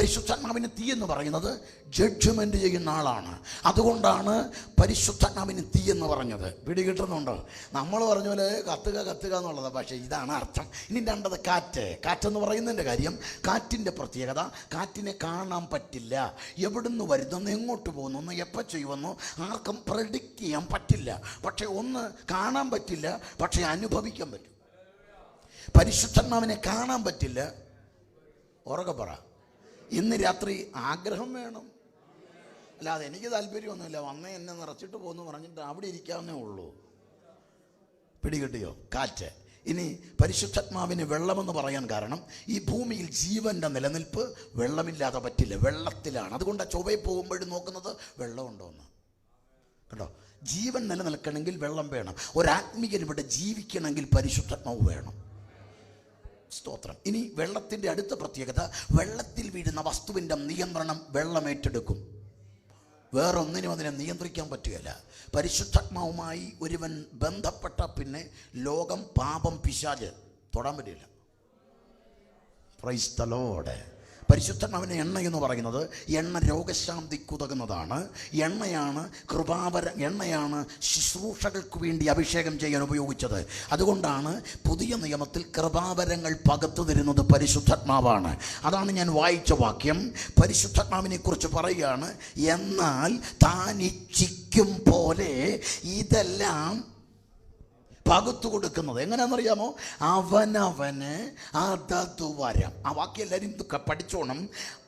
പരിശുദ്ധാത്മാവിന് തീ എന്ന് പറയുന്നത് ജഡ്ജ്മെന്റ് ചെയ്യുന്ന ആളാണ്. അതുകൊണ്ടാണ് പരിശുദ്ധാത്മാവിന് തീ എന്ന് പറഞ്ഞത്. പിടികിട്ടുന്നുണ്ടോ? നമ്മൾ പറഞ്ഞ പോലെ കത്തുക കത്തുക എന്നുള്ളത്, പക്ഷേ ഇതാണ് അർത്ഥം. ഇനി രണ്ടത് കാറ്റെന്ന് പറയുന്നതിൻ്റെ കാര്യം, കാറ്റിൻ്റെ പ്രത്യേകത, കാറ്റിനെ കാണാൻ പറ്റില്ല. എവിടുന്ന് വരുന്നെന്ന്, എങ്ങോട്ട് പോകുന്നു, എപ്പോൾ ചെയ്യുമെന്നോ ആർക്കും പ്രെഡിക്റ്റ് ചെയ്യാൻ പറ്റില്ല. പക്ഷേ ഒന്ന് കാണാൻ പറ്റില്ല, പക്ഷേ അനുഭവിക്കാൻ പറ്റും. പരിശുദ്ധാത്മാവിനെ കാണാൻ പറ്റില്ല. ഉറക്കെ പറ, ഇന്ന് രാത്രി ആഗ്രഹം വേണം. അല്ലാതെ എനിക്ക് താല്പര്യമൊന്നുമില്ല, വന്നേ എന്നെ നിറച്ചിട്ട് പോകുന്നു പറഞ്ഞിട്ട് അവിടെ ഇരിക്കാവുന്നേ ഉള്ളൂ. പിടികിട്ടിയോ? കാറ്റ്. ഇനി പരിശുദ്ധാത്മാവിന് വെള്ളമെന്ന് പറയാൻ കാരണം, ഈ ഭൂമിയിൽ ജീവൻ്റെ നിലനിൽപ്പ് വെള്ളമില്ലാതെ പറ്റില്ല, വെള്ളത്തിലാണ്. അതുകൊണ്ടാണ് ചൊവ്വയിൽ പോകുമ്പോഴും നോക്കുന്നത് വെള്ളമുണ്ടോയെന്ന്. കേട്ടോ, ജീവൻ നിലനിൽക്കണമെങ്കിൽ വെള്ളം വേണം. ഒരാത്മീയൻ ഇവിടെ ജീവിക്കണമെങ്കിൽ പരിശുദ്ധാത്മാവ് വേണം. സ്തോത്രം. ഇനി വെള്ളത്തിൻ്റെ അടുത്ത പ്രത്യേകത, വെള്ളത്തിൽ വീഴുന്ന വസ്തുവിൻ്റെ നിയന്ത്രണം വെള്ളം ഏറ്റെടുക്കും. വേറൊന്നിനും അതിനെ നിയന്ത്രിക്കാൻ പറ്റുകയില്ല. പരിശുദ്ധാത്മാവുമായി ഒരുവൻ ബന്ധപ്പെട്ട പിന്നെ ലോകം, പാപം, പിശാച് തൊടാൻ പറ്റില്ല. Praise the Lord. പരിശുദ്ധാത്മാവിൻ്റെ എണ്ണ എന്ന് പറയുന്നത്, എണ്ണ രോഗശാന്തിക്കുതകുന്നതാണ്. എണ്ണയാണ് എണ്ണയാണ് ശുശ്രൂഷകൾക്ക് വേണ്ടി അഭിഷേകം ചെയ്യാൻ ഉപയോഗിച്ചത്. അതുകൊണ്ടാണ് പുതിയ നിയമത്തിൽ കൃപാവരങ്ങൾ പകർത്തു തരുന്നത് പരിശുദ്ധാത്മാവാണ്. അതാണ് ഞാൻ വായിച്ച വാക്യം. പരിശുദ്ധാത്മാവിനെ കുറിച്ച് പറയുകയാണ്, എന്നാൽ താൻ ഇച്ഛിക്കും പോലെ ഇതെല്ലാം പകുത്തു കൊടുക്കുന്നത്. എങ്ങനെയാണെന്നറിയാമോ? അവനവന് അതതു വരം. ആ വാക്യം എല്ലാവരും പഠിച്ചോണം,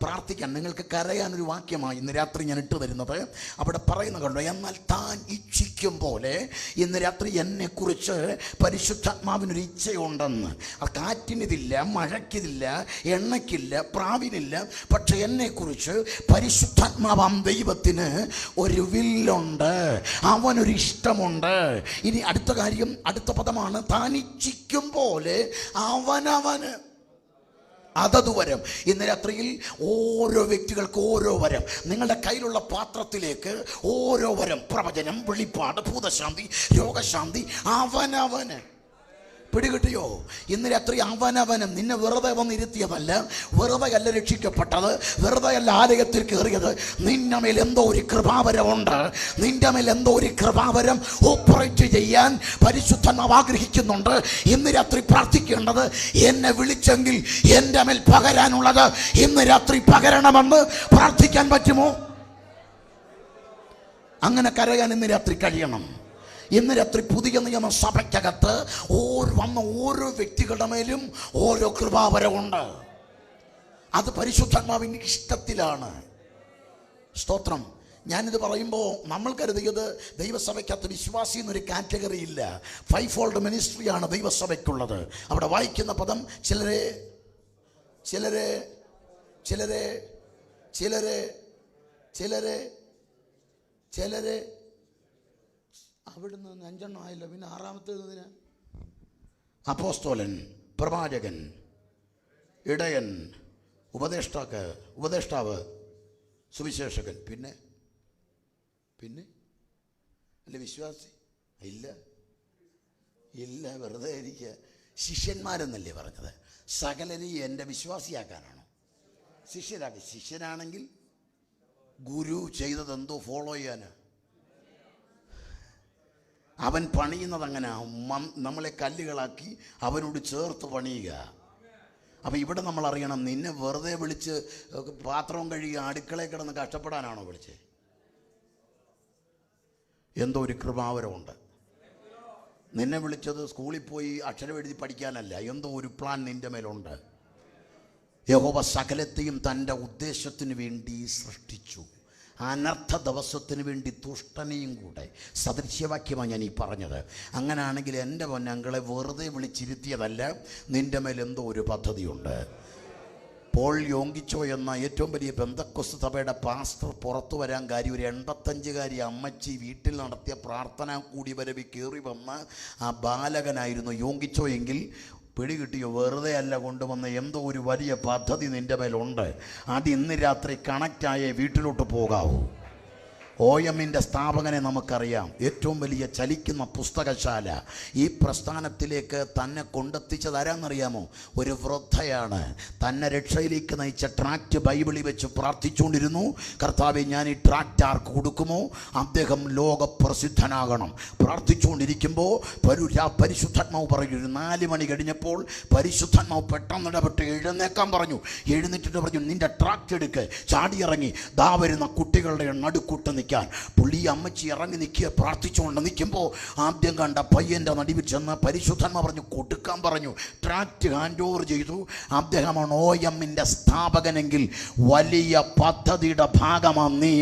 പ്രാർത്ഥിക്കാൻ. നിങ്ങൾക്ക് കരയാനൊരു വാക്യമായി ഇന്ന് രാത്രി ഞാൻ ഇട്ട് തരുന്നത്. അവിടെ പറയുന്ന കണ്ടോ, എന്നാൽ താൻ ഇച്ഛിക്കും പോലെ. ഇന്ന് രാത്രി എന്നെക്കുറിച്ച് പരിശുദ്ധാത്മാവിനൊരു ഇച്ഛയുണ്ടെന്ന്. അത് കാറ്റിനിതില്ല, മഴയ്ക്കിതില്ല, എണ്ണയ്ക്കില്ല, പ്രാവിനില്ല. പക്ഷെ എന്നെക്കുറിച്ച് പരിശുദ്ധാത്മാവാം ദൈവത്തിന് ഒരു വില്ലുണ്ട്, അവനൊരു ഇഷ്ടമുണ്ട്. ഇനി അടുത്ത കാര്യം, അടുത്ത പദമാണ് താൻ ഇച്ഛിക്കും പോലെ അവനവന് അതതു വരം. ഇന്ന് രാത്രിയിൽ ഓരോ വ്യക്തികൾക്ക് ഓരോ വരം. നിങ്ങളുടെ കയ്യിലുള്ള പാത്രത്തിലേക്ക് ഓരോ വരം, പ്രവചനം, വെളിപ്പാട്, ഭൂതശാന്തി, രോഗശാന്തി, അവനവന്. പിടികിട്ടിയോ? ഇന്ന് രാത്രി അവനവനും. നിന്നെ വെറുതെ വന്നിരുത്തിയതല്ല, വെറുതെ അല്ല രക്ഷിക്കപ്പെട്ടത്, വെറുതെ അല്ല ആലയത്തിൽ കയറിയത്. നിന്റെ മേൽ എന്തോ ഒരു കൃപാവരമുണ്ട്. നിന്റെ മേൽ എന്തോ ഒരു കൃപാവരം ഓപ്പറേറ്റ് ചെയ്യാൻ പരിശുദ്ധാത്മാവ് ആഗ്രഹിക്കുന്നുണ്ട്. ഇന്ന് രാത്രി പ്രാർത്ഥിക്കേണ്ടത്, എന്നെ വിളിച്ചെങ്കിൽ എൻ്റെ മേൽ പകരാനുള്ളത് ഇന്ന് രാത്രി പകരണമെന്ന് പ്രാർത്ഥിക്കാൻ പറ്റുമോ? അങ്ങനെ കരയാൻ ഇന്ന് രാത്രി കഴിയണം. ഇന്ന് രാത്രി പുതിയ നിയമ സഭയ്ക്കകത്ത് വന്ന ഓരോ വ്യക്തികളുടെ മേലും ഓരോ കൃപാവരമുണ്ട്. അത് പരിശുദ്ധാത്മാവിൻ്റെ ഇഷ്ടത്തിലാണ്. സ്തോത്രം. ഞാനിത് പറയുമ്പോൾ നമ്മൾ കരുതിയത് ദൈവസഭയ്ക്കകത്ത് വിശ്വാസി എന്നൊരു കാറ്റഗറി ഇല്ല. 5 ഫോൾഡ് മിനിസ്ട്രിയാണ് ദൈവസഭയ്ക്കുള്ളത്. അവിടെ വായിക്കുന്ന പദം ചിലരെ ചിലരെ ചിലരെ ചിലരെ ചിലരെ ചിലരെ അവിടുന്ന് 5 ആയില്ല. പിന്നെ 6 അപ്പോസ്തോലൻ, പ്രവാചകൻ, ഇടയൻ, ഉപദേഷ്ടാവ്, സുവിശേഷകൻ. പിന്നെ പിന്നെ അല്ല വിശ്വാസി ഇല്ല, വെറുതെ ഇരിക്കുക. ശിഷ്യന്മാരെന്നല്ലേ പറഞ്ഞത്? സകലരെയും എൻ്റെ വിശ്വാസിയാക്കാനാണോ? ശിഷ്യനാണെങ്കിൽ ഗുരു ചെയ്തതെന്തോ ഫോളോ ചെയ്യാനാ. അവൻ പണിയുന്നത് അങ്ങനെ, നമ്മളെ കല്ലുകളാക്കി അവനോട് ചേർത്ത് പണിയുക. അപ്പം ഇവിടെ നമ്മൾ അറിയണം, നിന്നെ വെറുതെ വിളിച്ച് പാത്രവും കഴുകി അടുക്കളയിൽ കിടന്ന് കഷ്ടപ്പെടാനാണോ വിളിച്ചത്? എന്തോ ഒരു കൃപാവരമുണ്ട്. നിന്നെ വിളിച്ചത് സ്കൂളിൽ പോയി അക്ഷരം എഴുതി പഠിക്കാനല്ല, എന്തോ ഒരു പ്ലാൻ നിൻ്റെ മേലുണ്ട്. യഹോവ സകലത്തെയും തൻ്റെ ഉദ്ദേശത്തിന് വേണ്ടി സൃഷ്ടിച്ചു. അനർത്ഥ ദിവസത്തിന് വേണ്ടി ദുഷ്ടനെയും കൂടെ. സദൃശ്യവാക്യമാണ് ഞാൻ ഈ പറഞ്ഞത്. അങ്ങനെയാണെങ്കിൽ എൻ്റെ പൊന്നങ്ങളെ വെറുതെ വിളിച്ചിരുത്തിയതല്ല, നിൻ്റെ മേൽ എന്തോ ഒരു പദ്ധതിയുണ്ട്. പോൾ യോങ്കിച്ചോ എന്ന ഏറ്റവും വലിയ പെന്തക്കോസ്ത് സഭയുടെ പാസ്റ്റർ പുറത്തു വരാൻ കാര്യം, ഒരു 85കാരി അമ്മച്ചി വീട്ടിൽ നടത്തിയ പ്രാർത്ഥന കൂടി വരവി കയറി വന്ന ആ ബാലകനായിരുന്നു യോങ്കിച്ചോ. എങ്കിൽ പിടികിട്ടിയോ? വെറുതെ അല്ല കൊണ്ടുവന്ന എന്തോ ഒരു വലിയ പദ്ധതി നിൻ്റെ മേലുണ്ട്. അത് ഇന്ന് രാത്രി കണക്റ്റായേ വീട്ടിലോട്ട് പോകാവൂ. OM-ന്റെ സ്ഥാപകനെ നമുക്കറിയാം. ഏറ്റവും വലിയ ചലിക്കുന്ന പുസ്തകശാല. ഈ പ്രസ്ഥാനത്തിലേക്ക് തന്നെ കൊണ്ടെത്തിച്ചതാരാന്നറിയാമോ? ഒരു വൃദ്ധയാണ്. തന്നെ രക്ഷയിലേക്ക് നയിച്ച ട്രാക്റ്റ് ബൈബിളിൽ വെച്ച് പ്രാർത്ഥിച്ചുകൊണ്ടിരുന്നു, കർത്താവെ ഞാൻ ഈ ട്രാക്റ്റ് ആർക്ക് കൊടുക്കുമോ അദ്ദേഹം ലോകപ്രസിദ്ധനാകണം. പ്രാർത്ഥിച്ചുകൊണ്ടിരിക്കുമ്പോൾ പരിശുദ്ധാത്മാവ് പറഞ്ഞു. 4 മണി കഴിഞ്ഞപ്പോൾ പരിശുദ്ധാത്മാവ് പെട്ടെന്ന് ഇടപെട്ട് എഴുന്നേക്കാൻ പറഞ്ഞു. എഴുന്നേറ്റിട്ട് പറഞ്ഞു, നിന്റെ ട്രാക്റ്റ് എടുക്ക്. ചാടിയിറങ്ങി ദാ വരുന്ന കുട്ടികളുടെ നടുക്കൂട്ട് നിൽക്കാൻ. പുള്ളി അമ്മച്ചി ഇറങ്ങി നിൽക്കുക. പ്രാർത്ഥിച്ചുകൊണ്ട് നിൽക്കുമ്പോൾ ആദ്യം കണ്ട പയ്യൻ്റെ നടുവിൽ ചെന്ന് പരിശുദ്ധാത്മാവ് പറഞ്ഞു കൊടുക്കാൻ പറഞ്ഞു. ട്രാക്റ്റ് ഹാൻഡ് ഓവർ ചെയ്തു. അദ്ദേഹമാണ് OM-ന്റെ സ്ഥാപകനെങ്കിൽ വലിയ പദ്ധതിയുടെ ഭാഗമാണ് നീ.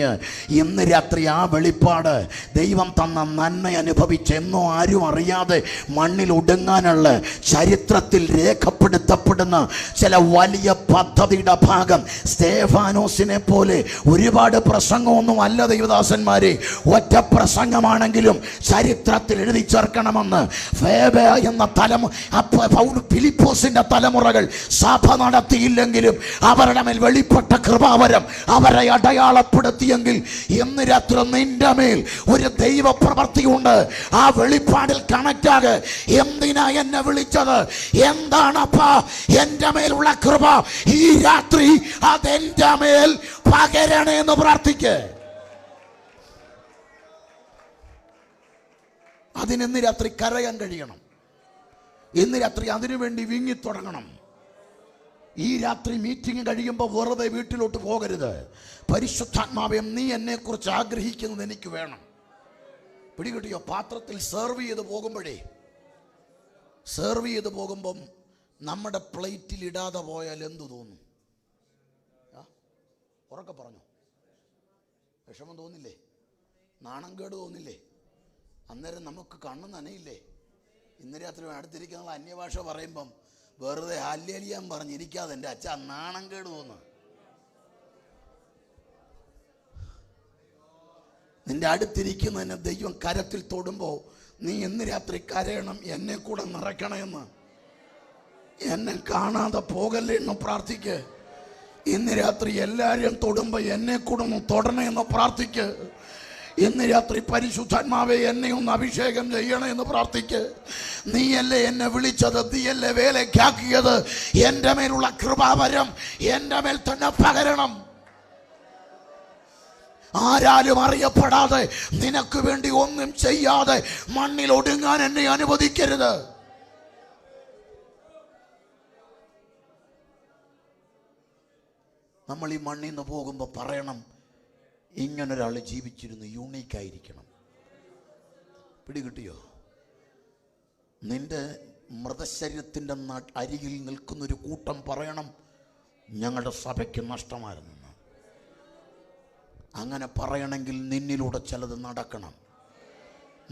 ഇന്ന് രാത്രി ആ വെളിപ്പാട് ദൈവം തന്ന നന്മ അനുഭവിച്ചെന്നോ ആരും അറിയാതെ മണ്ണിൽ ഒടുങ്ങാനുള്ള ചരിത്രത്തിൽ രേഖപ്പെടുത്തപ്പെടുന്ന ചില വലിയ പദ്ധതിയുടെ ഭാഗം. സ്തേഫാനോസിനെ പോലെ ഒരുപാട് പ്രസംഗമൊന്നും അല്ല ദൈവദാസന്മാരെ, ഒറ്റ പ്രസംഗമാണെങ്കിലും ചരിത്രത്തിൽ എഴുതി ചേർക്കണമെന്ന് ഫേബ എന്ന ഫിലിപ്പോസിന്റെ തലമുറകൾ സഭ നടത്തിയില്ലെങ്കിലും അവരുടെ മേൽ വെളിപ്പെട്ട കൃപാവരം അവരെ അടയാളപ്പെടുത്തിയെങ്കിൽ ഇന്ന് രാത്രി നിന്റെ മേൽ ഒരു ദൈവ പ്രവൃത്തിയുണ്ട്. ആ വെളിപ്പാടിൽ കണക്ട് ആകെ. എന്തിനാ എന്നെ വിളിച്ചത്? എന്താണപ്പാ എൻ്റെ മേലുള്ള കൃപ? ഈ രാത്രി അതെന്റെ മേൽ പകരണേ എന്ന് പ്രാർത്ഥിക്കേ. അതിന് രാത്രി കരയാൻ കഴിയണം. ഇന്ന് രാത്രി അതിനുവേണ്ടി വിങ്ങിത്തുടങ്ങണം. ഈ രാത്രി മീറ്റിംഗ് കഴിയുമ്പോൾ വെറുതെ വീട്ടിലോട്ട് പോകരുത്. പരിശുദ്ധാത്മാവേ, നീ എന്നെക്കുറിച്ച് ആഗ്രഹിക്കുന്നത് എനിക്ക് വേണം. പിടികിട്ടിയോ? പാത്രത്തിൽ സെർവ് ചെയ്ത് പോകുമ്പം നമ്മുടെ പ്ലേറ്റിൽ ഇടാതെ പോയാൽ എന്തു തോന്നും? ഉറക്കെ പറഞ്ഞു. വിഷമം തോന്നില്ലേ? നാണംകേട് തോന്നില്ലേ? അന്നേരം നമുക്ക് കണ്ണ് നനയില്ലേ? ഇന്ന് രാത്രി അടുത്തിരിക്കുന്ന അന്യഭാഷ പറയുമ്പം വെറുതെ ഹല്ലേലൂയ പറഞ്ഞിരിക്കാതെ എൻ്റെ അച്ഛ നാണം കേട് തോന്നുന്നു. നിന്റെ അടുത്തിരിക്കുന്നതിനെ ദൈവം കരത്തിൽ തൊടുമ്പോൾ നീ ഇന്ന് രാത്രി കരയണം, എന്നെ കൂടെ നിറയ്ക്കണമെന്ന്. എന്നെ കാണാതെ പോകല്ലേ എന്ന് പ്രാർത്ഥിക്ക്. ഇന്ന് രാത്രി എല്ലാവരും തൊടുമ്പോൾ എന്നെ കൂടെ ഒന്ന് തൊടണമെന്ന് പ്രാർത്ഥിക്ക്. ഇന്ന് രാത്രി പരിശുദ്ധാത്മാവെ എന്നെ ഒന്ന് അഭിഷേകം ചെയ്യണേ എന്ന് പ്രാർത്ഥിക്ക്. നീയല്ലേ എന്നെ വിളിച്ചത്, നീയല്ലേ വേലയ്ക്കാക്കിയത്. എൻ്റെ മേലുള്ള കൃപാവരം എൻ്റെ മേൽ തന്നെ പകരണം. ആരാലും അറിയപ്പെടാതെ നിനക്ക് വേണ്ടി ഒന്നും ചെയ്യാതെ മണ്ണിൽ ഒടുങ്ങാൻ എന്നെ അനുവദിക്കരുത്. നമ്മൾ ഈ മണ്ണിൽ നിന്ന് പോകുമ്പോൾ പറയണം, ഇങ്ങനൊരാൾ ജീവിച്ചിരുന്നു, യൂണീക്കായിരിക്കണം. പിടികിട്ടിയോ? നിന്റെ മൃതശരീരത്തിൻ്റെ അരികിൽ നിൽക്കുന്നൊരു കൂട്ടം പറയണം, ഞങ്ങളുടെ സഭയ്ക്ക് നഷ്ടമായിരുന്നു. അങ്ങനെ പറയണമെങ്കിൽ നിന്നിലൂടെ ചിലത് നടക്കണം.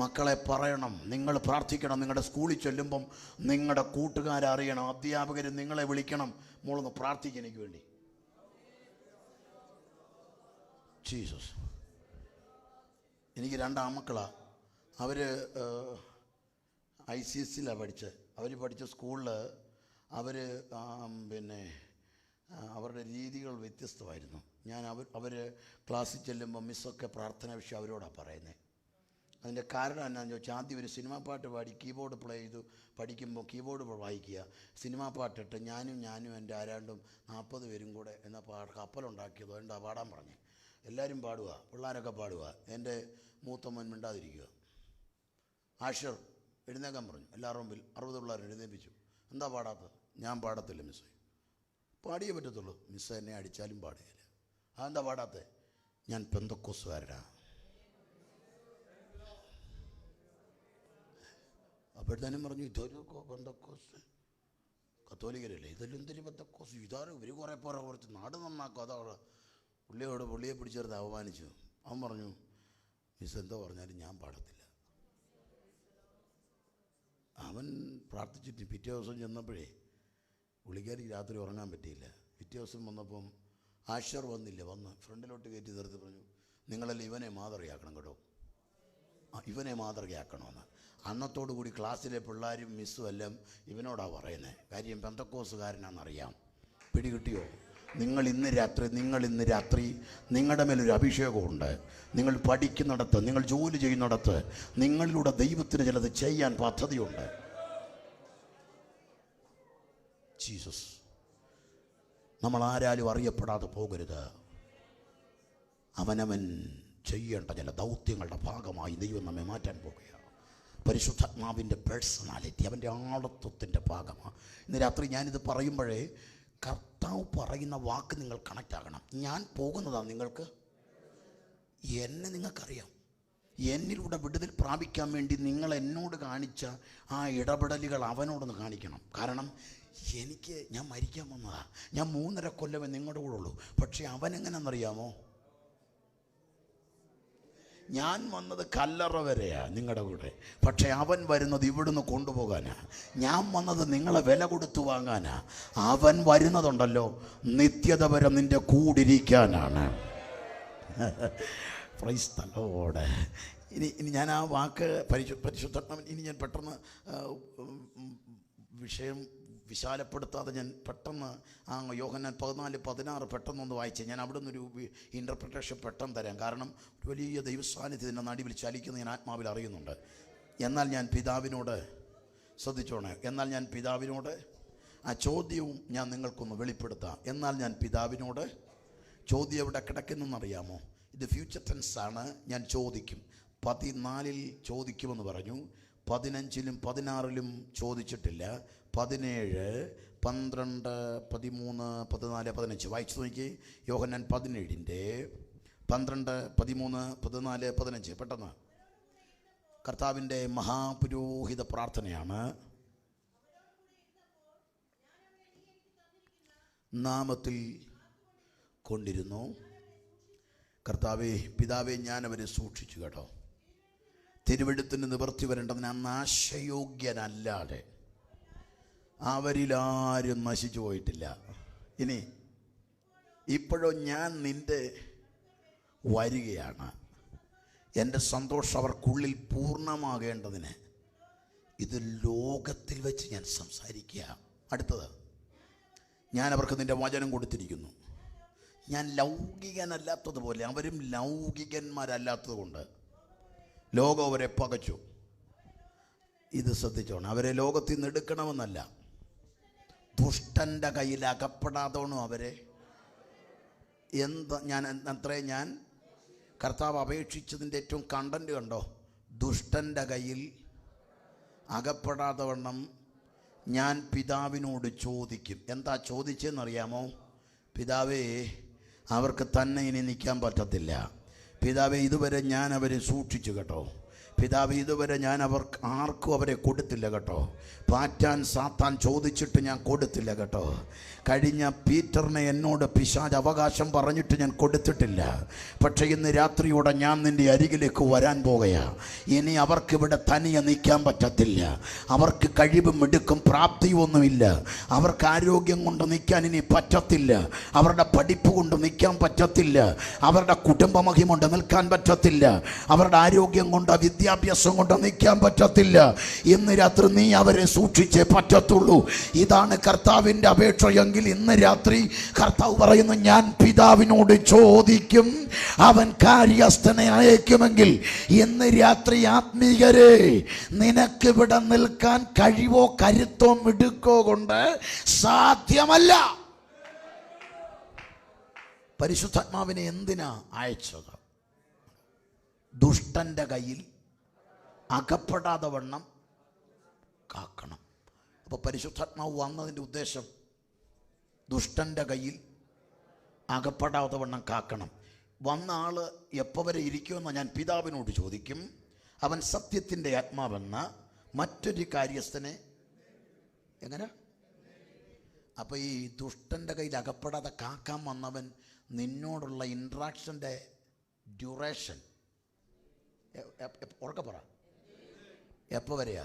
മക്കളെ പറയണം, നിങ്ങൾ പ്രാർത്ഥിക്കണം. നിങ്ങളുടെ സ്കൂളിൽ ചെല്ലുമ്പം നിങ്ങളുടെ കൂട്ടുകാരറിയണം, അധ്യാപകർ നിങ്ങളെ വിളിക്കണം, മോളൊന്ന് പ്രാർത്ഥിക്കുക എനിക്ക് വേണ്ടി. ജീസസ്. എനിക്ക് 2 ആൺമക്കളാണ്. അവർ ICSയിലാണ് പഠിച്ചത്. അവർ പഠിച്ച സ്കൂളിൽ അവരുടെ രീതികൾ വ്യത്യസ്തമായിരുന്നു. അവർ ക്ലാസ്സിൽ ചെല്ലുമ്പോൾ മിസ്സൊക്കെ പ്രാർത്ഥന വിഷയം അവരോടാണ് പറയുന്നത്. അതിൻ്റെ കാരണം എന്നാന്ന് ചോദിച്ചാൽ, ആദ്യം ഒരു സിനിമാ പാട്ട് പാടി കീബോർഡ് പ്ലേ ചെയ്തു പഠിക്കുമ്പോൾ കീബോർഡ് വായിക്കുക, സിനിമാ പാട്ടിട്ട് ഞാനും എൻ്റെ ആരാണ്ടും 40 പേരും കൂടെ എന്ന കപ്പലുണ്ടാക്കിയതോ എന്താ പാടാൻ പറഞ്ഞു. എല്ലാവരും പാടുക, പിള്ളേരൊക്കെ പാടുക. എൻ്റെ മൂത്തമ്മൻ മിണ്ടാതിരിക്കുക. ആഷിർ എഴുന്നേക്കാൻ പറഞ്ഞു. എല്ലാവരും മുമ്പിൽ 60 പിള്ളേർ എഴുന്നേൽപ്പിച്ചു. എന്താ പാടാത്തത്? ഞാൻ പാടത്തില്ല മിസ്സേ. പാടിയേ പറ്റത്തുള്ളൂ. മിസ്സ് എന്നെ അടിച്ചാലും പാടുകയില്ല. അതെന്താ പാടാത്തത്? ഞാൻ പെന്തക്കോസ്തുകാരനാ. അപ്പോഴത്തേനും പറഞ്ഞു, ഇതൊരു പെന്തക്കോസ് കത്തോലിക്കരല്ലേ, ഇതെല്ലാം എന്തൊരു പെന്തക്കോസ്, ഇതാരും ഇവർ കുറേ പോരാ കുറച്ച് നാട് നന്നാക്കും. അതാണ് പുള്ളിയെ പിടിച്ചേർത്ത് അവമാനിച്ചു. അവൻ പറഞ്ഞു, മിസ് എന്തോ പറഞ്ഞാലും ഞാൻ പാടത്തില്ല. അവൻ പ്രാർത്ഥിച്ചിട്ട് പിറ്റേ ദിവസം ചെന്നപ്പോഴേ പുള്ളിക്കാരിക്ക് രാത്രി ഉറങ്ങാൻ പറ്റിയില്ല. പിറ്റേ ദിവസം വന്നപ്പം ആഷർ വന്ന് ഫ്രണ്ടിലോട്ട് കയറ്റി നിർത്തി പറഞ്ഞു, നിങ്ങളെല്ലാം ഇവനെ മാതൃകയാക്കണം കേട്ടോ, ഇവനെ മാതൃകയാക്കണമെന്ന്. അന്നത്തോടു കൂടി ക്ലാസ്സിലെ പിള്ളേരും മിസ്സും എല്ലാം ഇവനോടാണ് പറയുന്നത്. കാര്യം പെന്തക്കോസുകാരനാണെന്നറിയാം. പിടികിട്ടിയോ? നിങ്ങൾ ഇന്ന് രാത്രി നിങ്ങളുടെ മേലൊരു അഭിഷേകമുണ്ട്. നിങ്ങൾ പഠിക്കുന്നിടത്ത്, നിങ്ങൾ ജോലി ചെയ്യുന്നിടത്ത് നിങ്ങളിലൂടെ ദൈവത്തിന് ചിലത് ചെയ്യാൻ പദ്ധതിയുണ്ട്. ജീസസ്, നമ്മൾ ആരാലും അറിയപ്പെടാതെ പോകരുത്. അവനവൻ ചെയ്യേണ്ട ചില ദൗത്യങ്ങളുടെ ഭാഗമായി ദൈവം നമ്മെ മാറ്റാൻ പോകുകയാണ്. പരിശുദ്ധാത്മാവിൻ്റെ പേഴ്സണാലിറ്റി, അവൻ്റെ ആളത്വത്തിൻ്റെ ഭാഗമാണ്. ഇന്ന് രാത്രി ഞാനിത് പറയുമ്പോഴേ കർത്താവ് പറയുന്ന വാക്ക് നിങ്ങൾ കണക്റ്റ് ആകണം. ഞാൻ പോകുന്നതാണ് നിങ്ങൾക്ക്, എന്നെ നിങ്ങൾക്കറിയാം. എന്നിലൂടെ വിടുതൽ പ്രാപിക്കാൻ വേണ്ടി നിങ്ങൾ എന്നോട് കാണിച്ച ആ ഇടപെടലുകൾ അവനോടൊന്ന് കാണിക്കണം. കാരണം ഞാൻ മരിക്കാൻ വന്നതാണ്. ഞാൻ 3.5 കൊല്ലമേ നിങ്ങളുടെ കൂടെ ഉള്ളൂ. പക്ഷെ അവനെങ്ങനെയെന്നറിയാമോ? ഞാൻ വന്നത് കല്ലറ വരെയാണ് നിങ്ങളുടെ കൂടെ, പക്ഷെ അവൻ വരുന്നത് ഇവിടുന്ന് കൊണ്ടുപോകാനാ. ഞാൻ വന്നത് നിങ്ങളെ വില കൊടുത്തു വാങ്ങാനാ. അവൻ വരുന്നതുണ്ടല്ലോ നിത്യത വരെ നിൻ്റെ കൂടിരിക്കാനാണ്. Praise the Lord. ഇനി ഞാൻ ആ വാക്ക് പരിശുദ്ധാത്മാവിൻ ഇനി ഞാൻ പെട്ടെന്ന് വിഷയം വിശാലപ്പെടുത്താതെ ഞാൻ പെട്ടെന്ന് യോഹന്നാൻ 14:16 പെട്ടെന്നൊന്ന് വായിച്ച് ഞാൻ അവിടെ നിന്നൊരു ഇൻ്റർപ്രിട്ടേഷൻ പെട്ടെന്ന് തരാം. കാരണം ഒരു വലിയ ദൈവസാന്നിധ്യത്തിൻ്റെ നടുവിൽ ചലിക്കുന്ന ഞാൻ ആത്മാവിൽ അറിയുന്നുണ്ട്. എന്നാൽ ഞാൻ പിതാവിനോട്, ശ്രദ്ധിച്ചോണേ, എന്നാൽ ഞാൻ പിതാവിനോട്, ആ ചോദ്യവും ഞാൻ നിങ്ങൾക്കൊന്ന് വെളിപ്പെടുത്താം. എന്നാൽ ഞാൻ പിതാവിനോട്, ചോദ്യം എവിടെ കിടക്കുന്നെന്നറിയാമോ? ഇത് ഫ്യൂച്ചർ ടെൻസാണ്. ഞാൻ ചോദിക്കും. 14 ചോദിക്കുമെന്ന് പറഞ്ഞു, 15-ലും 16-ലും ചോദിച്ചിട്ടില്ല. 17, 12, 13, 14, 15 വായിച്ചു നോക്കി. യോഹന്നാൻ 17-ന്റെ 12, 13, 14, 15 പെട്ടെന്ന്. കർത്താവിൻ്റെ മഹാപുരോഹിത പ്രാർത്ഥനയാണ്. നാമത്തിൽ കൊണ്ടിരുന്നു. കർത്താവേ, പിതാവേ, ഞാനവരെ സൂക്ഷിച്ചു കേട്ടോ. തിരുവെഴുത്തിന് നിവർത്തി വരേണ്ടതിന് നാശയോഗ്യനല്ലാതെ അവരിലാരും നശിച്ചു പോയിട്ടില്ല. ഇനി ഇപ്പോഴോ ഞാൻ നിൻ്റെ വരികയാണ്. എൻ്റെ സന്തോഷം അവർക്കുള്ളിൽ പൂർണ്ണമാകേണ്ടതിന് ഇത് ലോകത്തിൽ വെച്ച് ഞാൻ സംസാരിക്കുക. അടുത്തത്, ഞാൻ അവർക്ക് നിൻ്റെ വചനം കൊടുത്തിരിക്കുന്നു. ഞാൻ ലൗകികനല്ലാത്തതുപോലെ അവരും ലൗകികന്മാരല്ലാത്തത് കൊണ്ട് ലോകം അവരെ പകച്ചു. ഇത് ശ്രദ്ധിച്ചോണം. അവരെ ലോകത്തിൽ നിന്ന് എടുക്കണമെന്നല്ല, ദുഷ്ടൻ്റെ കയ്യിൽ അകപ്പെടാതോണം അവരെ. ഞാൻ കർത്താവ് അപേക്ഷിച്ചതിൻ്റെ ഏറ്റവും കണ്ടന്റ് കണ്ടോ? ദുഷ്ടൻ്റെ കയ്യിൽ അകപ്പെടാതെ വണ്ണം ഞാൻ പിതാവിനോട് ചോദിക്കും. എന്താ ചോദിച്ചതെന്നറിയാമോ? പിതാവേ, അവർക്ക് തന്നെ ഇനി നിൽക്കാൻ പറ്റത്തില്ല. പിതാവേ, ഇതുവരെ ഞാൻ അവരെ സൂക്ഷിച്ചു കേട്ടോ. പിതാവ്, ഇതുവരെ ഞാൻ ആർക്കും അവരെ കൊടുത്തില്ല കേട്ടോ. പാറ്റാൻ സാത്താൻ ചോദിച്ചിട്ട് ഞാൻ കൊടുത്തില്ല കേട്ടോ. കഴിഞ്ഞ പീറ്ററിനെ എന്നോട് പിശാച് അവകാശം പറഞ്ഞിട്ട് ഞാൻ കൊടുത്തിട്ടില്ല. പക്ഷേ ഇന്ന് രാത്രിയോടെ ഞാൻ നിൻ്റെ അരികിലേക്ക് വരാൻ പോകുകയാ. ഇനി അവർക്കിവിടെ തനിയെ നിൽക്കാൻ പറ്റത്തില്ല. അവർക്ക് കഴിവും മിടുക്കും പ്രാപ്തിയൊന്നുമില്ല. അവർക്ക് ആരോഗ്യം കൊണ്ട് നിൽക്കാൻ ഇനി പറ്റത്തില്ല. അവരുടെ പഠിപ്പ് കൊണ്ട് നിൽക്കാൻ പറ്റത്തില്ല. അവരുടെ കുടുംബമഹിമ കൊണ്ട് നിൽക്കാൻ പറ്റത്തില്ല. അവരുടെ ആരോഗ്യം കൊണ്ട്, വിദ്യാഭ്യാസം കൊണ്ട് നിൽക്കാൻ പറ്റത്തില്ല. ഇന്ന് രാത്രി നീ അവരെ സൂക്ഷിച്ചേ പറ്റത്തുള്ളൂ. ഇതാണ് കർത്താവിൻ്റെ അപേക്ഷയെങ്കിൽ ഇന്ന് രാത്രി കർത്താവ് പറയുന്നു, ഞാൻ പിതാവിനോട് ചോദിക്കും, അവൻ കാര്യസ്ഥനെ അയക്കുമെങ്കിൽ. ഇന്ന് രാത്രി ആത്മീകരെ, നിനക്കിവിടെ നിൽക്കാൻ കഴിവോ കരുത്തോ മിടുക്കോ കൊണ്ട് സാധ്യമല്ല. പരിശുദ്ധാത്മാവിനെ എന്തിനാ അയച്ചത്? ദുഷ്ടൻ്റെ കയ്യിൽ അകപ്പെടാതെ വണ്ണം കാക്കണം. അപ്പോൾ പരിശുദ്ധാത്മാവ് വന്നതിൻ്റെ ഉദ്ദേശം ദുഷ്ടൻ്റെ കയ്യിൽ അകപ്പെടാതെ വണ്ണം കാക്കണം. വന്ന ആൾ എപ്പോൾ വരെ ഇരിക്കുമെന്ന് ഞാൻ പിതാവിനോട് ചോദിക്കും. അവൻ സത്യത്തിൻ്റെ ആത്മാവെന്ന മറ്റൊരു കാര്യസ്ഥനെ എങ്ങനെ? അപ്പോൾ ഈ ദുഷ്ടൻ്റെ കയ്യിൽ അകപ്പെടാതെ കാക്കാൻ വന്നവൻ നിന്നോടുള്ള ഇൻട്രാക്ഷൻ്റെ ഡ്യൂറേഷൻ ഉറക്കെ പറ. എപ്പോൾ വരെയാ?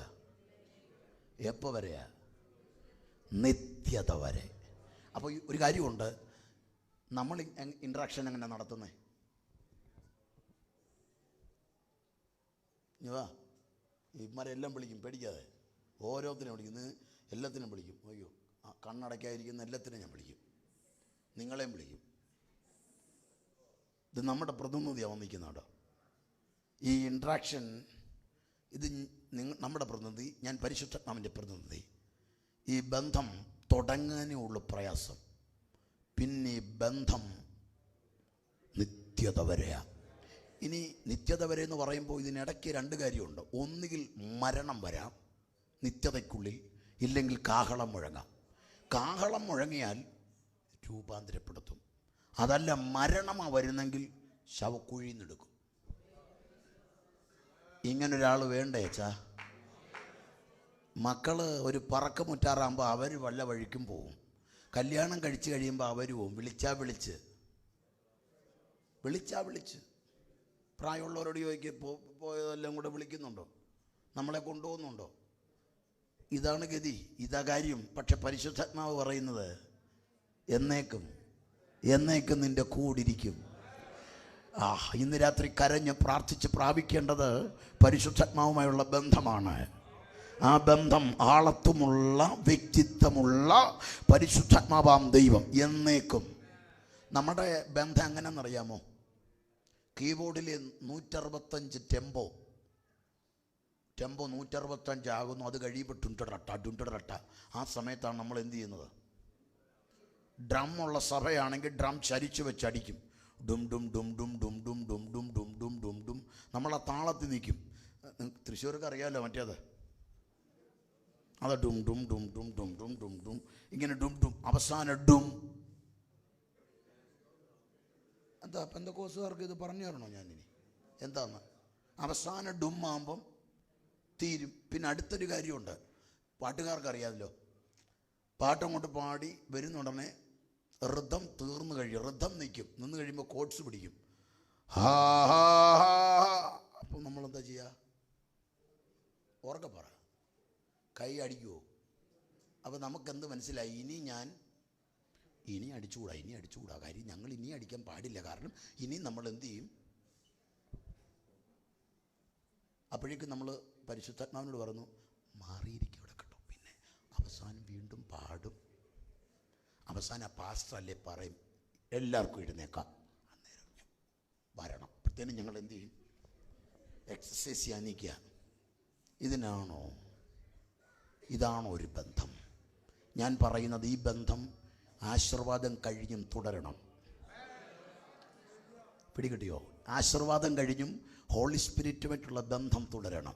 എപ്പോൾ വരെയാ? നിത്യത വരെ. അപ്പോൾ ഒരു കാര്യമുണ്ട്, നമ്മൾ ഇൻട്രാക്ഷൻ എങ്ങനെ നടത്തുന്നത്? ഇവന്മാരെല്ലാം വിളിക്കും, പേടിക്കാതെ. ഓരോത്തിനും വിളിക്കും, എല്ലാത്തിനും വിളിക്കും. അയ്യോ, കണ്ണടയ്ക്കാതിരിക്കുന്ന എല്ലാത്തിനും ഞാൻ വിളിക്കും. നിങ്ങളെയും വിളിക്കും. ഇത് നമ്മുടെ പ്രതിനിധിയാണ് വന്നിരിക്കുന്നുണ്ടോ? ഈ ഇൻട്രാക്ഷൻ, ഇത് നമ്മുടെ പ്രതിനിധി, ഞാൻ പരിശുദ്ധാത്മാവിൻ്റെ പ്രതിനിധി. ഈ ബന്ധം തുടങ്ങാനേ ഉള്ളു പ്രയാസം, പിന്നെ ഈ ബന്ധം നിത്യത വരെയാണ്. ഇനി നിത്യത വരെ എന്ന് പറയുമ്പോൾ ഇതിനിടയ്ക്ക് രണ്ട് കാര്യമുണ്ട്. ഒന്നുകിൽ മരണം വരാം നിത്യതയ്ക്കുള്ളിൽ, ഇല്ലെങ്കിൽ കാഹളം മുഴങ്ങാം. കാഹളം മുഴങ്ങിയാൽ രൂപാന്തരപ്പെടുത്തും. അതല്ല മരണമാണ് വരുന്നെങ്കിൽ ശവക്കുഴിയിൽ നിന്നെടുക്കും. ഇങ്ങനൊരാൾ വേണ്ടേച്ചാ. മക്കൾ ഒരു പറക്കമുറ്റാറാകുമ്പോൾ അവർ വല്ല വഴിക്കും പോവും. കല്യാണം കഴിച്ച് കഴിയുമ്പോൾ അവർ പോവും. വിളിച്ച് പ്രായമുള്ളവരോട് ചോദിക്കുക, പോയതെല്ലാം കൂടെ വിളിക്കുന്നുണ്ടോ? നമ്മളെ കൊണ്ടുപോകുന്നുണ്ടോ? ഇതാണ് ഗതി, ഇതാ കാര്യം. പക്ഷെ പരിശുദ്ധാത്മാവ് പറയുന്നത് എന്നേക്കും നിൻ്റെ കൂടിരിക്കും. ഇന്ന് രാത്രി കരഞ്ഞ് പ്രാർത്ഥിച്ച് പ്രാപിക്കേണ്ടത് പരിശുദ്ധാത്മാവുമായുള്ള ബന്ധമാണ്. ആ ബന്ധം ആളത്വമുള്ള വ്യക്തിത്വമുള്ള പരിശുദ്ധാത്മാവാം ദൈവം എന്നേക്കും. നമ്മുടെ ബന്ധം എങ്ങനെയെന്നറിയാമോ? കീബോർഡിൽ 165 ടെമ്പോ 165 ആകുന്നു. അത് കഴിയുമ്പോൾ ഡുണ്ടടട്ട. ആ സമയത്താണ് നമ്മൾ എന്ത് ചെയ്യുന്നത്? ഡ്രം ഉള്ള സഭയാണെങ്കിൽ ഡ്രം ചരിച്ചു വെച്ചടിക്കും. ഡും ഡും ഡും ഡും ഡും ഡും ഡും ഡും ഡും ഡും ഡും ഡും. നമ്മൾ ആ താളത്തിൽ നിൽക്കും. തൃശ്ശൂർക്ക് അറിയാമല്ലോ മറ്റേത്. അത് ഡും ഡും ഡും ഡും ഡും ഡും ഡും ഡും ഇങ്ങനെ ഡും ഡും. അവസാന ഡും. എന്താ പെന്തക്കോസുകാർക്ക് ഇത് പറഞ്ഞു തരണോ ഞാനിനി? എന്താന്ന് അവസാന ഡും ആകുമ്പം തീരും. പിന്നെ അടുത്തൊരു കാര്യമുണ്ട്, പാട്ടുകാർക്കറിയാമല്ലോ. പാട്ടങ്ങോട്ട് പാടി വരുന്നുടനെ ഋതം തീർന്നു കഴിയും. ഋതം നിൽക്കും. നിന്ന് കഴിയുമ്പോൾ കോഡ്സ് പിടിക്കും. അപ്പം നമ്മളെന്താ ചെയ്യുക? ഉറക്കെ പറ, കൈ അടിക്കുമോ? അപ്പം നമുക്കെന്ത് മനസ്സിലായി? ഇനി അടിച്ചുകൂടാ. കാര്യം ഞങ്ങൾ ഇനി അടിക്കാൻ പാടില്ല. കാരണം ഇനി നമ്മൾ എന്ത് ചെയ്യും? അപ്പോഴേക്കും നമ്മൾ പരിശുദ്ധാത്മാവിനോട് പറഞ്ഞു, മാറിയിരിക്കും അവിടെ കേട്ടോ. പിന്നെ അവസാനം വീണ്ടും പാടും. അവസാനം പാസ്റ്റർ അല്ലേ പറയും, എല്ലാവർക്കും എഴുന്നേക്കാം, അന്നേരം വരണം. അപ്പോഴത്തേനും ഞങ്ങൾ എന്ത് ചെയ്യും? എക്സസൈസ് ചെയ്യാൻ നിൽക്കുക. ഇതാണോ ഒരു ബന്ധം? ഞാൻ പറയുന്നത് ഈ ബന്ധം ആശീർവാദം കഴിഞ്ഞും തുടരണം. പിടികിട്ടിയോ? ആശീർവാദം കഴിഞ്ഞും ഹോളി സ്പിരിറ്റുമായിട്ടുള്ള ബന്ധം തുടരണം.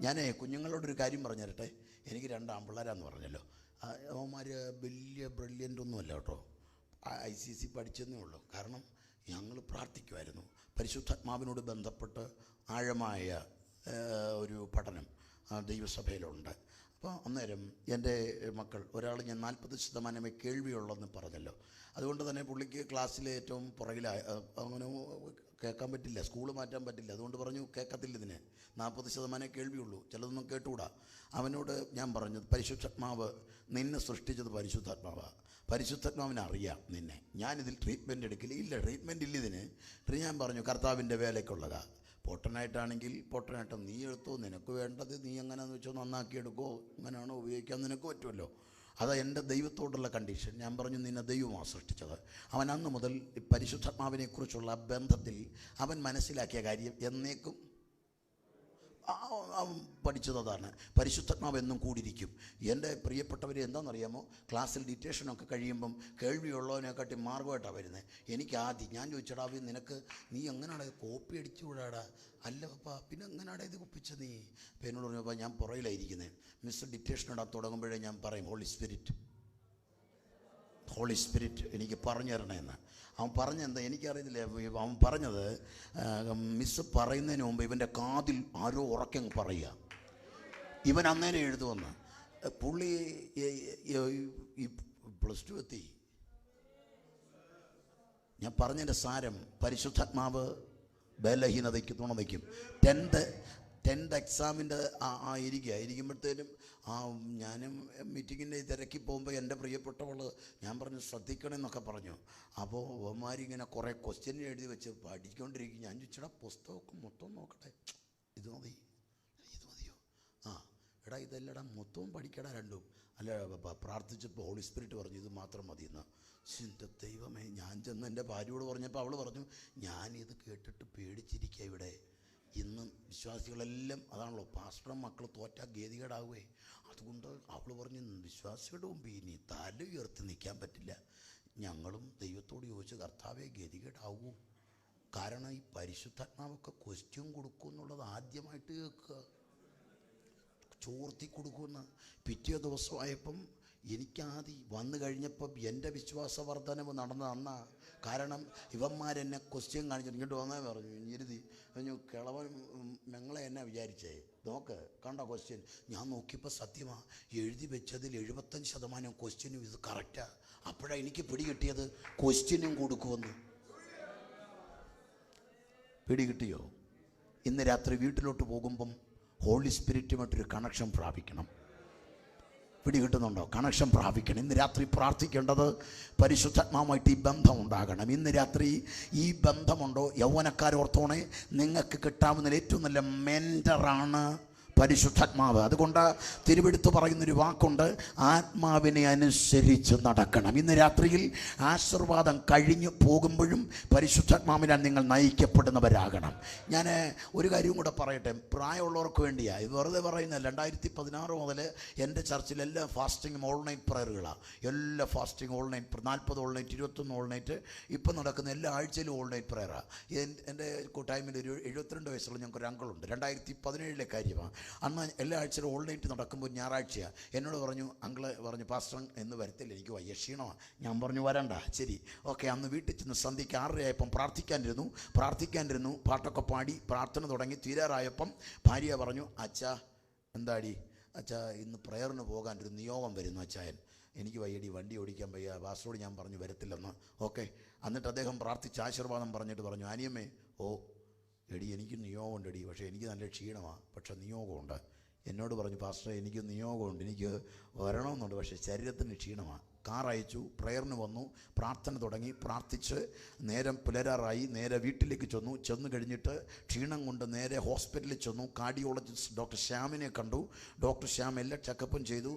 ഞാൻ കുഞ്ഞുങ്ങളോടൊരു കാര്യം പറഞ്ഞു തരട്ടെ. എനിക്ക് 2 ആൺപിള്ളേരാന്ന് പറഞ്ഞല്ലോ. അവന്മാർ വലിയ ബ്രില്യൻ്റ് ഒന്നുമല്ല കേട്ടോ. ICC പഠിച്ചെന്നേ ഉള്ളൂ. കാരണം ഞങ്ങൾ പ്രാർത്ഥിക്കുമായിരുന്നു. പരിശുദ്ധാത്മാവിനോട് ബന്ധപ്പെട്ട് ആഴമായ ഒരു പഠനം ദൈവസഭയിലുണ്ട്. അപ്പോൾ അന്നേരം എൻ്റെ മക്കൾ, ഒരാൾ ഞാൻ 40% കേൾവിയുള്ളതെന്ന് പറഞ്ഞല്ലോ. അതുകൊണ്ട് തന്നെ പുള്ളിക്ക് ക്ലാസ്സിൽ ഏറ്റവും പുറകിലായ, അങ്ങനെ കേൾക്കാൻ പറ്റില്ല, സ്കൂൾ മാറ്റാൻ പറ്റില്ല. അതുകൊണ്ട് പറഞ്ഞു കേൾക്കത്തില്ല, ഇതിന് 40% കേൾവിയുള്ളൂ, ചിലതൊന്നും കേട്ടുകൂടാ. അവനോട് ഞാൻ പറഞ്ഞു, പരിശുദ്ധാത്മാവ് നിന്നെ സൃഷ്ടിച്ചത് പരിശുദ്ധാത്മാവാണ്. പരിശുദ്ധാത്മാവിനെ അറിയാം നിന്നെ. ഞാനിതിൽ ട്രീറ്റ്മെൻറ്റ് എടുക്കില്ല. ഇല്ല, ട്രീറ്റ്മെൻറ്റ് ഇല്ല ഇതിന്. പിന്നെ ഞാൻ പറഞ്ഞു കർത്താവിൻ്റെ വേലയ്ക്കുള്ളതാണ്. പൊട്ടനായിട്ടാണെങ്കിൽ പൊട്ടനായിട്ട് നീ എടുത്തോ, നിനക്ക് വേണ്ടത് നീ എങ്ങനെയാണെന്ന് വെച്ചോ നന്നാക്കി എടുക്കോ, എങ്ങനെയാണോ ഉപയോഗിക്കാൻ നിനക്ക് പറ്റുമല്ലോ. അതാ എൻ്റെ ദൈവത്തോടുള്ള കണ്ടീഷൻ. ഞാൻ പറഞ്ഞു നിന്നെ ദൈവമാണ് സൃഷ്ടിച്ചത്. അവൻ അന്ന് മുതൽ പരിശുദ്ധാത്മാവിനെക്കുറിച്ചുള്ള ബന്ധത്തിൽ അവൻ മനസ്സിലാക്കിയ കാര്യം എന്നേക്കും പഠിച്ചതാണ്. പരിശുദ്ധാത്മാവ് എന്നും കൂടിയിരിക്കും. എൻ്റെ പ്രിയപ്പെട്ടവരെ എന്താണെന്നറിയാമോ? ക്ലാസ്സിൽ ഡിറ്റേഷനൊക്കെ കഴിയുമ്പം കേൾവിയുള്ളവനെക്കാട്ടി മാർഗമായിട്ടാണ് വരുന്നത്. എനിക്ക് ആദ്യം ഞാൻ ചോദിച്ചടാ, നിനക്ക് നീ എങ്ങനെയാണ് കോപ്പി അടിച്ചു വിടാടാ? അല്ല പപ്പാ, പിന്നെ എങ്ങനെയാണ് ഇത് ഒപ്പിച്ച നീ? അപ്പം എന്നോട് പറഞ്ഞപ്പോൾ ഞാൻ പുറയിലായിരിക്കുന്നത്. മിസ്റ്റർ ഡിറ്റേഷൻ ഇടാൻ തുടങ്ങുമ്പോഴേ ഞാൻ പറയും ഹോളി സ്പിരിറ്റ് എനിക്ക് പറഞ്ഞു തരണമെന്ന്. അവൻ പറഞ്ഞെന്താ എനിക്കറിയത്തില്ല. അവൻ പറഞ്ഞത് മിസ്സ് പറയുന്നതിന് മുമ്പ് ഇവൻ്റെ കാതിൽ ആരോ ഉറക്കെ പറയുക. ഇവൻ അന്നേരം എഴുതുമെന്ന്. പുള്ളി ഈ +2 എത്തി. ഞാൻ പറഞ്ഞതിൻ്റെ സാരം, പരിശുദ്ധാത്മാവ് ബലഹീനതയ്ക്ക് തുണ വയ്ക്കും. 10th എക്സാമിൻ്റെ ഇരിക്കുമ്പോഴത്തേനും ഞാനും മീറ്റിങ്ങിൻ്റെ തിരക്കി പോകുമ്പോൾ എൻ്റെ പ്രിയപ്പെട്ടവൾ ഞാൻ പറഞ്ഞു ശ്രദ്ധിക്കണമെന്നൊക്കെ പറഞ്ഞു. അപ്പോൾ അവന്മാരിങ്ങനെ കുറേ ക്വസ്റ്റ്യൻ എഴുതി വെച്ച് പഠിക്കൊണ്ടിരിക്കും. ഞാൻ ചോദിച്ചടാ പുസ്തകമൊക്കെ മൊത്തം നോക്കട്ടെ, ഇത് മതിയോ? എടാ ഇതെല്ലടാ മൊത്തവും പഠിക്കടാ രണ്ടും. അല്ല പ്രാർത്ഥിച്ചപ്പോൾ ഹോളി സ്പിരിറ്റ് പറഞ്ഞു ഇത് മാത്രം മതിയെന്ന്. എൻ്റെ ദൈവമേ, ഞാൻ ചെന്ന് എൻ്റെ ഭാര്യയോട് പറഞ്ഞപ്പോൾ അവൾ പറഞ്ഞു ഞാനിത് കേട്ടിട്ട് പേടിച്ചിരിക്കുക ഇവിടെ. ഇന്ന് വിശ്വാസികളെല്ലാം അതാണല്ലോ, പാസ്റ്ററും മക്കൾ തോറ്റാൽ ഗതികേടാവുകയെ. അതുകൊണ്ട് അവൾ പറഞ്ഞു വിശ്വാസികളുടെ മുമ്പ് ഇനി തല ഉയർത്തി നിൽക്കാൻ പറ്റില്ല. ഞങ്ങളും ദൈവത്തോട് ചോദിച്ചു കർത്താവെ ഗതികേടാവൂ. കാരണം ഈ പരിശുദ്ധാത്മാവൊക്കെ ക്വസ്റ്റ്യൻ കൊടുക്കും എന്നുള്ളത് ആദ്യമായിട്ട് കേൾക്കുക. ചോർത്തി കൊടുക്കുമെന്ന്. പിറ്റേ ദിവസമായപ്പം എനിക്കാദ്യം വന്നു കഴിഞ്ഞപ്പം എൻ്റെ വിശ്വാസ വർധനവ് നടന്ന അന്നാ. കാരണം ഇവന്മാരെന്നെ ക്വസ്റ്റ്യൻ കാണിച്ചിട്ട് ഇങ്ങോട്ട് വന്നാൽ പറഞ്ഞു ഇരുതി പറഞ്ഞു കിളവൻ ഞങ്ങളെ എന്നെ വിചാരിച്ചേ നോക്ക് കണ്ട ക്വസ്റ്റ്യൻ. ഞാൻ നോക്കിയപ്പോൾ സത്യമാണ്, എഴുതി വെച്ചതിൽ 75% ക്വസ്റ്റ്യനും ഇത് കറക്റ്റാണ്. അപ്പോഴാണ് എനിക്ക് പിടികിട്ടിയത് ക്വസ്റ്റ്യനും കൊടുക്കുമെന്ന്. പിടികിട്ടിയോ? ഇന്ന് രാത്രി വീട്ടിലോട്ട് പോകുമ്പം ഹോളി സ്പിരിറ്റുമായിട്ടൊരു കണക്ഷൻ പ്രാപിക്കണം. പിടികിട്ടുന്നുണ്ടോ? കണക്ഷൻ പ്രാപിക്കണം. ഇന്ന് രാത്രി പ്രാർത്ഥിക്കേണ്ടത് പരിശുദ്ധാത്മാവുമായിട്ട് ഈ ബന്ധം ഉണ്ടാകണം. ഇന്ന് രാത്രി ഈ ബന്ധമുണ്ടോ? യൗവനക്കാരോർത്തോണേ, നിങ്ങൾക്ക് കിട്ടാവുന്ന ഏറ്റവും നല്ല മെൻറ്ററാണ് പരിശുദ്ധാത്മാവ്. അതുകൊണ്ട് തിരുവെടുത്ത് പറയുന്നൊരു വാക്കുണ്ട്, ആത്മാവിനെ അനുസരിച്ച് നടക്കണം. ഇന്ന് രാത്രിയിൽ ആശീർവാദം കഴിഞ്ഞു പോകുമ്പോഴും പരിശുദ്ധാത്മാവിനാൽ നിങ്ങൾ നയിക്കപ്പെടുന്നവരാകണം. ഞാൻ ഒരു കാര്യം കൂടെ പറയട്ടെ, പ്രായമുള്ളവർക്ക് വേണ്ടിയാണ് ഇത് വെറുതെ പറയുന്നത്. 2016 മുതൽ എൻ്റെ ചർച്ചിൽ എല്ലാ ഫാസ്റ്റിങ്ങും ഓൾ നൈറ്റ് പ്രയറുകളാണ്. എല്ലാ fasting all night, 40 all night, 21 all night, ഇപ്പം നടക്കുന്ന എല്ലാ ആഴ്ചയിലും ഓൾ നൈറ്റ് പ്രയറാണ്. എൻ്റെ കൂട്ടായ്മയിൽ ഒരു 72 വയസ്സുള്ള ഞങ്ങൾക്കൊരു അങ്കിളുണ്ട്. 2017 കാര്യമാണ്. അന്ന് എല്ലാ ആഴ്ചയിലും ഓൾ നൈറ്റ് നടക്കുമ്പോൾ ഞായറാഴ്ചയാണ്. എന്നോട് പറഞ്ഞു, അങ്കിള് പറഞ്ഞു പാസ്റ്റർ എന്ന് വരത്തില്ല, എനിക്ക് വയ്യ, ക്ഷീണമാണ്. ഞാൻ പറഞ്ഞു വരണ്ട, ശരി ഓക്കെ. അന്ന് വീട്ടിൽ ചെന്ന് സന്ധ്യയ്ക്ക് 6:30 പ്രാർത്ഥിക്കാനിരുന്നു. പാട്ടൊക്കെ പാടി പ്രാർത്ഥന തുടങ്ങി തീരാറായപ്പം ഭാര്യ പറഞ്ഞു, അച്ഛാ എന്താടി അച്ഛാ ഇന്ന് പ്രയറിന് പോകാൻ ഒരു നിയോഗം വരുന്നു അച്ചായൻ, എനിക്ക് വയ്യടി, വണ്ടി ഓടിക്കാൻ വയ്യ, പാസ്റ്ററോട് ഞാൻ പറഞ്ഞു വരത്തില്ലെന്ന്. ഓക്കെ. എന്നിട്ട് അദ്ദേഹം പ്രാർത്ഥിച്ച് ആശീർവാദം പറഞ്ഞിട്ട് പറഞ്ഞു, അനിയമ്മേ ഓ എടി എനിക്ക് നിയോഗമുണ്ടെടി, പക്ഷേ എനിക്ക് നല്ല ക്ഷീണമാണ്, പക്ഷേ നിയോഗമുണ്ട്. എന്നോട് പറഞ്ഞു പാസ്റ്റർ എനിക്ക് നിയോഗമുണ്ട്, എനിക്ക് വരണമെന്നുണ്ട്, പക്ഷേ ശരീരത്തിന് ക്ഷീണമാണ്. കാർ അയച്ചു, പ്രയറിന് വന്നു, പ്രാർത്ഥന തുടങ്ങി, പ്രാർത്ഥിച്ച് നേരം പുലരാറായി. നേരെ വീട്ടിലേക്ക് ചെന്നു കഴിഞ്ഞിട്ട് ക്ഷീണം കൊണ്ട് നേരെ ഹോസ്പിറ്റലിൽ ചെന്നു. കാർഡിയോളജിസ്റ്റ് ഡോക്ടർ ശ്യാമിനെ കണ്ടു. ഡോക്ടർ ശ്യാം എല്ലാ ചെക്കപ്പും ചെയ്തു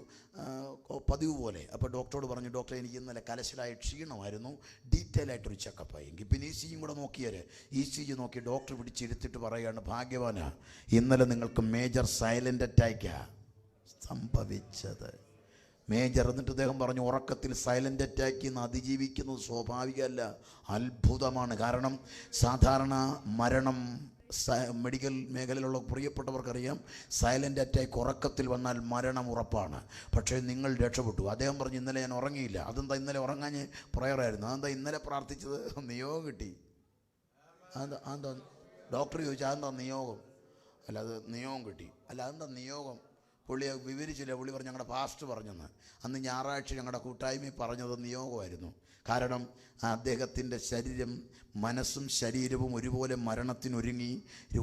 പതിവ് പോലെ. അപ്പോൾ ഡോക്ടറോട് പറഞ്ഞു, ഡോക്ടറെ എനിക്ക് ഇന്നലെ കലശലായ ക്ഷീണമായിരുന്നു, ഡീറ്റെയിൽ ആയിട്ടൊരു ചെക്കപ്പായി. എങ്കിൽ പിന്നെ ECG കൂടെ നോക്കിയാൽ ECG നോക്കി ഡോക്ടർ പിടിച്ചിരുത്തിട്ട് പറയുകയാണ്, ഭാഗ്യവാനാ ഇന്നലെ നിങ്ങൾക്ക് മേജർ സൈലൻ്റ് അറ്റാക്കാണ് സംഭവിച്ചത്. മേജർ. എന്നിട്ട് അദ്ദേഹം പറഞ്ഞു, ഉറക്കത്തിൽ സൈലൻ്റ് അറ്റാക്കിൽ നിന്ന് അതിജീവിക്കുന്നത് സ്വാഭാവികമല്ല, അത്ഭുതമാണ്. കാരണം സാധാരണ മരണം മെഡിക്കൽ മേഖലയിലുള്ള പ്രിയപ്പെട്ടവർക്കറിയാം, സൈലൻ്റ് അറ്റാക്ക് ഉറക്കത്തിൽ വന്നാൽ മരണം ഉറപ്പാണ്. പക്ഷേ നിങ്ങൾ രക്ഷപ്പെട്ടു. അദ്ദേഹം പറഞ്ഞു, ഇന്നലെ ഞാൻ ഉറങ്ങിയില്ല. അതെന്താ ഇന്നലെ ഉറങ്ങാൻ പ്രയറായിരുന്നു? അതെന്താ ഇന്നലെ പ്രാർത്ഥിച്ചത് നിയോഗം കിട്ടി. അതെന്താ ഡോക്ടർ ചോദിച്ചാൽ അതെന്താ നിയോഗം? അല്ല അത് നിയോഗം കിട്ടി. അല്ല അതെന്താ നിയോഗം? പുള്ളിയെ വിവരിച്ചില്ല. പുള്ളി പറഞ്ഞു ഞങ്ങളുടെ പാസ്റ്റർ പറഞ്ഞെന്ന്. അന്ന് ഞായറാഴ്ച ഞങ്ങളുടെ കൂട്ടായ്മയിൽ പറഞ്ഞത് നിയോഗമായിരുന്നു. കാരണം അദ്ദേഹത്തിൻ്റെ ശരീരം, മനസ്സും ശരീരവും ഒരുപോലെ മരണത്തിനൊരുങ്ങി.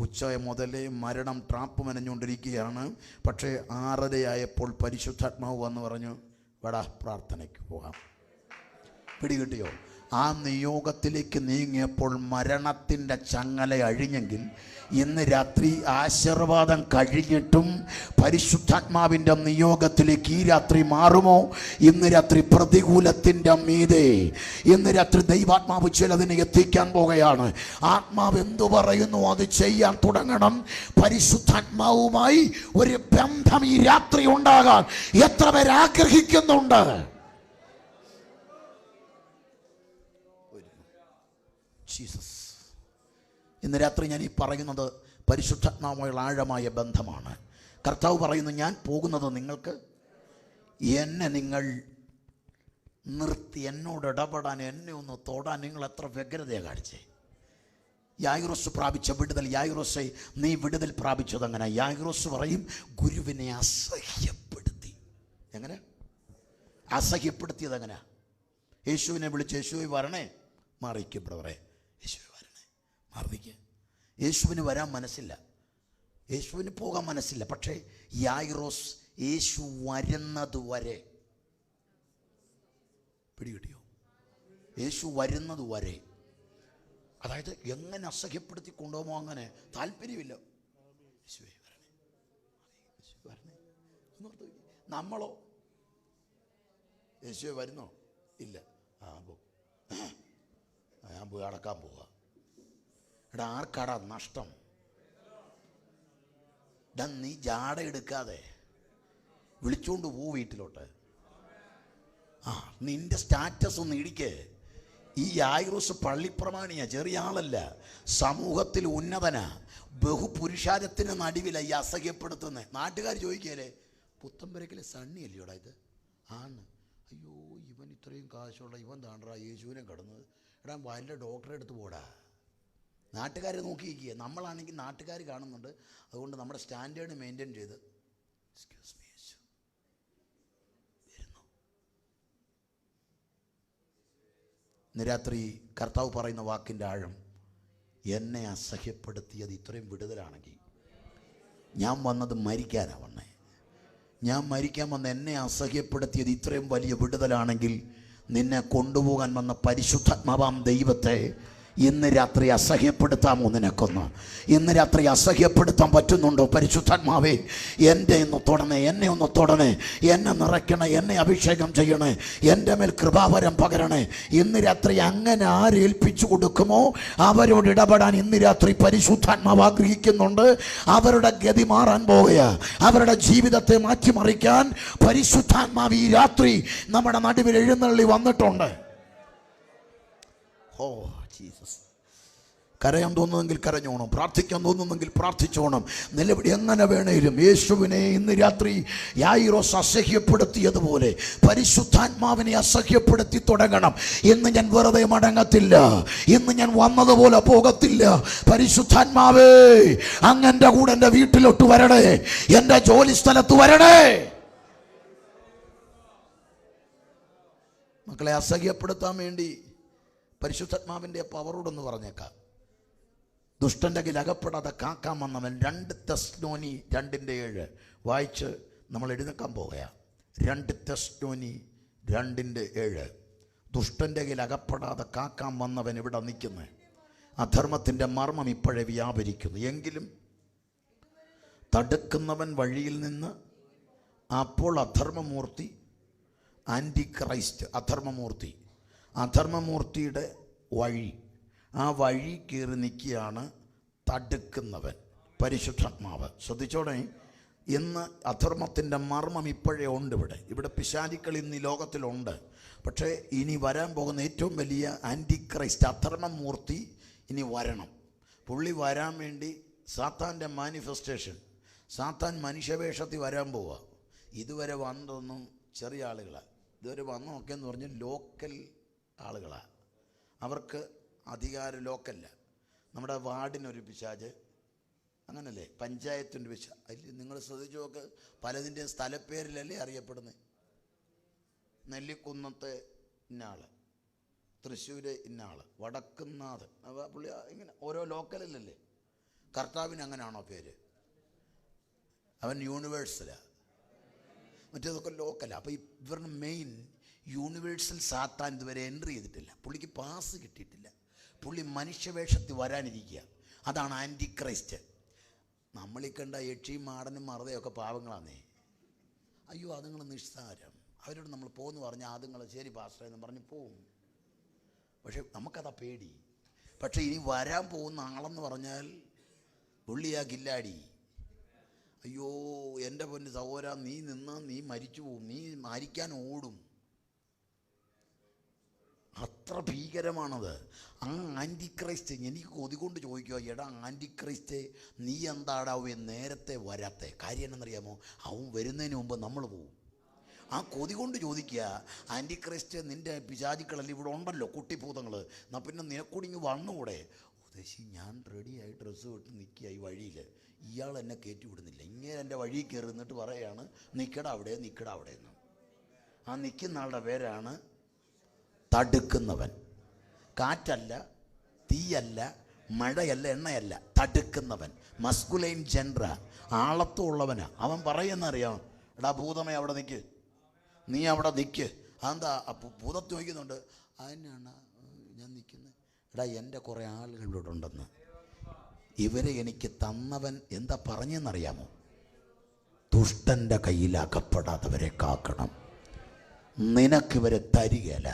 ഉച്ച മുതലേ മരണം ട്രാപ്പ് മെനഞ്ഞുകൊണ്ടിരിക്കുകയാണ്. പക്ഷേ 6:30 പരിശുദ്ധാത്മാവ് വന്ന് പറഞ്ഞു, വടാ പ്രാർത്ഥനയ്ക്ക് പോകാം. പിടികിട്ടിയോ? ആ നിയോഗത്തിലേക്ക് നീങ്ങിയപ്പോൾ മരണത്തിൻ്റെ ചങ്ങല അഴിഞ്ഞെങ്കിൽ ഇന്ന് രാത്രി ആശീർവാദം കഴിഞ്ഞിട്ടും പരിശുദ്ധാത്മാവിൻ്റെ നിയോഗത്തിലേക്ക് ഈ രാത്രി മാറുമോ? ഇന്ന് രാത്രി പ്രതികൂലത്തിൻ്റെ മീതെ ഇന്ന് രാത്രി ദൈവാത്മാവ് ചിലതിനെ എത്തിക്കാൻ പോകുകയാണ്. ആത്മാവ് എന്തു പറയുന്നു അത് ചെയ്യാൻ തുടങ്ങണം. പരിശുദ്ധാത്മാവുമായി ഒരു ബന്ധം ഈ രാത്രി ഉണ്ടാകാൻ എത്ര പേർ ആഗ്രഹിക്കുന്നുണ്ട്? ജീസസ്. ഇന്ന് രാത്രി ഞാൻ ഈ പറയുന്നത് പരിശുദ്ധാത്മാവുമായുള്ള ആഴമായ ബന്ധമാണ്. കർത്താവ് പറയുന്നു, ഞാൻ പോകുന്നത് നിങ്ങൾക്ക് എന്നെ നിങ്ങൾ നിർത്തി എന്നോട് ഇടപെടാൻ, എന്നെ ഒന്ന് തൊടാൻ നിങ്ങൾ എത്ര വ്യഗ്രതയാണ് കാണിച്ചേ. യായിറോസ് പ്രാപിച്ച വിടുതൽ. യായിറോസെ നീ വിടുതൽ പ്രാപിച്ചത് അങ്ങനെ? യായിറോസ് പറയും, ഗുരുവിനെ അസഹ്യപ്പെടുത്തി. എങ്ങനെ അസഹ്യപ്പെടുത്തിയത്? എങ്ങനെ? യേശുവിനെ വിളിച്ച്, യേശുവെ വരണേ, മാറിക്കും ബ്രദറെ, യേശുവെ വരണേ, മാറിക്കുക. യേശുവിന് വരാൻ മനസ്സില്ല, യേശുവിന് പോകാൻ മനസ്സില്ല. പക്ഷേ യായിറോസ് യേശു വരുന്നത് വരെ, പിടികിട്ടിയോ? യേശു വരുന്നത് വരെ. അതായത് എങ്ങനെ അസഹ്യപ്പെടുത്തി കൊണ്ടുപോകുമോ അങ്ങനെ താല്പര്യമില്ല. യേശുവേ വരണേ, യേശുവേ വരണേ. നമ്മളോ യേശുവെ വരുന്നോ? ഇല്ല. ഞാൻ പോയി അടക്കാൻ പോവാ. എടാ, ആർക്കാടാ നഷ്ടം? നീ ജാട എടുക്കാതെ വിളിച്ചോണ്ട് പോ വീട്ടിലോട്ട്. നിന്റെ സ്റ്റാറ്റസ് ഒന്ന് ഇടിക്ക്. ഈ യായിറോസ് പള്ളിപ്രമാണിയാ, ചെറിയ ആളല്ല, സമൂഹത്തിൽ ഉന്നതനാ, ബഹുപുരുഷാരത്തിന് നടുവില ഈ അസഹ്യപ്പെടുത്തുന്നത്. നാട്ടുകാർ ചോദിക്കല്ലേ, പുത്തമ്പരക്കിലെ സണ്ണി അല്ലയോടാ ഇത്? ആണ്. അയ്യോ, ഇവൻ ഇത്രയും കാശുള്ള ഇവൻ താണ്ടാ യേശുവിനെ കടന്നത്. എടാ, വല്ല ഡോക്ടറെ അടുത്ത് പോടാ. നാട്ടുകാരെ നോക്കിയിരിക്കുക. നമ്മളാണെങ്കിൽ നാട്ടുകാർ കാണുന്നുണ്ട്, അതുകൊണ്ട് നമ്മുടെ സ്റ്റാൻഡേർഡ് മെയിൻറ്റെയിൻ ചെയ്ത് എക്സ്ക്യൂസ് മീ യേശു വരുന്നു. ഇന്ന് രാത്രി കർത്താവ് പറയുന്ന വാക്കിൻ്റെ ആഴം, എന്നെ അസഹ്യപ്പെടുത്തിയത് ഇത്രയും വിടുതലാണെങ്കിൽ, ഞാൻ വന്നത് മരിക്കാനാണ് വന്നേ. ഞാൻ മരിക്കാൻ വന്ന എന്നെ അസഹ്യപ്പെടുത്തിയത് ഇത്രയും വലിയ വിടുതലാണെങ്കിൽ, നിന്നെ കൊണ്ടുപോകാൻ വന്ന പരിശുദ്ധാത്മാവാം ദൈവത്തെ ഇന്ന് രാത്രി അസഹ്യപ്പെടുത്താമോ നിനക്കൊന്ന്? ഇന്ന് രാത്രി അസഹ്യപ്പെടുത്താൻ പറ്റുന്നുണ്ടോ? പരിശുദ്ധാത്മാവേ, എൻ്റെ ഒന്ന് തൊടണേ, എന്നെ ഒന്ന് തൊടണേ, എന്നെ നിറയ്ക്കണേ, എന്നെ അഭിഷേകം ചെയ്യണേ, എൻ്റെ മേൽ കൃപാവരം പകരണേ. ഇന്ന് രാത്രി അങ്ങനെ ആരേൽപ്പിച്ചു കൊടുക്കുമോ അവരോട് ഇടപെടാൻ ഇന്ന് രാത്രി പരിശുദ്ധാത്മാവ് ആഗ്രഹിക്കുന്നുണ്ട്. അവരുടെ ഗതി മാറാൻ പോവുകയാ. അവരുടെ ജീവിതത്തെ മാറ്റിമറിക്കാൻ പരിശുദ്ധാത്മാവ് ഈ രാത്രി നമ്മുടെ നടുവിൽ എഴുന്നള്ളി വന്നിട്ടുണ്ട്. Oh Jesus. കരയാൻ തോന്നുന്നെങ്കിൽ കരഞ്ഞോണം, പ്രാർത്ഥിക്കാൻ തോന്നുന്നെങ്കിൽ പ്രാർത്ഥിച്ചോണം. നിലവിളി എങ്ങനെ വേണേലും യേശുവിനെ ഇന്ന് രാത്രി യായിറോസ് അസഹ്യപ്പെടുത്തിയതുപോലെ പരിശുദ്ധാത്മാവിനെ അസഹ്യപ്പെടുത്തി തുടങ്ങണം. ഇന്ന് ഞാൻ വെറുതെ മടങ്ങത്തില്ല, ഇന്ന് ഞാൻ വന്നതുപോലെ പോകത്തില്ല. പരിശുദ്ധാത്മാവേ, അങ്ങൻ്റെ കൂടെ എൻ്റെ വീട്ടിലോട്ട് വരണേ, എൻ്റെ ജോലി സ്ഥലത്ത് വരണേ. മക്കളെ അസഹ്യപ്പെടുത്താൻ വേണ്ടി പരിശുദ്ധാത്മാവിൻ്റെ പവറോടൊന്ന് പറഞ്ഞേക്കാം. ദുഷ്ടൻ്റെ കയ്യിൽ അകപ്പെടാതെ കാക്കാൻ വന്നവൻ. 2 തെസ്സലോനി 2:7 വായിച്ച് നമ്മൾ എഴുന്നേക്കാൻ പോകുകയാണ്. 2 തെസ്സലോനി 2:7. ദുഷ്ടൻ്റെ കയ്യിൽ അകപ്പെടാതെ കാക്കാൻ വന്നവൻ ഇവിടെ നിൽക്കുന്നത്. അധർമ്മത്തിൻ്റെ മർമ്മം ഇപ്പോഴേ വ്യാപരിക്കുന്നു. എങ്കിലും തടുക്കുന്നവൻ വഴിയിൽ നിന്ന്, അപ്പോൾ അധർമ്മമൂർത്തി, ആൻറ്റി ക്രൈസ്റ്റ്, അധർമ്മമൂർത്തിയുടെ വഴി, ആ വഴി കയറി നിൽക്കുകയാണ് തടുക്കുന്നവൻ, പരിശുദ്ധാത്മാവ്. ശ്രദ്ധിച്ചോടെ, ഇന്ന് അധർമ്മത്തിൻ്റെ മർമ്മം ഇപ്പോഴേ ഉണ്ട്. ഇവിടെ പിശാചുക്കൾ ഇന്ന് ഈ ലോകത്തിലുണ്ട്. പക്ഷേ ഇനി വരാൻ പോകുന്ന ഏറ്റവും വലിയ ആൻറ്റി ക്രൈസ്റ്റ്, അധർമ്മമൂർത്തി ഇനി വരണം. പുള്ളി വരാൻ വേണ്ടി സാത്താൻ്റെ മാനിഫെസ്റ്റേഷൻ, സാത്താൻ മനുഷ്യവേഷത്തിൽ വരാൻ പോവുക. ഇതുവരെ വന്നതൊന്നും ചെറിയ ആളുകളാണ്. ഇതുവരെ വന്നതൊക്കെ എന്ന് പറഞ്ഞാൽ ലോക്കൽ ആളുകളാണ്. അവർക്ക് അധികാരം ലോക്കല്ല. നമ്മുടെ വാർഡിനൊരു പിശാച്, അങ്ങനല്ലേ, പഞ്ചായത്തിൻ്റെ പിശാച്. അതിൽ നിങ്ങൾ ശ്രദ്ധിച്ചു നോക്ക്, പലതിൻ്റെ സ്ഥലപ്പേരിലല്ലേ അറിയപ്പെടുന്നത്. നെല്ലിക്കുന്നത്തെ ഇന്നാൾ, തൃശ്ശൂർ ഇന്നാൾ, വടക്കുന്നാഥൻ, പുള്ളി ഇങ്ങനെ ഓരോ ലോക്കലല്ലേ. കർത്താവിന് അങ്ങനെയാണോ പേര്? അവൻ യൂണിവേഴ്സലാണ്, മറ്റേതൊക്കെ ലോക്കലാണ്. അപ്പോൾ ഇവരുടെ മെയിൻ യൂണിവേഴ്സൽ സാത്താൻ ഇതുവരെ എൻട്രി ചെയ്തിട്ടില്ല. പുള്ളിക്ക് പാസ് കിട്ടിയിട്ടില്ല. പുള്ളി മനുഷ്യവേഷത്തിൽ വരാനിരിക്കുക. അതാണ് ആൻറ്റി ക്രൈസ്റ്റ്. നമ്മളീ കണ്ട യക്ഷിയും മാടനും മറുതയൊക്കെ പാവങ്ങളാന്നേ. അയ്യോ, അതുങ്ങൾ നിസ്സാരം. അവരോട് നമ്മൾ പോകുന്നു പറഞ്ഞാൽ അതുങ്ങൾ ശരി പാസ്റ്റർ എന്ന് പറഞ്ഞ് പോവും. പക്ഷെ നമുക്കതാ പേടി. പക്ഷെ ഇനി വരാൻ പോകുന്ന ആളെന്ന് പറഞ്ഞാൽ പുള്ളിയാ കില്ലാടി. അയ്യോ എൻ്റെ പൊന്ന് സഹോദരാ, നീ നിന്നാൽ നീ മരിച്ചു പോവും, നീ മരിക്കാൻ ഓടും. അത്ര ഭീകരമാണത്. ആ ആൻറ്റി ക്രൈസ്റ്റ് എനിക്ക് കൊതികൊണ്ട് ചോദിക്കുക, എടാ ആൻറ്റി ക്രൈസ്റ്റ്, നീ എന്താടാവേ നേരത്തെ വരാത്തെ? കാര്യം എന്നറിയാമോ? അവൻ വരുന്നതിന് മുമ്പ് നമ്മൾ പോവും. ആ കൊതി കൊണ്ട് ചോദിക്കുക, ആൻറ്റി ക്രൈസ്റ്റ് നിൻ്റെ പിശാചുക്കളല്ലേ ഇവിടെ ഉണ്ടല്ലോ, കുട്ടിഭൂതങ്ങൾ, എന്നാൽ പിന്നെ നിനക്കൂടിങ്ങ് വന്നുകൂടെ? ഉദ്ദേശി ഞാൻ റെഡിയായി ഡ്രസ്സ് വിട്ട് നിൽക്കുക ഈ വഴിയിൽ, ഇയാൾ എന്നെ കയറ്റി വിടുന്നില്ല. ഇങ്ങനെ എൻ്റെ വഴി കയറി നിന്നിട്ട് പറയുകയാണ് നിൽക്കട അവിടെ, നിൽക്കട അവിടെ എന്ന്. ആ നിൽക്കുന്ന ആളുടെ പേരാണ് തടുക്കുന്നവൻ. കാറ്റല്ല, തീയല്ല, മഴയല്ല, എണ്ണയല്ല, തടുക്കുന്നവൻ. Masculine gender, ആളത്തുള്ളവനാ. അവൻ പറയുന്നറിയാം, എടാ ഭൂതമേ അവിടെ നിൽക്ക്, നീ അവിടെ നിൽക്ക്. അതെന്താ ഭൂതത്ത് നോക്കുന്നുണ്ട്? അതിനാണ് ഞാൻ നിൽക്കുന്നത്. എടാ എൻ്റെ കുറേ ആളുകൾ ഇവിടെ ഉണ്ടെന്ന്, ഇവരെ എനിക്ക് തന്നവൻ എന്താ പറഞ്ഞെന്നറിയാമോ? ദുഷ്ടൻ്റെ കയ്യിൽ അകപ്പെടാത്തവരെ കാക്കണം. നിനക്കിവരെ തരികയില്ല,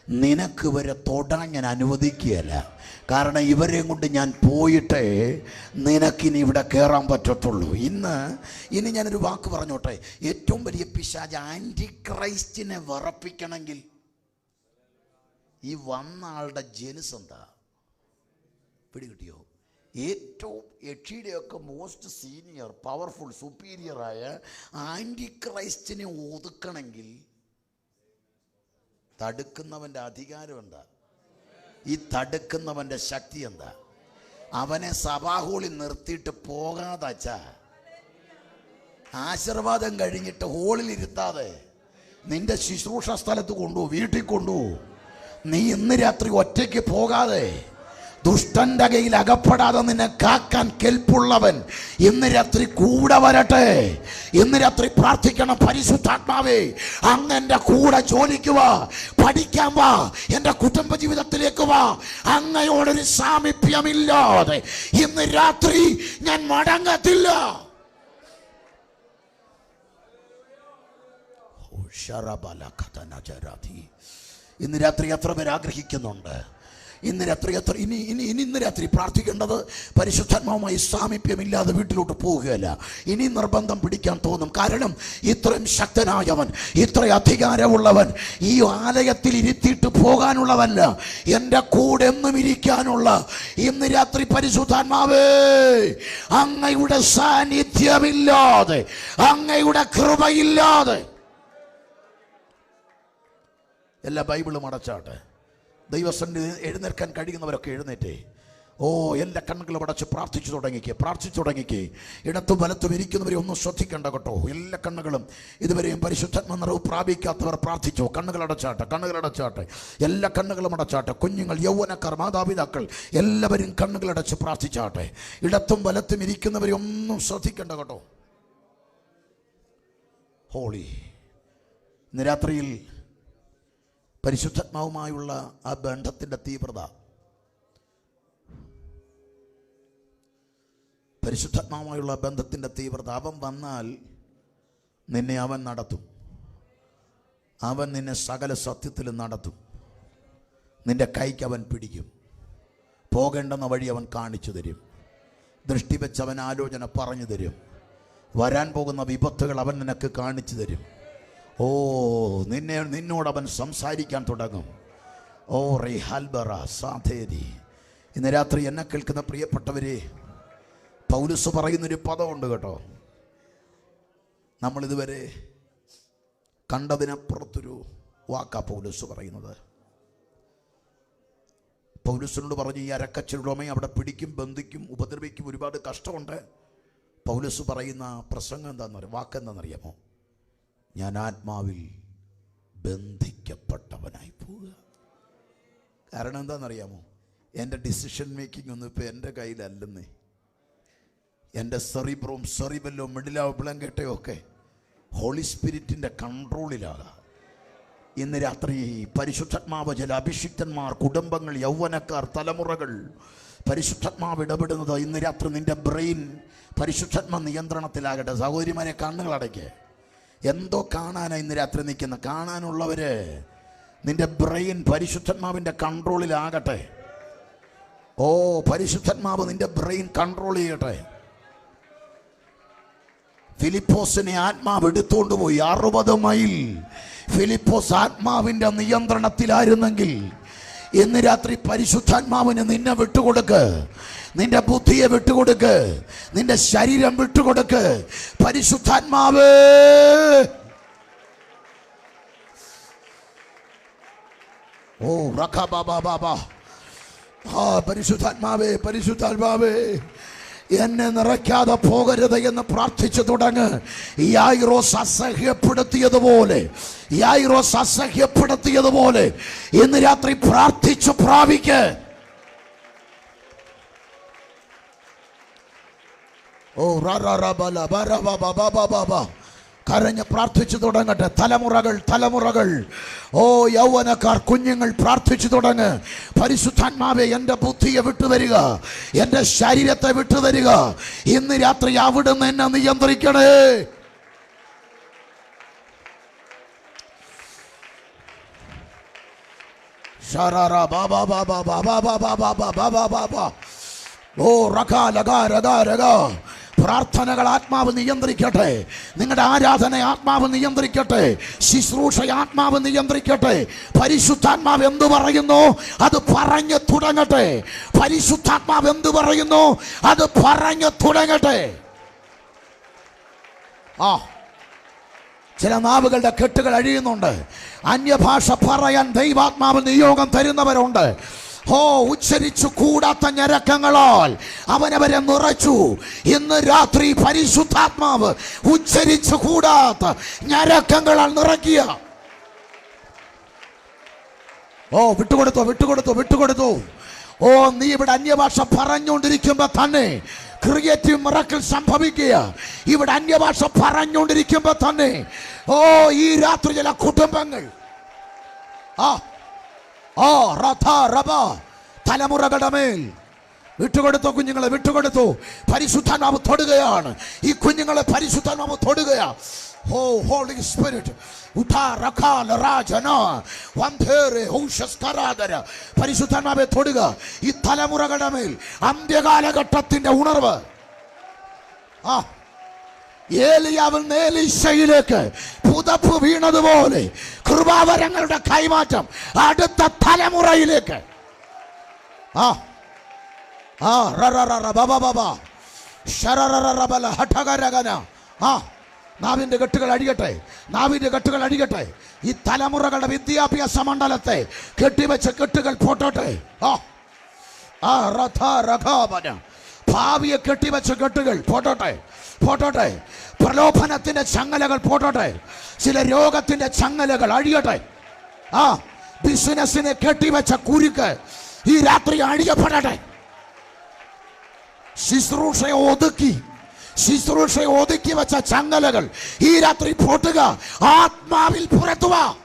നിനക്കിവരെ തൊടാൻ ഞാൻ അനുവദിക്കുകയില്ല. കാരണം ഇവരെയും കൊണ്ട് ഞാൻ പോയിട്ടേ നിനക്കിനി ഇവിടെ കയറാൻ പറ്റത്തുള്ളൂ. ഇനി ഞാനൊരു വാക്ക് പറഞ്ഞോട്ടെ. ഏറ്റവും വലിയ പിശാച് ആൻറ്റി ക്രൈസ്റ്റിനെ വിറപ്പിക്കണമെങ്കിൽ ഈ വന്ന ആളുടെ ജനുസ് എന്താ പിടികിട്ടിയോ? ഏറ്റവും യക്ഷിയുടെയൊക്കെ മോസ്റ്റ് സീനിയർ പവർഫുൾ സുപ്പീരിയറായ ആൻറ്റി ക്രൈസ്റ്റിനെ ഒതുക്കണമെങ്കിൽ തടുക്കുന്നവൻ്റെ അധികാരം എന്താ? ഈ തടുക്കുന്നവൻ്റെ ശക്തി എന്താ? അവനെ സഭാഹോളിൽ നിർത്തിയിട്ട് പോകാതാച്ചാ, ആശീർവാദം കഴിഞ്ഞിട്ട് ഹോളിൽ ഇരുത്താതെ നിന്റെ ശുശ്രൂഷ സ്ഥലത്ത് കൊണ്ടുപോകും, വീട്ടിൽ കൊണ്ടുപോകും. നീ ഇന്ന് രാത്രി ഒറ്റയ്ക്ക് പോകാതെ, ദുഷ്ടന്റെ കയ്യിൽ അകപ്പെടാതെ നിന്നെ കാക്കാൻ കെൽപ്പുള്ളവൻ ഇന്ന് രാത്രി കൂടെ വരട്ടെ. ഇന്ന് രാത്രി പ്രാർത്ഥിക്കണം, പരിശുദ്ധാത്മാവേ അങ്ങ് എൻ്റെ കൂടെ ജോലിക്ക് വാ, പഠിക്കാൻ വാ, എൻ്റെ കുടുംബ ജീവിതത്തിലേക്ക് വാ. അങ്ങയോടൊരു സാമീപ്യമില്ലാതെ ഇന്ന് രാത്രി ഞാൻ മടങ്ങത്തില്ല. ഇന്ന് രാത്രി എത്ര പേർ ആഗ്രഹിക്കുന്നുണ്ട്? ഇന്ന് രാത്രി പ്രാർത്ഥിക്കേണ്ടത് പരിശുദ്ധാത്മാവുമായി സാമീപ്യമില്ലാതെ വീട്ടിലോട്ട് പോവുകയല്ല. ഇനി നിർബന്ധം പിടിക്കാൻ തോന്നും. കാരണം ഇത്രയും ശക്തനായവൻ, ഇത്ര അധികാരമുള്ളവൻ ഈ ആലയത്തിൽ ഇരുത്തിയിട്ട് പോകാനുള്ളവല്ല, എൻ്റെ കൂടെ എന്നും ഇരിക്കാനുള്ള. ഇന്ന് രാത്രി പരിശുദ്ധാത്മാവേ അങ്ങയുടെ സാന്നിധ്യമില്ലാതെ, അങ്ങയുടെ കൃപയില്ലാതെ എല്ലാ ബൈബിളും അടച്ചാട്ടെ. ദൈവസന്നിധി എഴുന്നേൽക്കാൻ കഴിയുന്നവരൊക്കെ എഴുന്നേറ്റേ. എല്ലാ കണ്ണുകളും അടച്ച് പ്രാർത്ഥിച്ചു തുടങ്ങിക്കേ. ഇടത്തും വലത്തും ഇരിക്കുന്നവരെ ഒന്നും ശ്രദ്ധിക്കേണ്ട കേട്ടോ. എല്ലാ കണ്ണുകളും ഇതുവരെയും പരിശുദ്ധാത്മ നിറവ് പ്രാപിക്കാത്തവർ പ്രാർത്ഥിച്ചോ. കണ്ണുകൾ അടച്ചാട്ടെ. എല്ലാ കണ്ണുകളും അടച്ചാട്ടെ. കുഞ്ഞുങ്ങൾ, യൗവനക്കാർ, മാതാപിതാക്കൾ എല്ലാവരും കണ്ണുകളടച്ച് പ്രാർത്ഥിച്ചാട്ടെ. ഇടത്തും വലത്തും ഇരിക്കുന്നവരെ ഒന്നും ശ്രദ്ധിക്കേണ്ട കേട്ടോ. ഹോളി ഇന്ന് രാത്രിയിൽ പരിശുദ്ധാത്മാവുമായുള്ള ആ ബന്ധത്തിൻ്റെ തീവ്രത, പരിശുദ്ധാത്മാവുമായുള്ള ബന്ധത്തിൻ്റെ തീവ്രത. അവൻ വന്നാൽ നിന്നെ അവൻ നടത്തും. അവൻ നിന്നെ സകല സത്യത്തിൽ നടത്തും. നിന്റെ കൈക്ക് അവൻ പിടിക്കും. പോകേണ്ടെന്ന വഴി അവൻ കാണിച്ചു തരും. ദൃഷ്ടി വെച്ച് അവൻ ആലോചന പറഞ്ഞു തരും. വരാൻ പോകുന്ന വിപത്തുകൾ അവൻ നിനക്ക് കാണിച്ചു തരും. നിന്നോട് അവൻ സംസാരിക്കാൻ തുടങ്ങും. റെഹാൽബറ സാധേരി. ഇന്ന് രാത്രി എന്നെ കേൾക്കുന്ന പ്രിയപ്പെട്ടവരെ, പൗലോസ് പറയുന്നൊരു പദമുണ്ട് കേട്ടോ. നമ്മളിതുവരെ കണ്ടതിനപ്പുറത്തൊരു വാക്കാ പൗലോസ് പറയുന്നത്. പൗലോസിനോട് പറഞ്ഞു, ഈ അരക്കച്ചലുടമ അവിടെ പിടിക്കും, ബന്ധിക്കും, ഉപദ്രവിക്കും, ഒരുപാട് കഷ്ടമുണ്ട്. പൗലോസ് പറയുന്ന പ്രസംഗം എന്താണെന്നറിയാം, വാക്കെന്താണെന്നറിയാമോ? ഞാൻ ആത്മാവിൽ ബന്ധിക്കപ്പെട്ടവനായി പോവുക. കാരണം എന്താണെന്നറിയാമോ? എൻ്റെ ഡിസിഷൻ മേക്കിംഗ് ഒന്നും ഇപ്പോൾ എൻ്റെ കയ്യിലല്ലെന്നേ. എൻ്റെ സെറിബെല്ലോ മിഡിലോ ബ്ലങ്കറ്റോ ഒക്കെ ഹോളി സ്പിരിറ്റിൻ്റെ കൺട്രോളിലാകാം. ഇന്ന് രാത്രി പരിശുദ്ധാത്മാവ്, ചില അഭിഷിക്തന്മാർ, കുടുംബങ്ങൾ, യൗവനക്കാർ, തലമുറകൾ പരിശുദ്ധാത്മാവ് ഇടപെടുന്നത്. ഇന്ന് രാത്രി നിൻ്റെ ബ്രെയിൻ പരിശുദ്ധാത്മ നിയന്ത്രണത്തിലാകട്ടെ. സഹോദരിമാരെ കണ്ണുകളടയ്ക്ക്. എന്തോ കാണാനാണ് ഇന്ന് രാത്രി നിൽക്കുന്ന. കാണാനുള്ളവര് നിന്റെ ബ്രെയിൻ പരിശുദ്ധാത്മാവിൻ്റെ കൺട്രോളിലാകട്ടെ. പരിശുദ്ധാത്മാവ് നിന്റെ ബ്രെയിൻ കൺട്രോൾ ചെയ്യട്ടെ. ഫിലിപ്പോസിനെ ആത്മാവ് എടുത്തുകൊണ്ട് പോയി 60 മൈൽ. ഫിലിപ്പോസ് ആത്മാവിൻ്റെ നിയന്ത്രണത്തിലായിരുന്നെങ്കിൽ ഇന്ന് രാത്രി പരിശുദ്ധാത്മാവിന് നിന്നെ വിട്ടുകൊടുക്ക്. നിന്റെ ബുദ്ധിയെ വിട്ടുകൊടുക്ക്, നിന്റെ ശരീരം വിട്ടുകൊടുക്ക്. പരിശുദ്ധാത്മാവേ, പരിശുദ്ധാത്മാവേ എന്നെ നിറയ്ക്കാതെ പോകരുത് എന്ന് പ്രാർത്ഥിച്ചു തുടങ്ങ്. യായിറോസ് അസഹ്യപ്പെടുത്തിയതുപോലെ ഇന്ന് രാത്രി പ്രാർത്ഥിച്ചു പ്രാപിക്ക്. കരഞ്ഞ് പ്രാർത്ഥിച്ചു തുടങ്ങട്ടെ. തലമുറകൾ യൗവനക്കാർ, കുഞ്ഞുങ്ങൾ പ്രാർത്ഥിച്ചു തുടങ്ങ്. പരിശുദ്ധാത്മാവേ, എൻ്റെ ബുദ്ധിയെ വിട്ടുതരിക, എൻ്റെ ശരീരത്തെ വിട്ടുതരിക. ഇന്ന് രാത്രി അവിടുന്ന് എന്നെ നിയന്ത്രിക്കണേ. ഷററ ബാബാ ബാബാ ബാബാ ബാബാ ബാബാ ബാബാ ബാബാ. ഓ റകാ ലകാ രകാ രകാ. പ്രാർത്ഥനകൾ ആത്മാവ് നിയന്ത്രിക്കട്ടെ. നിങ്ങളുടെ ആരാധന ആത്മാവ് നിയന്ത്രിക്കട്ടെ. ശുശ്രൂഷ ആത്മാവ് നിയന്ത്രിക്കട്ടെ. പരിശുദ്ധാത്മാവ് എന്തു പറയുന്നു അത് പറഞ്ഞു തുടങ്ങട്ടെ. പരിശുദ്ധാത്മാവ് എന്തു പറയുന്നു അത് പറഞ്ഞു തുടങ്ങട്ടെ. ചില നാവുകളുടെ കെട്ടുകൾ അഴിയുന്നുണ്ട്. അന്യഭാഷ പറയാൻ ദൈവാത്മാവ് നിയോഗം തരുന്നവരുണ്ട്. ഉച്ചരിച്ചു കൂടാത്ത ഞരക്കങ്ങളാൽ അവനവരെ നിറച്ചു. ഇന്ന് രാത്രി പരിശുദ്ധാത്മാവ് ഉച്ചരിച്ചു കൂടാത്ത ഞരക്കങ്ങളാൽ നിറയ്ക്കുക. വിട്ടുകൊടുത്തു. നീ ഇവിടെ അന്യഭാഷ പറഞ്ഞുകൊണ്ടിരിക്കുമ്പോ തന്നെ ക്രിയേറ്റീവ് മിറക്കിൾ സംഭവിക്കുക. ഇവിടെ അന്യഭാഷ പറഞ്ഞുകൊണ്ടിരിക്കുമ്പോ തന്നെ ഈ രാത്രി ചില കുടുംബങ്ങൾ തലമുറകളുടെ മേൽ വിട്ടുകൊടുത്തു. കുഞ്ഞുങ്ങളെ വിട്ടുകൊടുത്തു. പരിശുദ്ധാത്മാവ് തൊടുകയാണ്. ഈ കുഞ്ഞുങ്ങളെ പരിശുദ്ധാത്മാവ് തൊടുകയാ. ഹോളി സ്പിരിറ്റ് പരിശുദ്ധാത്മാവെ തൊടുക. ഈ തലമുറകളുടെ മേൽ അന്ത്യകാലഘട്ടത്തിന്റെ ഉണർവ്. ഏലിയാവിൽ നിന്ന് എലീശയിലേക്ക് പുതപ്പ് വീണതുപോലെ കൃപാവരങ്ങളുടെ കൈമാറ്റം അടുത്ത തലമുറയിലേക്ക്. നാവിന്റെ കെട്ടുകൾ അഴിയട്ടെ. ഈ തലമുറകളുടെ വിദ്യാഭ്യാസ മണ്ഡലത്തെ കെട്ടിവെച്ച കെട്ടുകൾ പൊട്ടോട്ടെ. ഭാവിയെ കെട്ടിവെച്ച കെട്ടുകൾ പൊട്ടോട്ടെ. പ്രലോഭനത്തിന്റെ ചങ്ങലകൾ പൊട്ടോട്ടെ. ചില രോഗത്തിന്റെ ചങ്ങലകൾ അഴിയട്ടെ. ബിസിനസിനെ കെട്ടിവെച്ച കുരുക്ക് ഈ രാത്രി അഴിയപ്പെടട്ടെ. ശുശ്രൂഷയെ ഒതുക്കി വെച്ച ചങ്ങലകൾ ഈ രാത്രി പൊട്ടുക. ആത്മാവിൽ പുറത്തുക.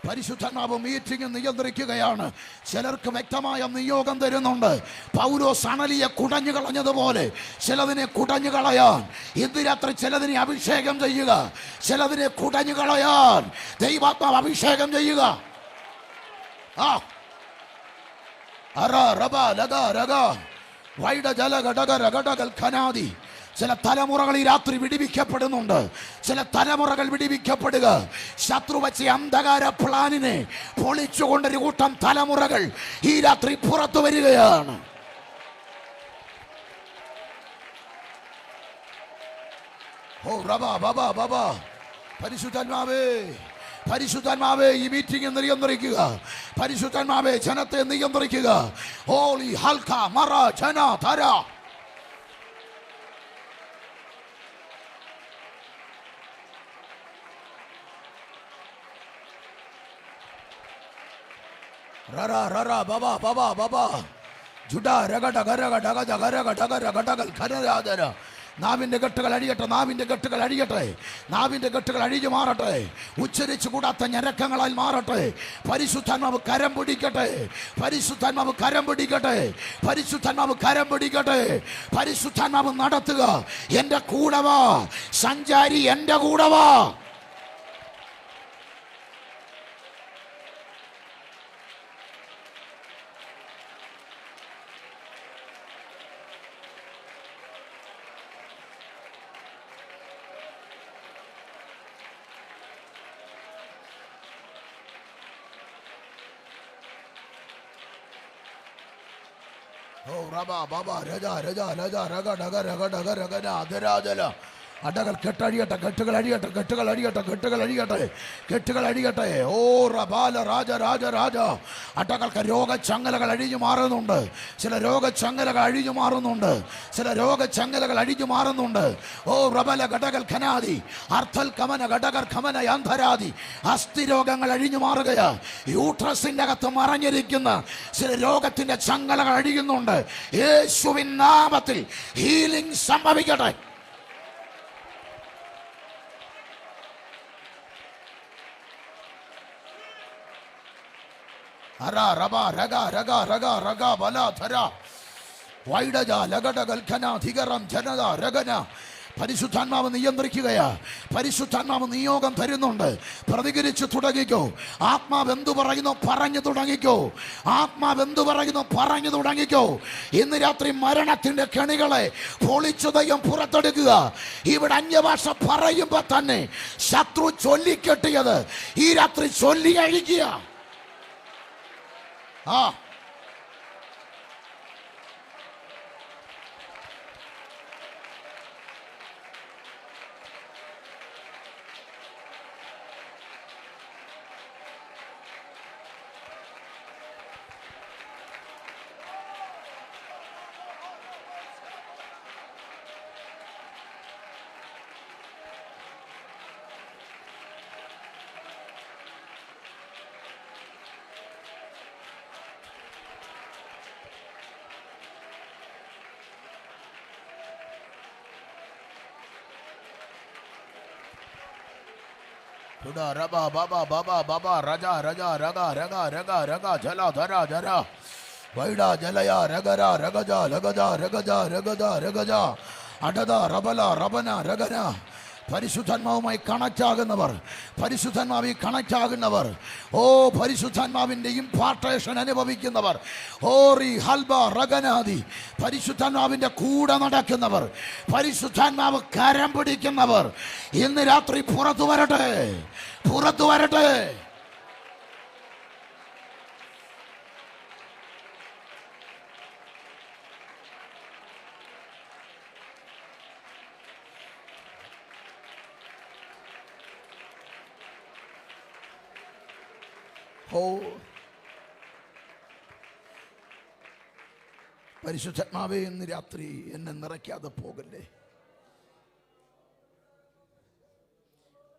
പരിശുദ്ധാത്മാവ് മീറ്റിംഗ് നിയന്ത്രിക്കുകയാണ്. ചിലർക്ക് വ്യക്തമായ നിയോഗം തരുന്നുണ്ട്. പൗലോസ് അണലിയെ കുടഞ്ഞു കളഞ്ഞതുപോലെ ചിലതിനെ കുടഞ്ഞു കളയാൻ ഇന്ന് രാത്രി ചിലതിനെ അഭിഷേകം ചെയ്യുക. ചിലതിനെ കുടഞ്ഞു കളയാൻ ദൈവാത്മാവ് അഭിഷേകം ചെയ്യുക. ചില തലമുറകൾ ഈ രാത്രി വിടിവിക്കപ്പെടുന്നുണ്ട്. ചില തലമുറകൾ വിടിവിക്കപ്പെടുക. ശത്രു വച്ച അന്ധകാര പ്ലാനിനെ പൊളിച്ചുകൊണ്ടൊരു കൂട്ടം തലമുറകൾ ഈ രാത്രി പുറത്തു വരികയാണ്. പരിശുദ്ധാത്മാവേ, പരിശുദ്ധാത്മാവേ, ഈ മീറ്റിംഗ് നിയന്ത്രിക്കുക. പരിശുദ്ധാത്മാവേ, ജനത്തെ നിയന്ത്രിക്കുക. ഹോളി ഹൽക്ക മറ ജന തര. ററ ററ ബബ ബബ ബബ ജുഡ രഗട ഗരഗ ഡഗജ ഗരഗ ഡഗര ഗടഗൽ ഖരരാദര. നാവിൻ്റെ കെട്ടുകൾ അഴിയട്ടെ, നാവിൻ്റെ കെട്ടുകൾ അഴിയട്ടെ, നാവിൻ്റെ കെട്ടുകൾ അഴിഞ്ഞു മാറട്ടെ. ഉച്ചരിച്ചു കൂടാത്ത ഞരക്കങ്ങളാൽ മാറട്ടെ. പരിശുദ്ധാത്മാവ് കരം പിടിക്കട്ടെ, പരിശുദ്ധാത്മാവ് കരം പിടിക്കട്ടെ, പരിശുദ്ധാത്മാവ് കരം പിടിക്കട്ടെ. പരിശുദ്ധാത്മാവ് നടത്തുക. എൻ്റെ കൂടെ വാ സഞ്ചാരി, എൻ്റെ കൂടെ വാ. അടകൾ കെട്ടഴിയട്ടെ, കെട്ടുകൾ അഴിയട്ടെ, കെട്ടുകൾ അഴിയട്ടെ, കെട്ടുകൾ അഴിയട്ടെ, കെട്ടുകൾ അഴിയട്ടെ. ഓ റബാല രാജ രാജ രാജ. അടകൾക്ക് രോഗചങ്ങലകൾ അഴിഞ്ഞു മാറുന്നുണ്ട്. ചില രോഗചങ്ങലകൾ അഴിഞ്ഞു മാറുന്നുണ്ട്. ചില രോഗചങ്ങലകൾ അഴിഞ്ഞു മാറുന്നുണ്ട്. ഓ റബല ഘടകൽ ഖനാദി അർത്ഥൽ കമന ഘടകർ ഖമന യന്ധരാദി. അസ്ഥി രോഗങ്ങൾ അഴിഞ്ഞു മാറുകയാ. യൂട്രസിന്റെ അകത്ത് മറഞ്ഞിരിക്കുന്ന ചില രോഗത്തിന്റെ ചങ്ങലകൾ അഴിയുന്നുണ്ട്. യേശുവിൻ നാമത്തിൽ ഹീലിംഗ് സംഭവിക്കട്ടെ. പരിശുദ്ധാത്മാവ് നിയന്ത്രിക്കുകയാ. പരിശുദ്ധാത്മാവ് നിയോഗം തരുന്നുണ്ട്. പ്രതികരിച്ചു തുടങ്ങിക്കോ. ആത്മാവ് എന്തു പറയുന്നു പറഞ്ഞു തുടങ്ങിക്കോ. ആത്മാവ് എന്തു പറയുന്നു പറഞ്ഞു തുടങ്ങിക്കോ. ഇന്ന് രാത്രി മരണത്തിന്റെ കെണികളെ പൊളിച്ചു ദൈവം പുറത്തെടുക്കുക. ഇവിടെ അന്യഭാഷ പറയുമ്പോ തന്നെ ശത്രു ചൊല്ലിക്കെട്ടിയത് ഈ രാത്രി ചൊല്ലി കഴിക്കുക. Raba baba baba baba raja raja raga raga raga raga jala dhara dhara vaida jalaya ragara ragaja ragaja ragaja ragaja ragaja adada rabala rabana ragana. പരിശുദ്ധാത്മാവുമായി കണക്ട് ആകുന്നവർ, പരിശുദ്ധാത്മാവിൽ കണക്ട് ആകുന്നവർ, ഓ പരിശുദ്ധാത്മാവിൻ്റെ ഇംപാർട്ടേഷൻ അനുഭവിക്കുന്നവർ, ഓറി ഹൽബ റഗനാദി, പരിശുദ്ധാത്മാവിൻ്റെ കൂടെ നടക്കുന്നവർ, പരിശുദ്ധാത്മാവ് കരം പിടിക്കുന്നവർ ഇന്ന് രാത്രി പുറത്തു വരട്ടെ, പുറത്തു വരട്ടെ. പരിശുദ്ധാത്മാവേ ഇന്ന് രാത്രി എന്നെ നിറയ്ക്കാതെ പോകല്ലേ.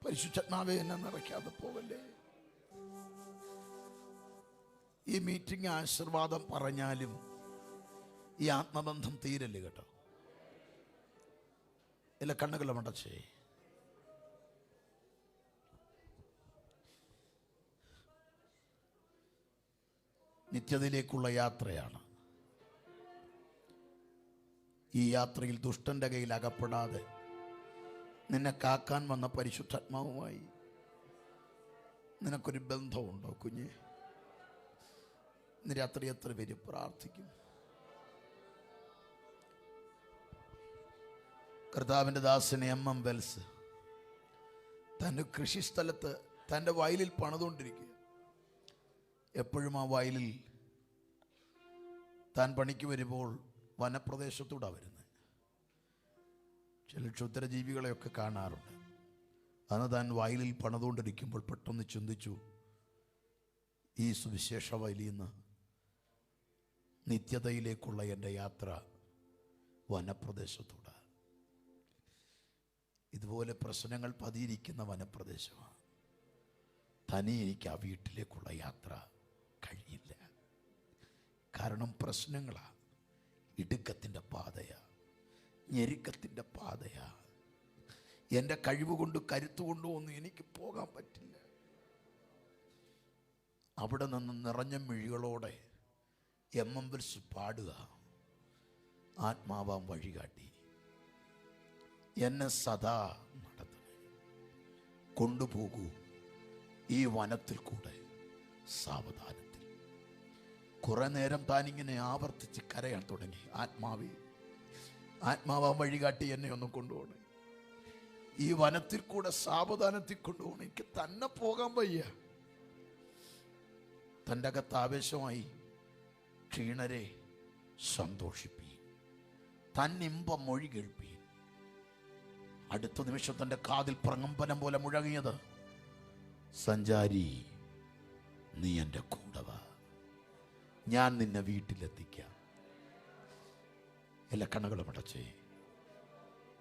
പരിശുദ്ധാത്മാവേ എന്നെ നിറയ്ക്കാതെ പോകല്ലേ. ഈ മീറ്റിംഗ് ആശീർവാദം പറഞ്ഞാലും ഈ ആത്മബന്ധം തീരല്ലേ കേട്ടോ. എല്ലാ കണ്ണുകളും അടച്ചേ. നിത്യതയിലേക്കുള്ള യാത്രയാണ്. ഈ യാത്രയിൽ ദുഷ്ടന്റെ കയ്യിൽ അകപ്പെടാതെ നിന്നെ കാക്കാൻ വന്ന പരിശുദ്ധാത്മാവുമായി നിനക്കൊരു ബന്ധമുണ്ടോ കുഞ്ഞ്? ഇന്ന് രാത്രി എത്ര പേര് പ്രാർത്ഥിക്കും? കർത്താവിൻ്റെ ദാസനെ എം വെൽസ് തൻ്റെ കൃഷിസ്ഥലത്ത് തൻ്റെ വയലിൽ പണിതുകൊണ്ടിരിക്കുക. എപ്പോഴും ആ വയലിൽ താൻ പണിക്ക് വരുമ്പോൾ വനപ്രദേശത്തൂടെ വരുന്നത്. ചില ക്ഷുദ്രജീവികളെയൊക്കെ കാണാറുണ്ട്. അന്ന് താൻ വയലിൽ പണിതുകൊണ്ടിരിക്കുമ്പോൾ പെട്ടെന്ന് ചിന്തിച്ചു, ഈ സുവിശേഷ വയലിൽ നിന്ന് നിത്യതയിലേക്കുള്ള എൻ്റെ യാത്ര വനപ്രദേശത്തൂടെ. ഇതുപോലെ പ്രശ്നങ്ങൾ പതിയിരിക്കുന്ന വനപ്രദേശമാണ്. തനി എനിക്ക് ആ വീട്ടിലേക്കുള്ള യാത്ര കഴിയില്ല. കാരണം പ്രശ്നങ്ങളാ, ഇടുക്കത്തിൻ്റെ പാതയാ, ഞെരുക്കത്തിൻ്റെ പാതയാ. എൻ്റെ കഴിവ് കൊണ്ട് കരുത്തുകൊണ്ടോ ഒന്നും എനിക്ക് പോകാൻ പറ്റില്ല. അവിടെ നിന്ന് നിറഞ്ഞ മിഴികളോടെ എം വെൽസ് പാടുക, ആത്മാവാം വഴികാട്ടി എന്നെ സദാ നടത്തണേ, കൊണ്ടുപോകൂ ഈ വനത്തിൽ കൂടെ സാവധാനത്തിൽ. കുറെ നേരം താനിങ്ങനെ ആവർത്തിച്ച് കരയാൻ തുടങ്ങി. ആത്മാവാം വഴികാട്ടി എന്നെ ഒന്ന് കൊണ്ടുപോകണേ, ഈ വനത്തിൽ കൂടെ സാവധാനത്തിൽ കൊണ്ടുപോകണം, എനിക്ക് തന്നെ പോകാൻ വയ്യ. തൻ്റെ അകത്ത് ആവേശമായി, ക്ഷീണരെ സന്തോഷിപ്പി, തന്നിമ്പം മൊഴി കേൾപ്പി. അടുത്ത നിമിഷം തൻ്റെ കാതിൽ പ്രകമ്പനം പോലെ മുഴങ്ങിയത്, സഞ്ചാരി നീ എൻ്റെ കൂടെ വാ, ഞാൻ നിന്നെ വീട്ടിലെത്തിക്കാം. എല്ലാ കണ്ണുകളും അടച്ചേ.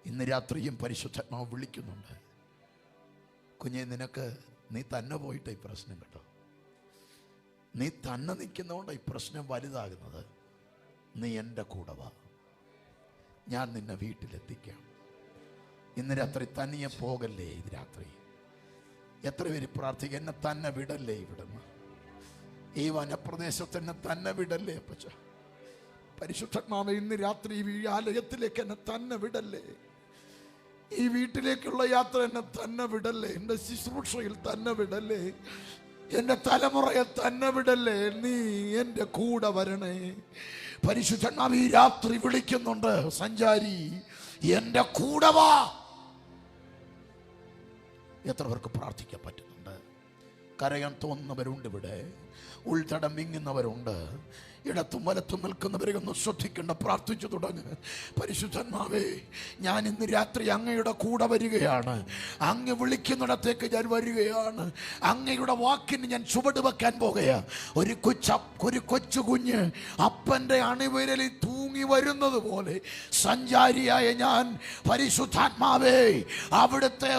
ഇന്ന് രാത്രിയും പരിശുദ്ധാത്മാവ് വിളിക്കുന്നുണ്ട്. കുഞ്ഞെ, നീ തന്നെ പോയിട്ട് ഈ പ്രശ്നം കേട്ടോ, നീ തന്നെ നിൽക്കുന്നതുകൊണ്ട് ഈ പ്രശ്നം വലുതാകുന്നത്. നീ എൻ്റെ കൂടെ വാ, ഞാൻ നിന്നെ വീട്ടിലെത്തിക്കാം. ഇന്ന് രാത്രി തനിയെ പോകല്ലേ. ഇത് രാത്രി എത്ര പേര് പ്രാർത്ഥിക്കുക, എന്നെ തന്നെ വിടല്ലേ, ഇവിടുന്ന് ഈ വനപ്രദേശത്ത് എന്നെ തന്നെ വിടല്ലേ അപ്പച്ച. പരിശുദ്ധാത്മാവേ, ഇന്ന് രാത്രി ഈ ആലയത്തിലേക്ക് എന്നെ തന്നെ വിടല്ലേ, ഈ വീട്ടിലേക്കുള്ള യാത്ര എന്നെ തന്നെ വിടല്ലേ, എൻ്റെ ശുശ്രൂഷയിൽ തന്നെ വിടല്ലേ, എൻ്റെ തലമുറയെ തന്നെ വിടല്ലേ, നീ എൻ്റെ കൂടെ വരണേ. പരിശുദ്ധാത്മാവ് ഈ രാത്രി വിളിക്കുന്നുണ്ട്, സഞ്ചാരി എൻ്റെ കൂടെ വാ. എത്ര പേർക്ക് പ്രാർത്ഥിക്കാൻ പറ്റുന്നുണ്ട്? കരയാൻ തോന്നുന്നവരുണ്ട്, ഇവിടെ ഉൾത്തടം വിങ്ങുന്നവരുണ്ട്, ഇടത്തും വലത്തും നിൽക്കുന്നവരെ ഒന്ന് ശ്രദ്ധിക്കേണ്ട, പ്രാർത്ഥിച്ചു തുടങ്ങ്. പരിശുദ്ധാത്മാവേ, ഞാൻ ഇന്ന് രാത്രി അങ്ങയുടെ കൂടെ വരികയാണ്, അങ്ങ് വിളിക്കുന്നിടത്തേക്ക് ഞാൻ വരികയാണ്, അങ്ങയുടെ വാക്കിന് ഞാൻ ചുവട് വെക്കാൻ പോകുകയാണ്. ഒരു കൊച്ചു കുഞ്ഞ് അപ്പൻ്റെ അണിവിരലിൽ തൂങ്ങി വരുന്നത് പോലെ സഞ്ചാരിയായ ഞാൻ, പരിശുദ്ധാത്മാവേ, അവിടുത്തെ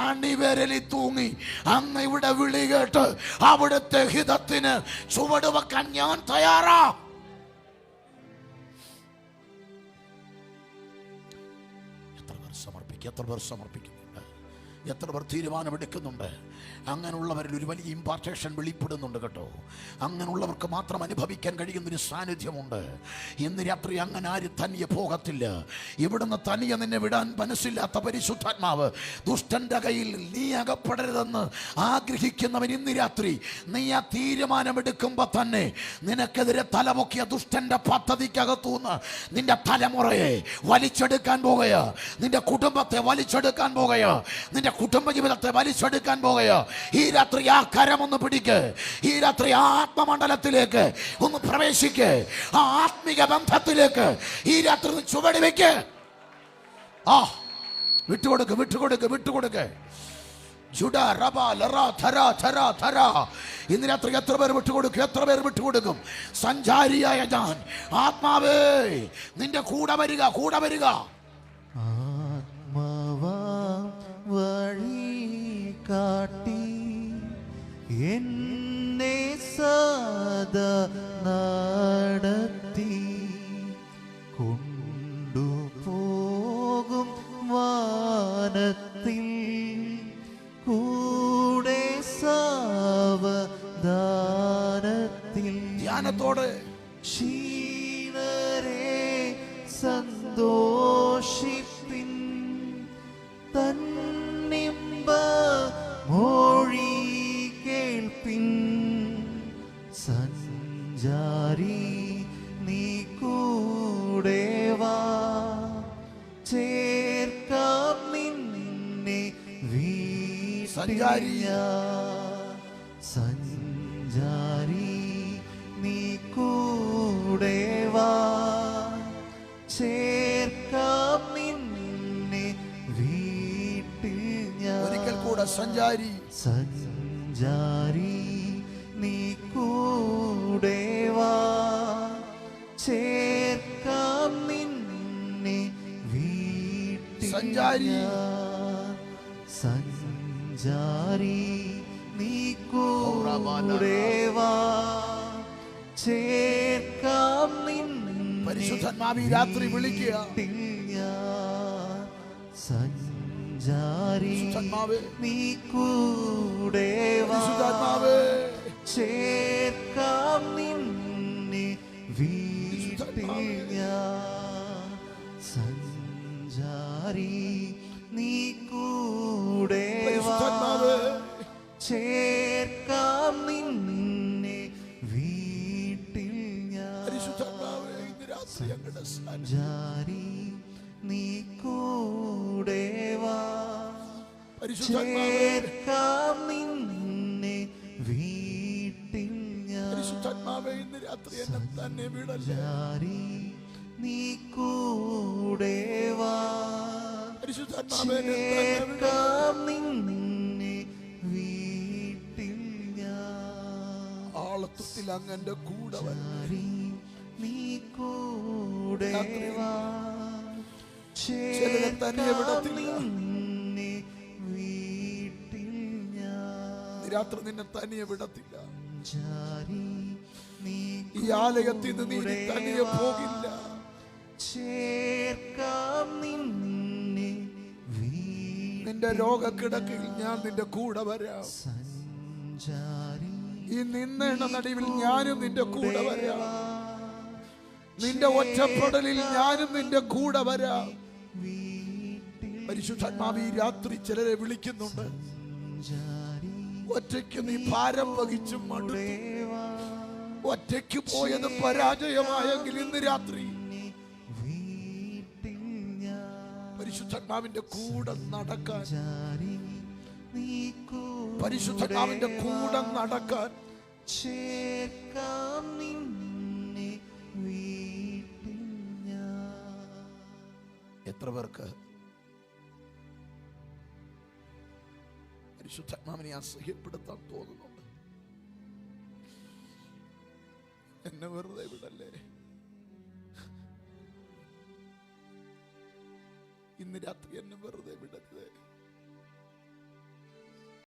അണിവിരലിൽ തൂങ്ങി അങ്ങയുടെ വിളി കേട്ട് അവിടുത്തെ ഹിതത്തിന് ചുവട് വെക്കാൻ ഞാൻ തയ്യാറാ. എത്ര പേർ സമർപ്പിക്കുന്നുണ്ട്? എത്ര പേർ തീരുമാനമെടുക്കുന്നുണ്ട്? അങ്ങനെയുള്ളവരിൽ ഒരു വലിയ ഇമ്പാർട്ടേഷൻ വെളിപ്പെടുന്നുണ്ട് കേട്ടോ. അങ്ങനെയുള്ളവർക്ക് മാത്രം അനുഭവിക്കാൻ കഴിയുന്നൊരു സാന്നിധ്യമുണ്ട്. ഇന്ന് രാത്രി അങ്ങനെ ആരും തനിയെ പോകത്തില്ല. ഇവിടുന്ന് തനിയെ നിന്നെ വിടാൻ മനസ്സില്ലാത്ത പരിശുദ്ധാത്മാവ്, ദുഷ്ടന്റെ കയ്യിൽ നീ അകപ്പെടരുതെന്ന് ആഗ്രഹിക്കുന്നവൻ, ഇന്ന് രാത്രി നീ ആ തീരുമാനമെടുക്കുമ്പോൾ തന്നെ നിനക്കെതിരെ തലപൊക്കിയ ദുഷ്ടന്റെ പദ്ധതിക്കകത്തുനിന്ന് നിന്റെ തലമുറയെ വലിച്ചെടുക്കാൻ പോകുകയോ, നിന്റെ കുടുംബത്തെ വലിച്ചെടുക്കാൻ പോകുകയോ, നിന്റെ കുടുംബജീവിതത്തെ വലിച്ചെടുക്കാൻ പോകുകയോ. ഈ രാത്രി ആ കരമൊന്ന് പിടിക്ക്. ഈ രാത്രി ആ ആത്മമണ്ഡലത്തിലേക്ക് ഒന്ന് പ്രവേശിക്ക്, ആ ആത്മിക ബന്ധത്തിലേക്ക് ഈ രാത്രി ചുവട് വെക്ക്. ആ വിട്ടുകൊടുക്ക്, വിട്ടുകൊടുക്ക്, വിട്ടുകൊടുക്ക്. ഇന്ന് രാത്രി എത്ര പേർ വിട്ടുകൊടുക്കും? എത്ര പേർ വിട്ടുകൊടുക്കും? സഞ്ചാരിയായ ഞാൻ, ആത്മാവേ നിന്റെ കൂടെ വരിക, കൂടെ വരിക. വഴി കാട്ടി എന്നെ സദാ നടത്തി കൊണ്ടുപോകും കൂടെ സാവധാനത്തിൽ ധ്യാനത്തോടെ ക്ഷീണരെ സന്തോഷിപ്പിൻ തന്നിമ്പ മൊഴി കേൾപ്പിൻ സഞ്ചാരി നീ കൂടെ വാ ചേർക്കാം നിന്നെ സഞ്ചാരി. സഞ്ചാരി നീ കൂടെ വാ ചേർക്കാം നിന്നെ വീട്ടിൽ ഞാൻ. ഒരിക്കൽ കൂടെ സഞ്ചാരി. സഞ്ചാരി നീ കൂടെ വാ ചേർക്കാം നിന്നെ വീട്ടിൽ സഞ്ചാരി. ഞാൻ. സഞ്ചാരി നീ കൂടെ വാ ചേർക്കാം നിന്നെ പരിശുദ്ധാത്മാവേ ഈ രാത്രി വിളിക്കുക. വീട്ടിൽ ഞാൻ. സഞ്ചാരി പരിശുദ്ധാത്മാവേ, നീ കൂടെ വാ പരിശുദ്ധാത്മാവേ, ചേർക്കാം നിന്നെ വീട്ടിൽ ഞാൻ. സഞ്ചാരി നീ കൂടെ വാ പരിശുദ്ധാത്മാവേ, ചേർക്കാം നിന്നെ വീട്ടിൽ ഞാൻ. പരിശുദ്ധാത്മാവേ, ഇന്ന് രാത്രി അങ്ങയുടെ സാന്നിധ്യം. സഞ്ചാരി നീ കൂടെ വാ പരിശുദ്ധാത്മാവേ, ചേർക്കാം നിന്നെ വീട്ടിൽ ഞാൻ. പരിശുദ്ധാത്മാവേ, ഇന്ന് രാത്രി എന്നെ തന്നെ വിടല്ലേ. സഞ്ചാരി നീ കൂടെ വാ പരിശുദ്ധാത്മാവേ, എന്നെ തന്നെ വിടല്ലേ. ചേർക്കാം നിന്നെ വീട്ടിൽ ഞാൻ. ആളത്വത്തിൽ അങ്ങന്റെ കൂടെ വരണം. സഞ്ചാരി നീ കൂടെ വാ ചിലരെ തന്നെ വിടത്തില്ല. നിന്നെ വീട്ടിൽ ഞാൻ. ഇന്ന് രാത്രി നിന്നെ തനിയെ വിടത്തില്ല. സഞ്ചാരി നീ ഈ ആലയത്തിൽ നിന്ന് നീ ഇനി തനിയെ പോകില്ല. ചേർക്കാം നിന്നെ വീട്ടിൽ. നിന്റെ രോഗക്കിടക്കയിൽ ഞാൻ നിന്റെ കൂടെ വരാം. സഞ്ചാരി ഈ നിന്നേണ നടുവിൽ ഞാനും നിന്റെ കൂടെ വരാം. നിന്റെ ഒറ്റപ്പെടലിൽ ഞാനും നിന്റെ കൂടെ വരാം. പരിശുദ്ധാത്മാവേ, ഈ രാത്രി ചിലരെ വിളിക്കുന്നുണ്ട്. ഒറ്റയ്ക്ക് നീ ഭാരം വഹിച്ചും മടുത്തു. ഒറ്റയ്ക്ക് പോയത് പരാജയമായെങ്കിൽ ഇന്ന് രാത്രി പരിശുദ്ധാത്മാവിന്റെ കൂടെ നടക്കാൻ, പരിശുദ്ധാത്മാവിന്റെ കൂടെ നടക്കാൻ ചേർക്കാം നിന്നെ വീട്ടിൽ ഞാൻ. എത്ര പേർക്ക് പരിശുദ്ധാത്മാവിനെ അസഹ്യപ്പെടുത്താൻ തോന്നുന്നുണ്ട്? എന്നെ വെറുതെ വിടല്ലേ. ഇന്ന് രാത്രി എന്നെ വെറുതെ വിടരുത്.